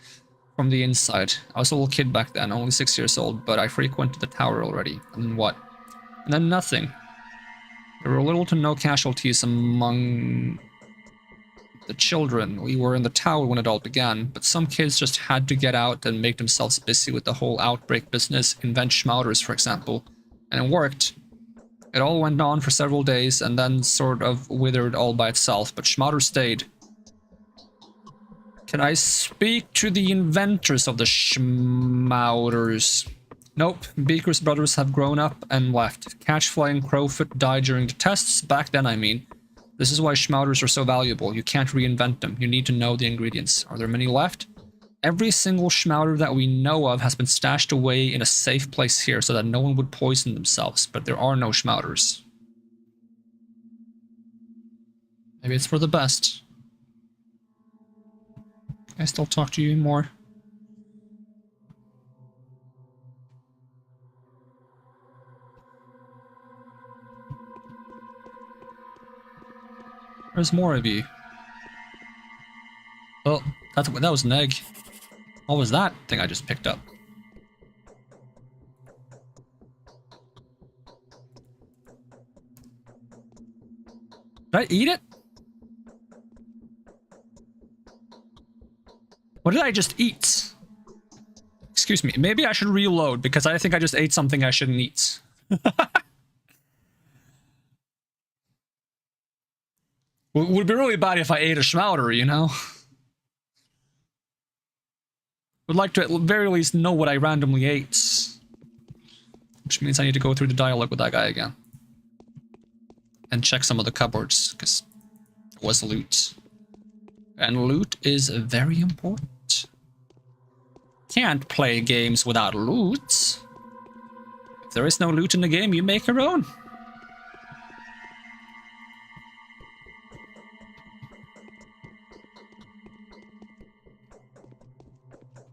from the inside. I was a little kid back then, only 6 years old, but I frequented the tower already. And what? And then nothing. There were little to no casualties among the children. We were in the tower when it all began, but some kids just had to get out and make themselves busy with the whole outbreak business, invent schmouters, for example. And it worked. It all went on for several days and then sort of withered all by itself, but schmouter stayed. Can I speak to the inventors of the schmouters? Nope, Beaker's brothers have grown up and left. Catchfly and Crowfoot died during the tests, back then I mean. This is why schmouters are so valuable. You can't reinvent them. You need to know the ingredients. Are there many left? Every single schmouter that we know of has been stashed away in a safe place here so that no one would poison themselves, but there are no schmouters. Maybe it's for the best. Can I still talk to you more? There's more of you. Oh, that was an egg. What was that thing I just picked up? Did I eat it? What did I just eat? Excuse me, maybe I should reload because I think I just ate something I shouldn't eat. Would be really bad if I ate a schmauder, you know? Would like to at the very least know what I randomly ate. Which means I need to go through the dialogue with that guy again. And check some of the cupboards, because it was loot. And loot is very important. Can't play games without loot. If there is no loot in the game, you make your own.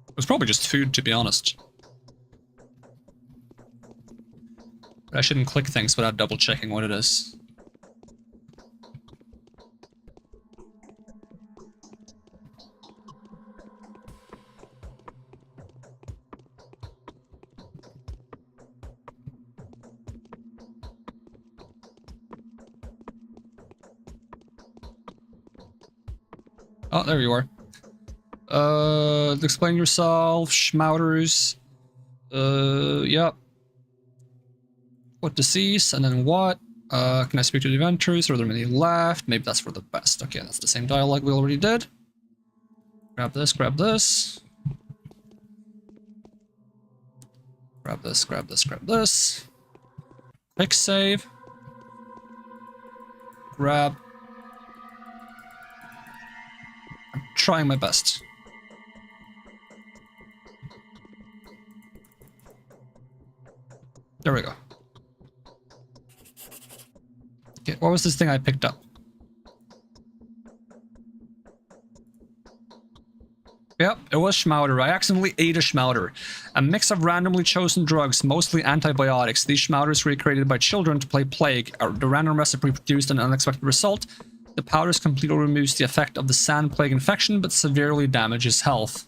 It was probably just food, to be honest. But I shouldn't click things without double checking what it is. Oh, there you are. Explain yourself, schmauters. Yep. What disease, and then what? Can I speak to the inventors? Are there many left? Maybe that's for the best. Okay, that's the same dialogue we already did. Grab this, grab this. Grab this, grab this, grab this. Quick save. Grab. I'm trying my best. There we go. Okay, what was this thing I picked up? Yep, it was schmauder. I accidentally ate a schmauder. A mix of randomly chosen drugs, mostly antibiotics. These schmauders were created by children to play Plague. The random recipe produced an unexpected result. The powders completely removes the effect of the sand plague infection, but severely damages health.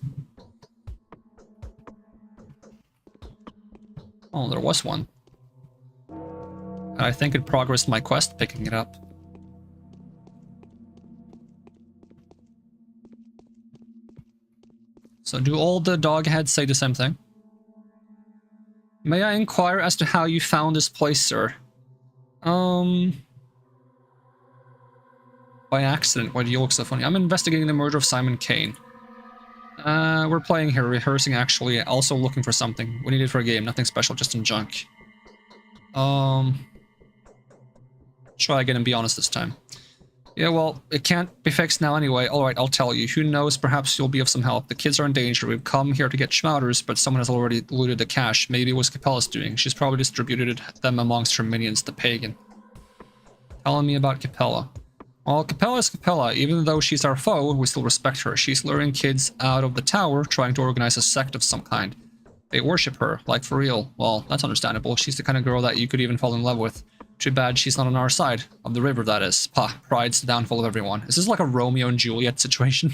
Oh, there was one. And I think it progressed my quest picking it up. So do all the dog heads say the same thing? May I inquire as to how you found this place, sir? By accident. Why do you look so funny? I'm investigating the murder of Simon Kane. We're playing here, rehearsing actually, also looking for something. We need it for a game, nothing special, just some junk. Try again and be honest this time. Yeah, well, it can't be fixed now anyway. Alright, I'll tell you. Who knows, perhaps you'll be of some help. The kids are in danger. We've come here to get schmauters, but someone has already looted the cash. Maybe it was Capella's doing. She's probably distributed them amongst her minions, the pagan. Telling me about Capella. Well, Capella is Capella. Even though she's our foe, we still respect her. She's luring kids out of the tower, trying to organize a sect of some kind. They worship her, like for real. Well, that's understandable. She's the kind of girl that you could even fall in love with. Too bad she's not on our side. Of the river, that is. Pah, pride's the downfall of everyone. Is this like a Romeo and Juliet situation?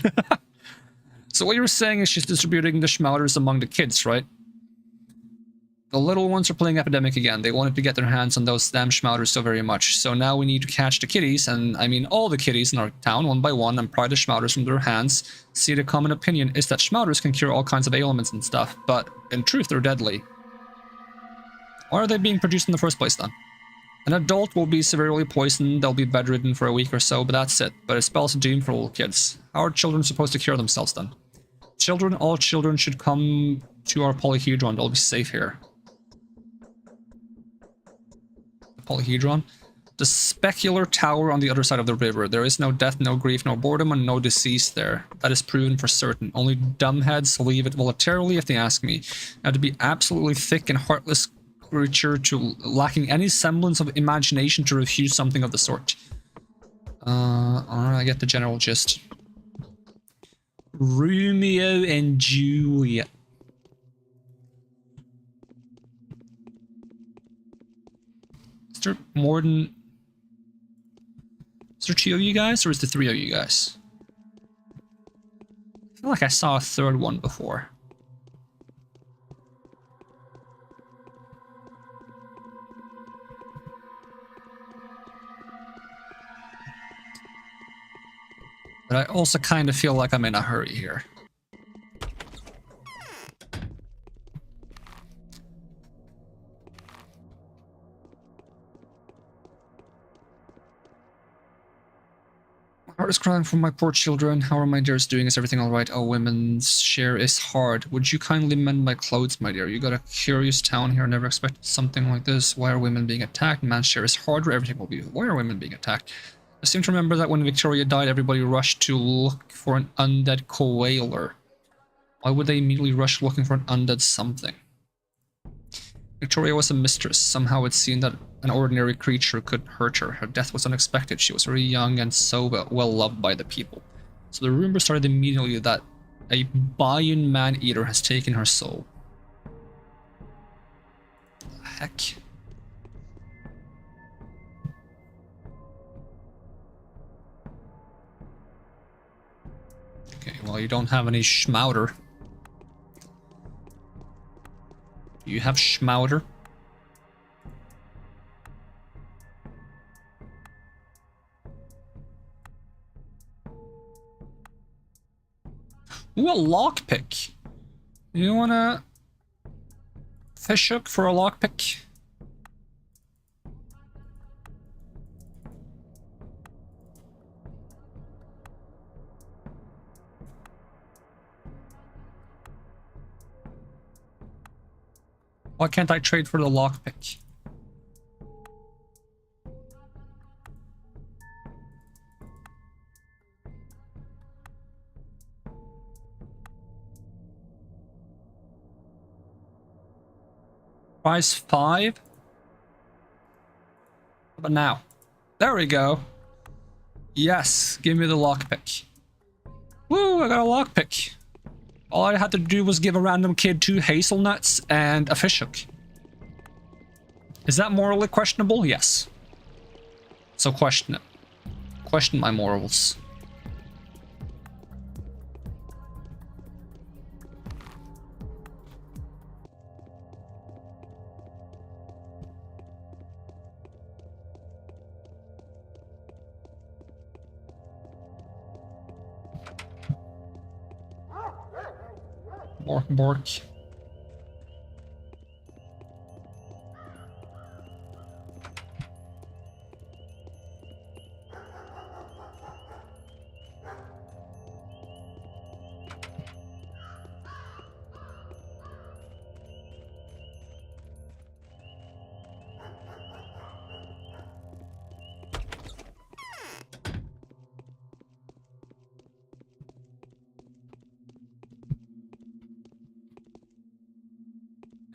So what you were saying is she's distributing the schmauters among the kids, right? The little ones are playing Epidemic again. They wanted to get their hands on those damn schmauters so very much. So now we need to catch the kitties, and I mean all the kitties in our town, one by one, and pry the schmauters from their hands. See, the common opinion is that schmauters can cure all kinds of ailments and stuff, but in truth they're deadly. Why are they being produced in the first place then? An adult will be severely poisoned, they'll be bedridden for a week or so, but that's it. But it spells doom for little kids. How are children supposed to cure themselves then? Children, all children should come to our polyhedron, they'll be safe here. The polyhedron? The specular tower on the other side of the river. There is no death, no grief, no boredom, and no disease there. That is proven for certain. Only dumbheads leave it voluntarily if they ask me. Now to be absolutely thick and heartless creature to lacking any semblance of imagination to refuse something of the sort. I get the general gist. Romeo and Juliet. Is there more than... Is there 2 of you guys, or is there 3 of you guys? I feel like I saw a third one before. But I also kind of feel like I'm in a hurry here. My heart is crying for my poor children. How are my dears doing? Is everything alright? Oh, women's share is hard. Would you kindly mend my clothes, my dear? You got a curious town here. Never expected something like this. Why are women being attacked? Man's share is harder. Everything will be... Why are women being attacked? I seem to remember that when Victoria died, everybody rushed to look for an undead coaler. Why would they immediately rush looking for an undead something? Victoria was a mistress. Somehow it seemed that an ordinary creature could hurt her. Her death was unexpected. She was very young and so well loved by the people. So the rumor started immediately that a Bayern man-eater has taken her soul. What the heck? Okay, well, you don't have any schmouder. You have schmouder. Ooh, a lockpick. You wanna fish hook for a lockpick? Why can't I trade for the lockpick? Price 5? But now. There we go. Yes, give me the lockpick. Woo, I got a lockpick. All I had to do was give a random kid 2 hazelnuts and a fishhook. Is that morally questionable? Yes. So question it. Question my morals. Bork, bork.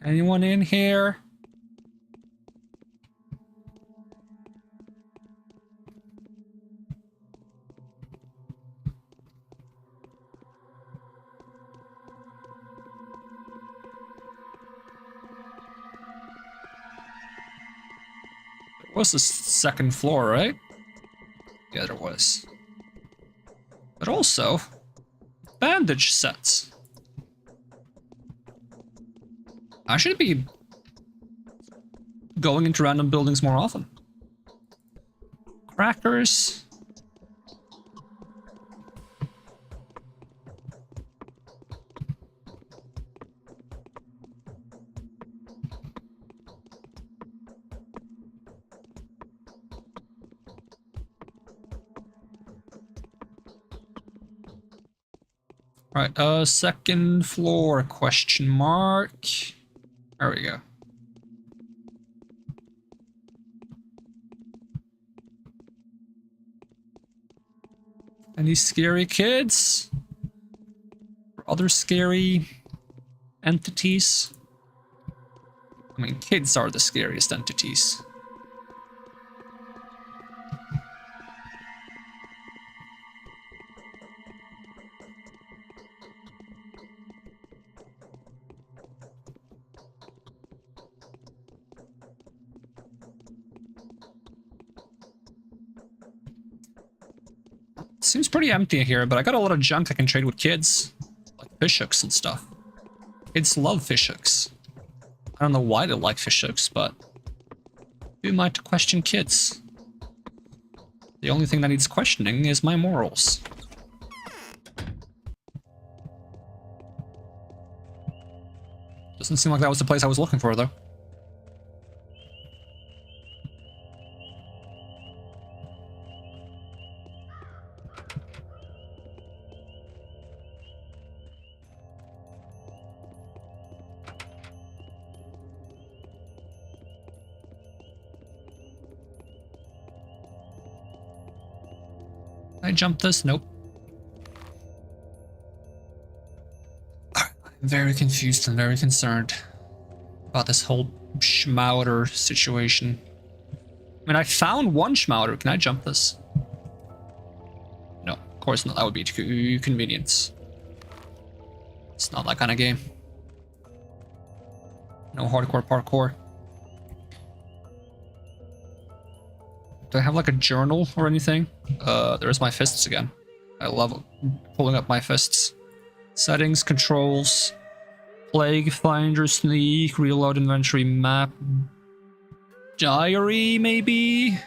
Anyone in here? There was a second floor, right? Yeah, there was. But also, bandage sets. I should be going into random buildings more often. Crackers. Right, second floor, question mark. There we go. Any scary kids? Or other scary entities? I mean, kids are the scariest entities. Seems pretty empty here, but I got a lot of junk I can trade with kids. Like fishhooks and stuff. Kids love fishhooks. I don't know why they like fishhooks, but who am I to question kids? The only thing that needs questioning is my morals. Doesn't seem like that was the place I was looking for, though. I jump this? Nope. I'm very confused and very concerned about this whole schmouder situation. I mean, I found one schmouder. Can I jump this? No, of course not. That would be too convenient. It's not that kind of game. No hardcore parkour. Do I have like a journal or anything? There's my fists again. I love pulling up my fists. Settings, controls, plague, finder, sneak, reload inventory, map, diary, maybe?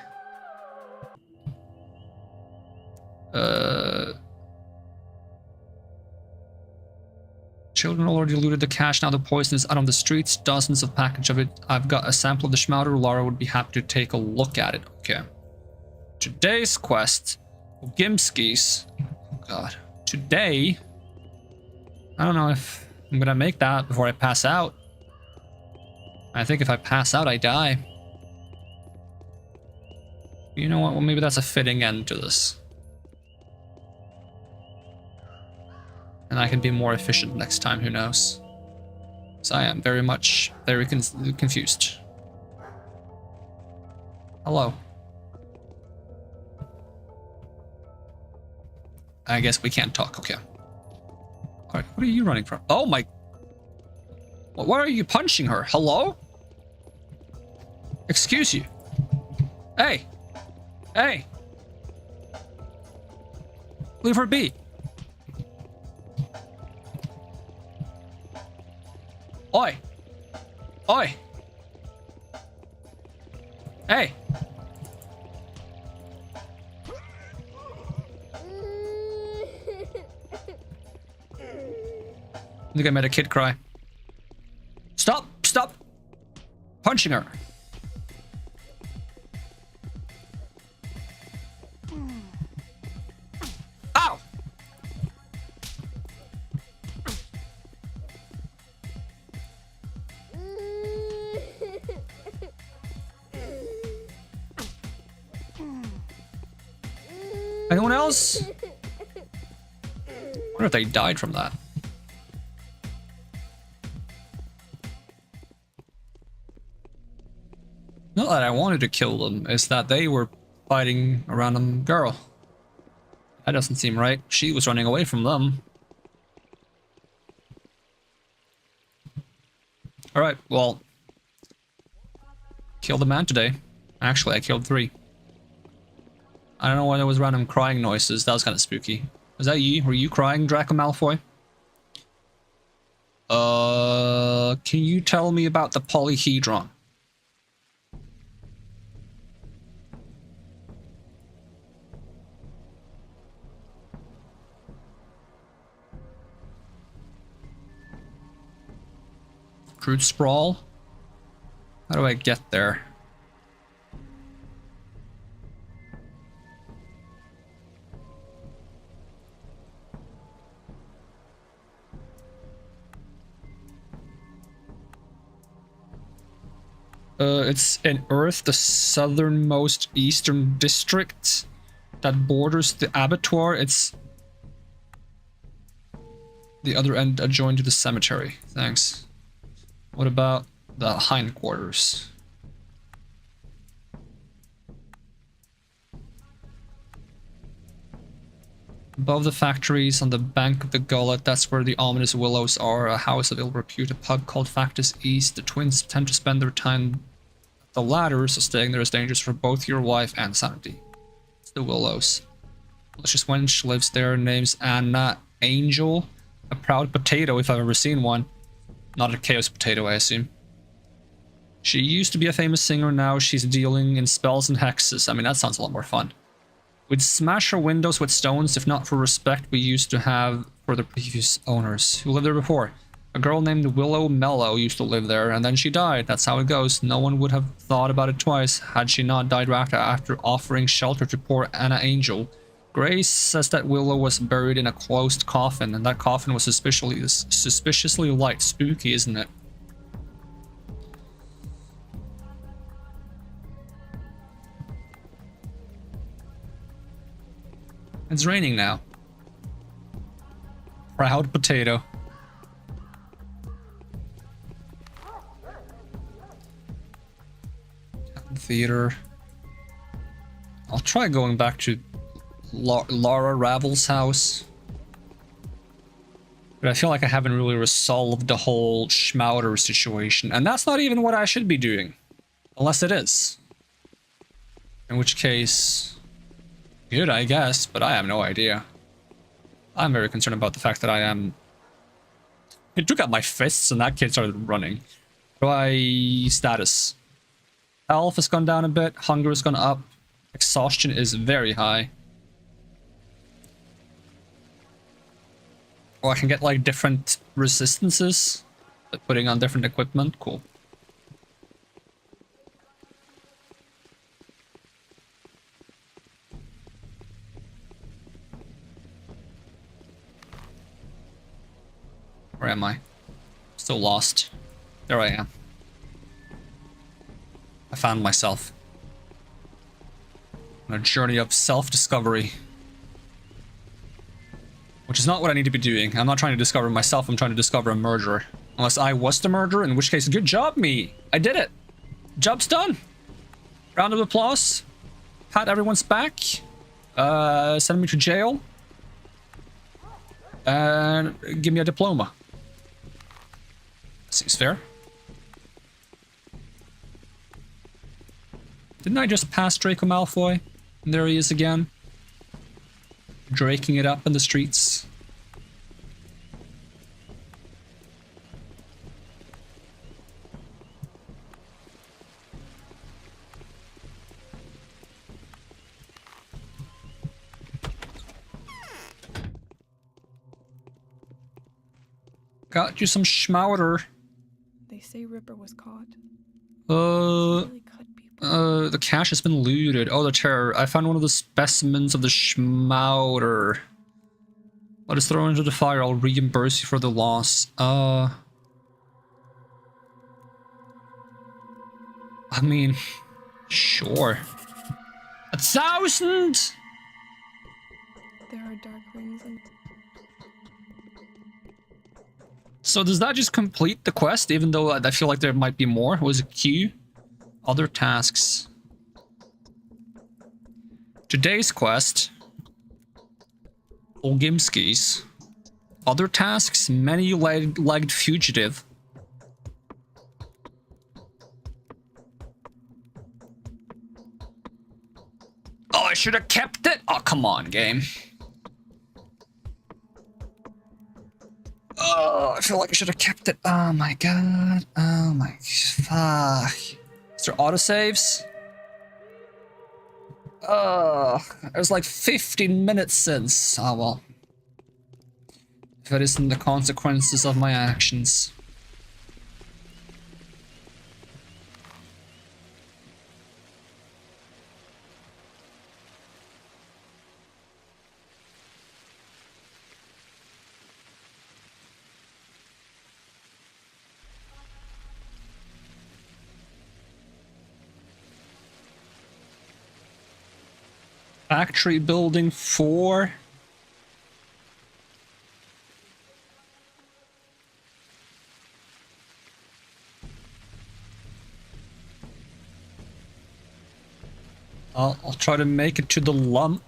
Children already looted the cash, now the poison is out on the streets, dozens of packages of it. I've got a sample of the schmouder. Laura would be happy to take a look at it. Okay. Today's quest, Gimskis. Oh God. Today, I don't know if I'm gonna make that before I pass out. I think if I pass out, I die. You know what? Well, maybe that's a fitting end to this. And I can be more efficient next time, who knows? So I am very confused. Hello. I guess we can't talk, okay. Alright, what are you running from? Oh my... Why are you punching her? Hello? Excuse you. Hey! Hey! Leave her be. Oi! Oi! Hey! I think I made a kid cry. Stop! Stop! Punching her. Ow! Anyone else? I wonder if they died from that. Not that I wanted to kill them, it's that they were fighting around a girl. That doesn't seem right. She was running away from them. Alright, well. Killed a man today. Actually, I killed 3. I don't know why there was random crying noises. That was kind of spooky. Was that you? Were you crying, Draco Malfoy? Can you tell me about the polyhedron? Crude sprawl? How do I get there? It's in Earth, the southernmost eastern district that borders the abattoir. It's the other end adjoined to the cemetery. Thanks. What about the hindquarters? Above the factories, on the bank of the gullet, that's where the ominous willows are, a house of ill repute, a pub called Factus East. The twins tend to spend their time at the latter, so staying there is dangerous for both your wife and sanity. It's the willows. Malicious wench lives there, name's Anna Angel. A proud potato, if I've ever seen one. Not a chaos potato, I assume. She used to be a famous singer, now she's dealing in spells and hexes. I mean, that sounds a lot more fun. We'd smash her windows with stones, if not for respect we used to have for the previous owners who lived there before. A girl named Willow Mellow used to live there, and then she died. That's how it goes. No one would have thought about it twice had she not died after offering shelter to poor Anna Angel. Grace says that Willow was buried in a closed coffin, and that coffin was suspiciously light. Spooky, isn't it? It's raining now. Proud potato. Theater. I'll try going back to Laura Ravel's house. But I feel like I haven't really resolved the whole Schmouder situation. And that's not even what I should be doing. Unless it is. In which case... good, I guess, but I have no idea. I'm very concerned about the fact that I am... It took out my fists and that kid started running. Status. Health has gone down a bit. Hunger has gone up. Exhaustion is very high. Oh, I can get like different resistances. Like putting on different equipment. Cool. Where am I? Still lost. There I am. I found myself. On a journey of self-discovery. Which is not what I need to be doing. I'm not trying to discover myself, I'm trying to discover a murderer. Unless I was the murderer, in which case, good job, me! I did it! Job's done! Round of applause. Pat everyone's back. Send me to jail. And give me a diploma. Seems fair. Didn't I just pass Draco Malfoy? And there he is again. Draking it up in the streets. Got you some schmouder. They say Ripper was caught. The cache has been looted. Oh, the terror. I found one of the specimens of the schmouder. Let us throw into the fire. I'll reimburse you for the loss. I mean, sure. 1,000! There are dark rings and... So does that just complete the quest, even though I feel like there might be more? Was it Q? Other tasks. Today's quest. Olgimski's. Other tasks. Many-legged fugitive. Oh, I should have kept it? Oh, come on, game. Oh, I feel like I should have kept it. Oh my god. Oh my fuck. Is there autosaves? It was like 15 minutes since. Oh well. If it isn't the consequences of my actions. Factory building 4. I'll try to make it to the lump.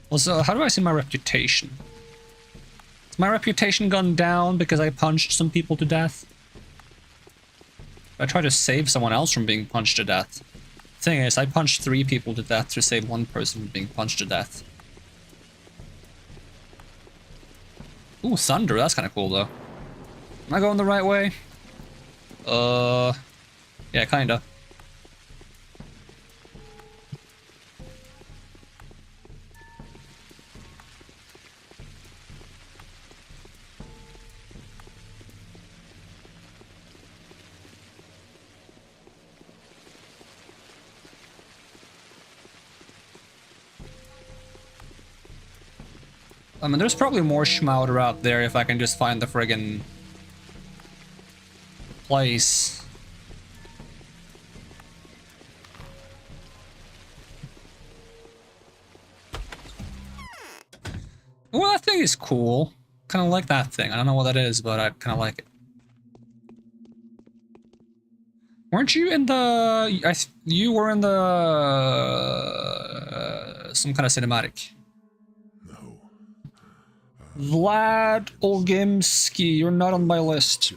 Also, how do I see my reputation? Has my reputation gone down because I punched some people to death? I try to save someone else from being punched to death. Thing is, I punched 3 people to death to save 1 person from being punched to death. Ooh, thunder, that's kind of cool though. Am I going the right way? Yeah, kinda. I mean, there's probably more schmouder out there if I can just find the friggin' place. Well, that thing is cool. Kind of like that thing. I don't know what that is, but I kind of like it. Weren't you in the... you were in the... some kind of cinematic. Vlad Olgimsky, you're not on my list.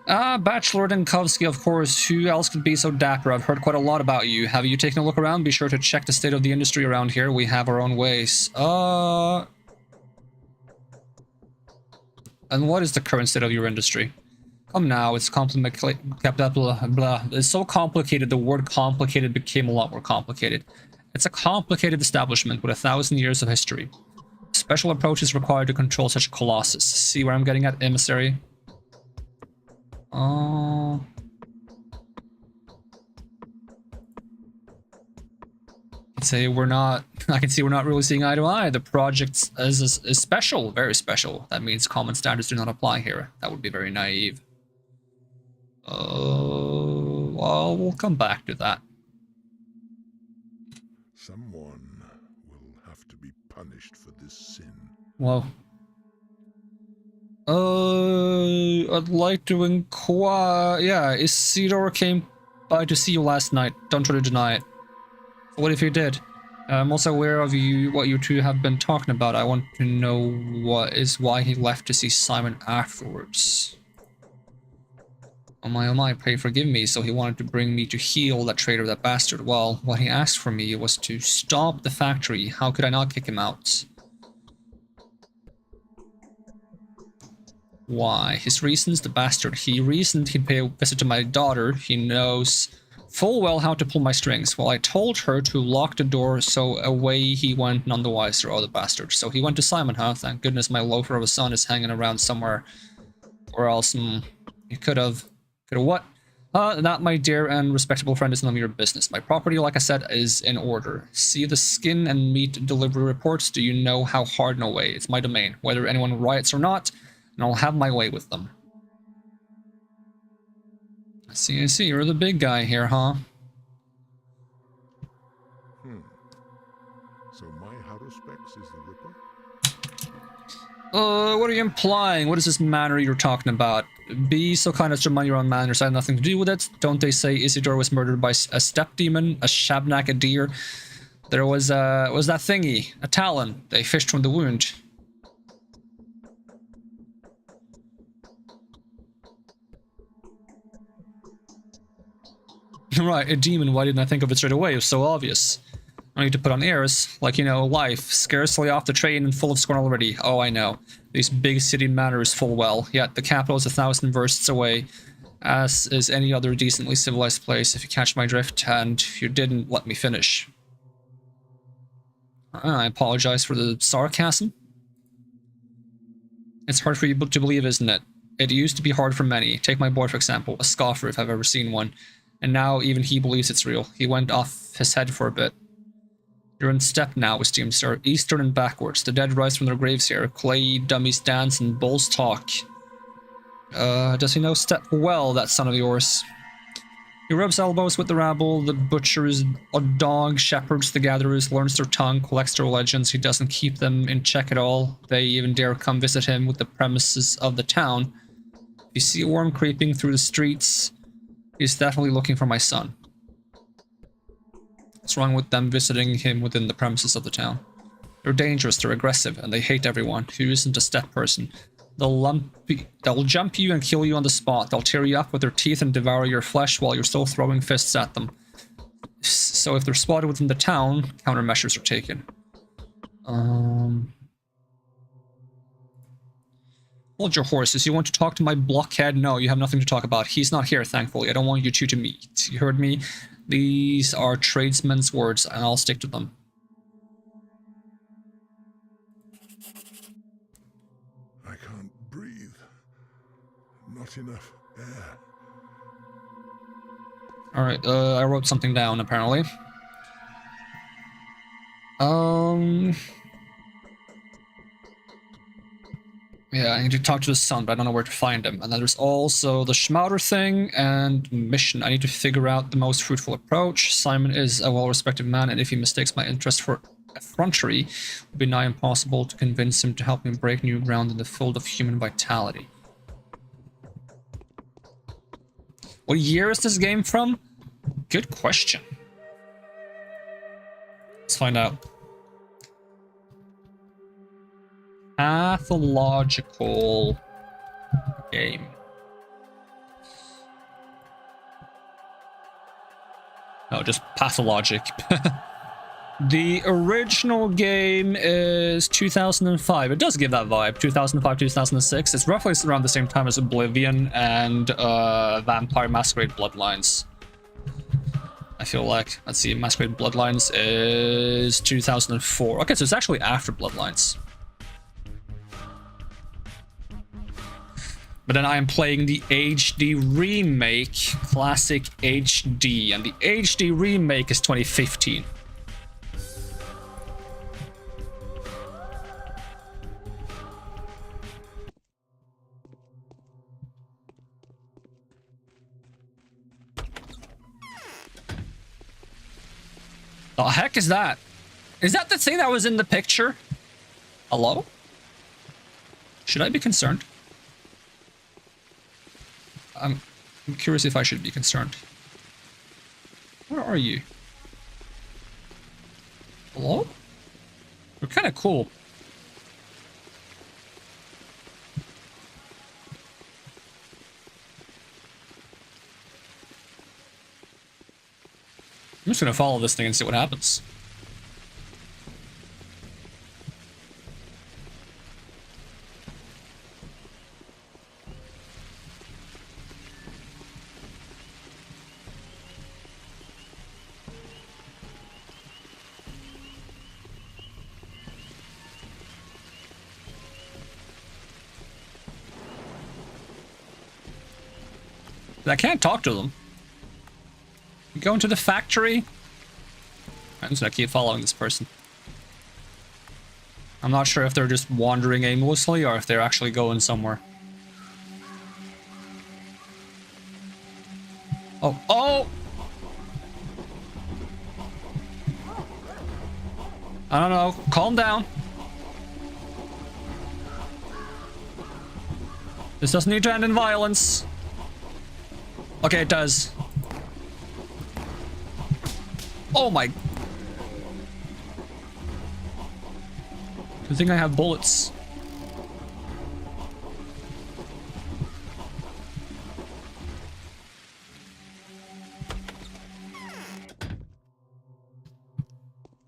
Bachelor Dinkovsky, of course. Who else could be so dapper? I've heard quite a lot about you. Have you taken a look around? Be sure to check the state of the industry around here. We have our own ways. And what is the current state of your industry? Come now, it's complicated. It's so complicated, the word complicated became a lot more complicated. It's a complicated establishment with 1,000 years of history. Special approach is required to control such a colossus. See where I'm getting at, emissary? I can see we're not really seeing eye to eye. The project is special, very special. That means common standards do not apply here. That would be very naive. Well, we'll come back to that. Someone will have to be punished for this sin. Well, I'd like to inquire. Yeah, Isidore came by to see you last night. Don't try to deny it. What if he did? I'm also aware of what you two have been talking about. I want to know why he left to see Simon afterwards. Oh my, pray forgive me. So he wanted to bring me to heal that traitor, that bastard. Well, what he asked from me was to stop the factory. How could I not kick him out? Why? His reasons, the bastard. He reasoned he'd pay a visit to my daughter. He knows full well how to pull my strings. Well, I told her to lock the door, so away he went, none the wiser. Oh, the bastard. So he went to Simon, huh? Thank goodness my loafer of a son is hanging around somewhere. Or else, he could have... what? That, my dear and respectable friend, is none of your business. My property, like I said, is in order. See the skin and meat delivery reports? Do you know how hard? No way. It's my domain. Whether anyone riots or not, and I'll have my way with them. I see. You're the big guy here, huh? So my Haruspex is the Ripper? What are you implying? What is this manner you're talking about? Be so kind as to mind your own manners. I have nothing to do with it. Don't they say Isidore was murdered by a step demon, a shabnak, a deer? There was that thingy, a talon. They fished from the wound. Right, a demon. Why didn't I think of it straight away? It was so obvious. I need to put on airs, like, life, scarcely off the train and full of scorn already. Oh, I know. These big city manners full well, yet the capital is 1,000 versts away, as is any other decently civilized place, if you catch my drift, and you didn't let me finish. I apologize for the sarcasm. It's hard for you to believe, isn't it? It used to be hard for many. Take my boy, for example, a scoffer if I've ever seen one, and now even he believes it's real. He went off his head for a bit. You're in step now, esteemed sir. Eastern and backwards. The dead rise from their graves here. Clay dummies dance and bulls talk. Does he know step well, that son of yours? He rubs elbows with the rabble, the butchers, dog shepherds, the gatherers, learns their tongue, collects their legends. He doesn't keep them in check at all. They even dare come visit him with the premises of the town. If you see a worm creeping through the streets, he's definitely looking for my son. What's wrong with them visiting him within the premises of the town? They're dangerous, they're aggressive, and they hate everyone who isn't a step person. They'll jump you and kill you on the spot. They'll tear you up with their teeth and devour your flesh while you're still throwing fists at them. So if they're spotted within the town, countermeasures are taken. Hold your horses. You want to talk to my blockhead? No, you have nothing to talk about. He's not here, thankfully. I don't want you two to meet. You heard me? These are tradesmen's words, and I'll stick to them. I can't breathe. Not enough air. Alright, I wrote something down, apparently. Yeah, I need to talk to his son, but I don't know where to find him. And then there's also the Schmauder thing and mission. I need to figure out the most fruitful approach. Simon is a well-respected man, and if he mistakes my interest for effrontery, it would be nigh impossible to convince him to help me break new ground in the field of human vitality. What year is this game from? Good question. Let's find out. Pathological game. No, just Pathologic. The original game is 2005. It does give that vibe. 2005, 2006. It's roughly around the same time as Oblivion and Vampire Masquerade Bloodlines. I feel like. Let's see, Masquerade Bloodlines is 2004. Okay, so it's actually after Bloodlines. But then I am playing the HD remake, Classic HD, and the HD remake is 2015. The heck is that? Is that the thing that was in the picture? Hello? Should I be concerned? I'm curious if I should be concerned. Where are you? Hello? You're kind of cool. I'm just gonna follow this thing and see what happens. I can't talk to them. Go into the factory. I'm just gonna keep following this person. I'm not sure if they're just wandering aimlessly or if they're actually going somewhere. Oh, oh! I don't know. Calm down. This doesn't need to end in violence. Okay, it does. Oh my... Good thing I have bullets.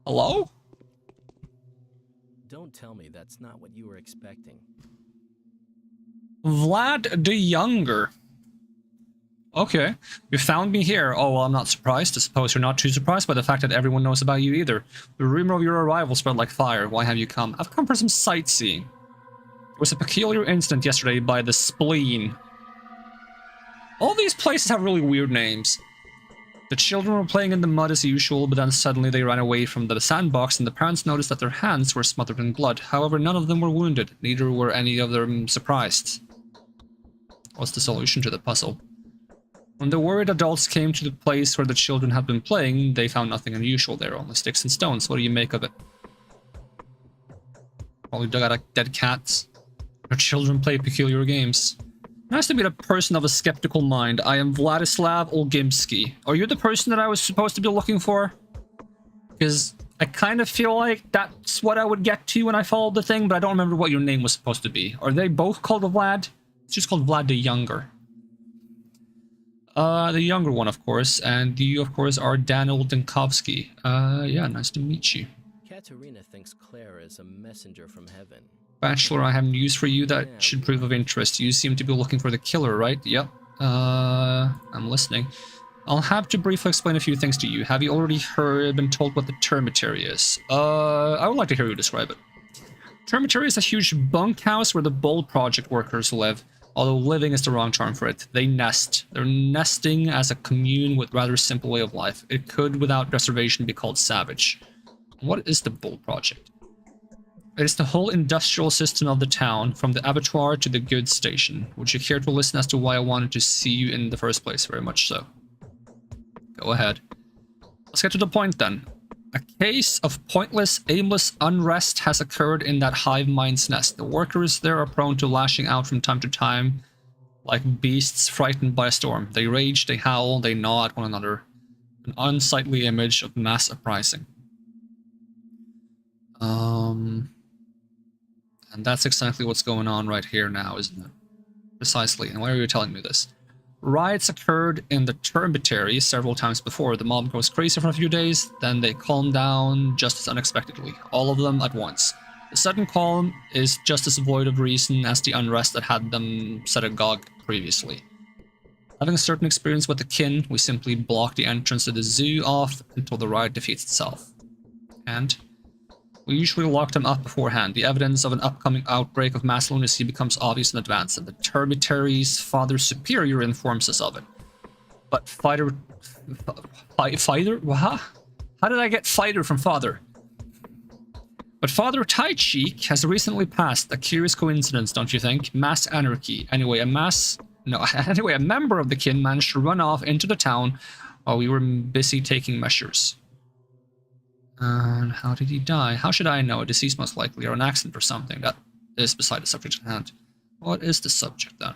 Hello? Don't tell me that's not what you were expecting. Vlad the Younger. Okay, you found me here. Oh, well, I'm not surprised. I suppose you're not too surprised by the fact that everyone knows about you either. The rumor of your arrival spread like fire. Why have you come? I've come for some sightseeing. There was a peculiar incident yesterday by the Spleen. All these places have really weird names. The children were playing in the mud as usual, but then suddenly they ran away from the sandbox and the parents noticed that their hands were smothered in blood. However, none of them were wounded. Neither were any of them surprised. What's the solution to the puzzle? When the worried adults came to the place where the children had been playing, they found nothing unusual there, only sticks and stones. What do you make of it? Probably dug out dead cats. Our children play peculiar games. Nice to meet a person of a skeptical mind. I am Vladislav Olgimsky. Are you the person that I was supposed to be looking for? Because I kind of feel like that's what I would get to when I followed the thing, but I don't remember what your name was supposed to be. Are they both called Vlad? It's just called Vlad the Younger. The younger one, of course, and you, of course, are Daniel Dinkovsky. Yeah, nice to meet you. Katerina thinks Claire is a messenger from heaven. Bachelor, I have news for you that should prove of interest. You seem to be looking for the killer, right? Yep. I'm listening. I'll have to briefly explain a few things to you. Have you already been told what the termitary is? I would like to hear you describe it. Termitary is a huge bunkhouse where the Bold Project workers live. Although living is the wrong term for it. They nest. They're nesting as a commune with rather simple way of life. It could, without reservation, be called savage. What is the Bold Project? It is the whole industrial system of the town, from the abattoir to the goods station. Would you care to listen as to why I wanted to see you in the first place? Very much so. Go ahead. Let's get to the point then. A case of pointless, aimless unrest has occurred in that hive mind's nest. The workers there are prone to lashing out from time to time, like beasts frightened by a storm. They rage, they howl, they gnaw at one another. An unsightly image of mass uprising. And that's exactly what's going on right here now, isn't it? Precisely. And why are you telling me this? Riots occurred in the Termitary several times before. The mob goes crazy for a few days, then they calm down just as unexpectedly. All of them at once. The sudden calm is just as void of reason as the unrest that had them set agog previously. Having a certain experience with the kin, we simply block the entrance to the zoo off until the riot defeats itself. And we usually lock them up beforehand. The evidence of an upcoming outbreak of mass lunacy becomes obvious in advance, and the Termitary's Father Superior informs us of it. But Fighter... What? How did I get Fighter from Father? But Father Tai Chi has recently passed. A curious coincidence, don't you think? Mass anarchy. Anyway, a member of the kin managed to run off into the town while we were busy taking measures. And how did he die? How should I know? A disease most likely, or an accident or something. That is beside the subject at hand. What is the subject then?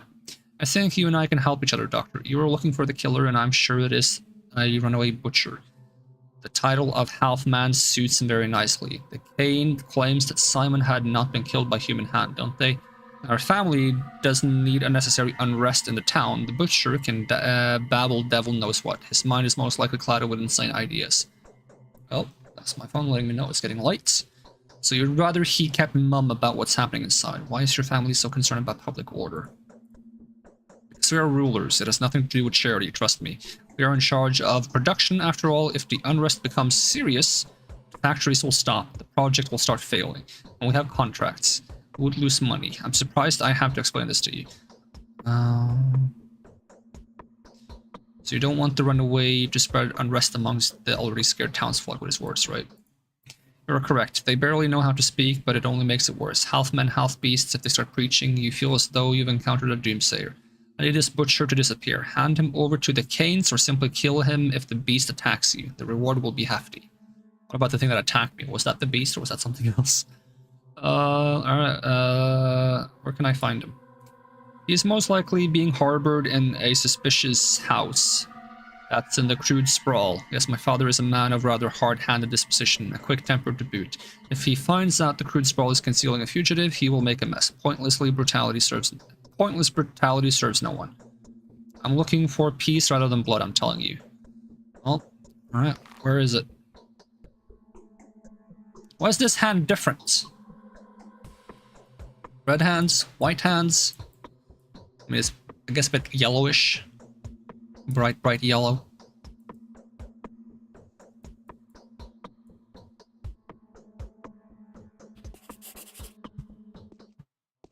I think you and I can help each other, Doctor. You are looking for the killer, and I'm sure it is a runaway butcher. The title of Half-Man suits him very nicely. The Kane claims that Simon had not been killed by human hand, don't they? Our family doesn't need unnecessary unrest in the town. The butcher can babble devil knows what. His mind is most likely clouded with insane ideas. Oh. That's my phone letting me know it's getting late. So you'd rather he kept mum about what's happening inside. Why is your family so concerned about public order? Because we are rulers. It has nothing to do with charity, trust me. We are in charge of production, after all. If the unrest becomes serious, the factories will stop. The project will start failing. And we have contracts. We would lose money. I'm surprised I have to explain this to you. So you don't want to run away to spread unrest amongst the already scared townsfolk with his words, right? You're correct. They barely know how to speak, but it only makes it worse. Half men, half beasts. If they start preaching, you feel as though you've encountered a doomsayer. I need this butcher to disappear. Hand him over to the Canes, or simply kill him if the beast attacks you. The reward will be hefty. What about the thing that attacked me? Was that the beast, or was that something else? Alright, where can I find him? He is most likely being harbored in a suspicious house. That's in the crude sprawl. Yes, my father is a man of rather hard-handed disposition, a quick-tempered to boot. If he finds out the crude sprawl is concealing a fugitive, he will make a mess. Pointless brutality serves no one. I'm looking for peace rather than blood, I'm telling you. Well, alright, where is it? Why is this hand different? Red hands? White hands? I mean, it's, I guess, a bit yellowish. Bright yellow.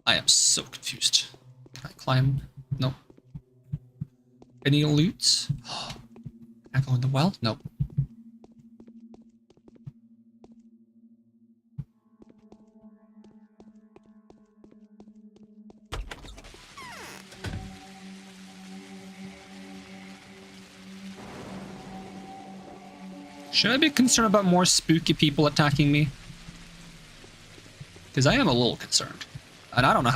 I am so confused. Can I climb? Nope. Any loot? Can I go in the well? Nope. Should I be concerned about more spooky people attacking me? Because I am a little concerned. And I don't know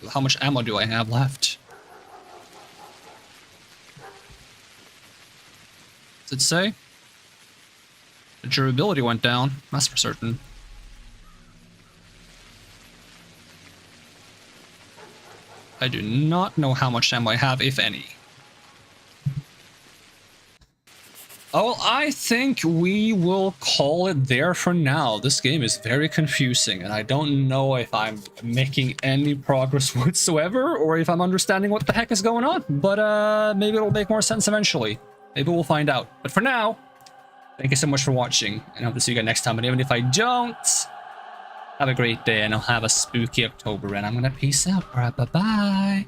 how much ammo do I have left. Does it say? The durability went down, that's for certain. I do not know how much ammo I have, if any. Oh, well, I think we will call it there for now. This game is very confusing, and I don't know if I'm making any progress whatsoever, or if I'm understanding what the heck is going on. But maybe it'll make more sense eventually. Maybe we'll find out. But for now, thank you so much for watching, and I hope to see you again next time. And even if I don't, have a great day, and I'll have a spooky October, and I'm gonna peace out. Alright, bye-bye.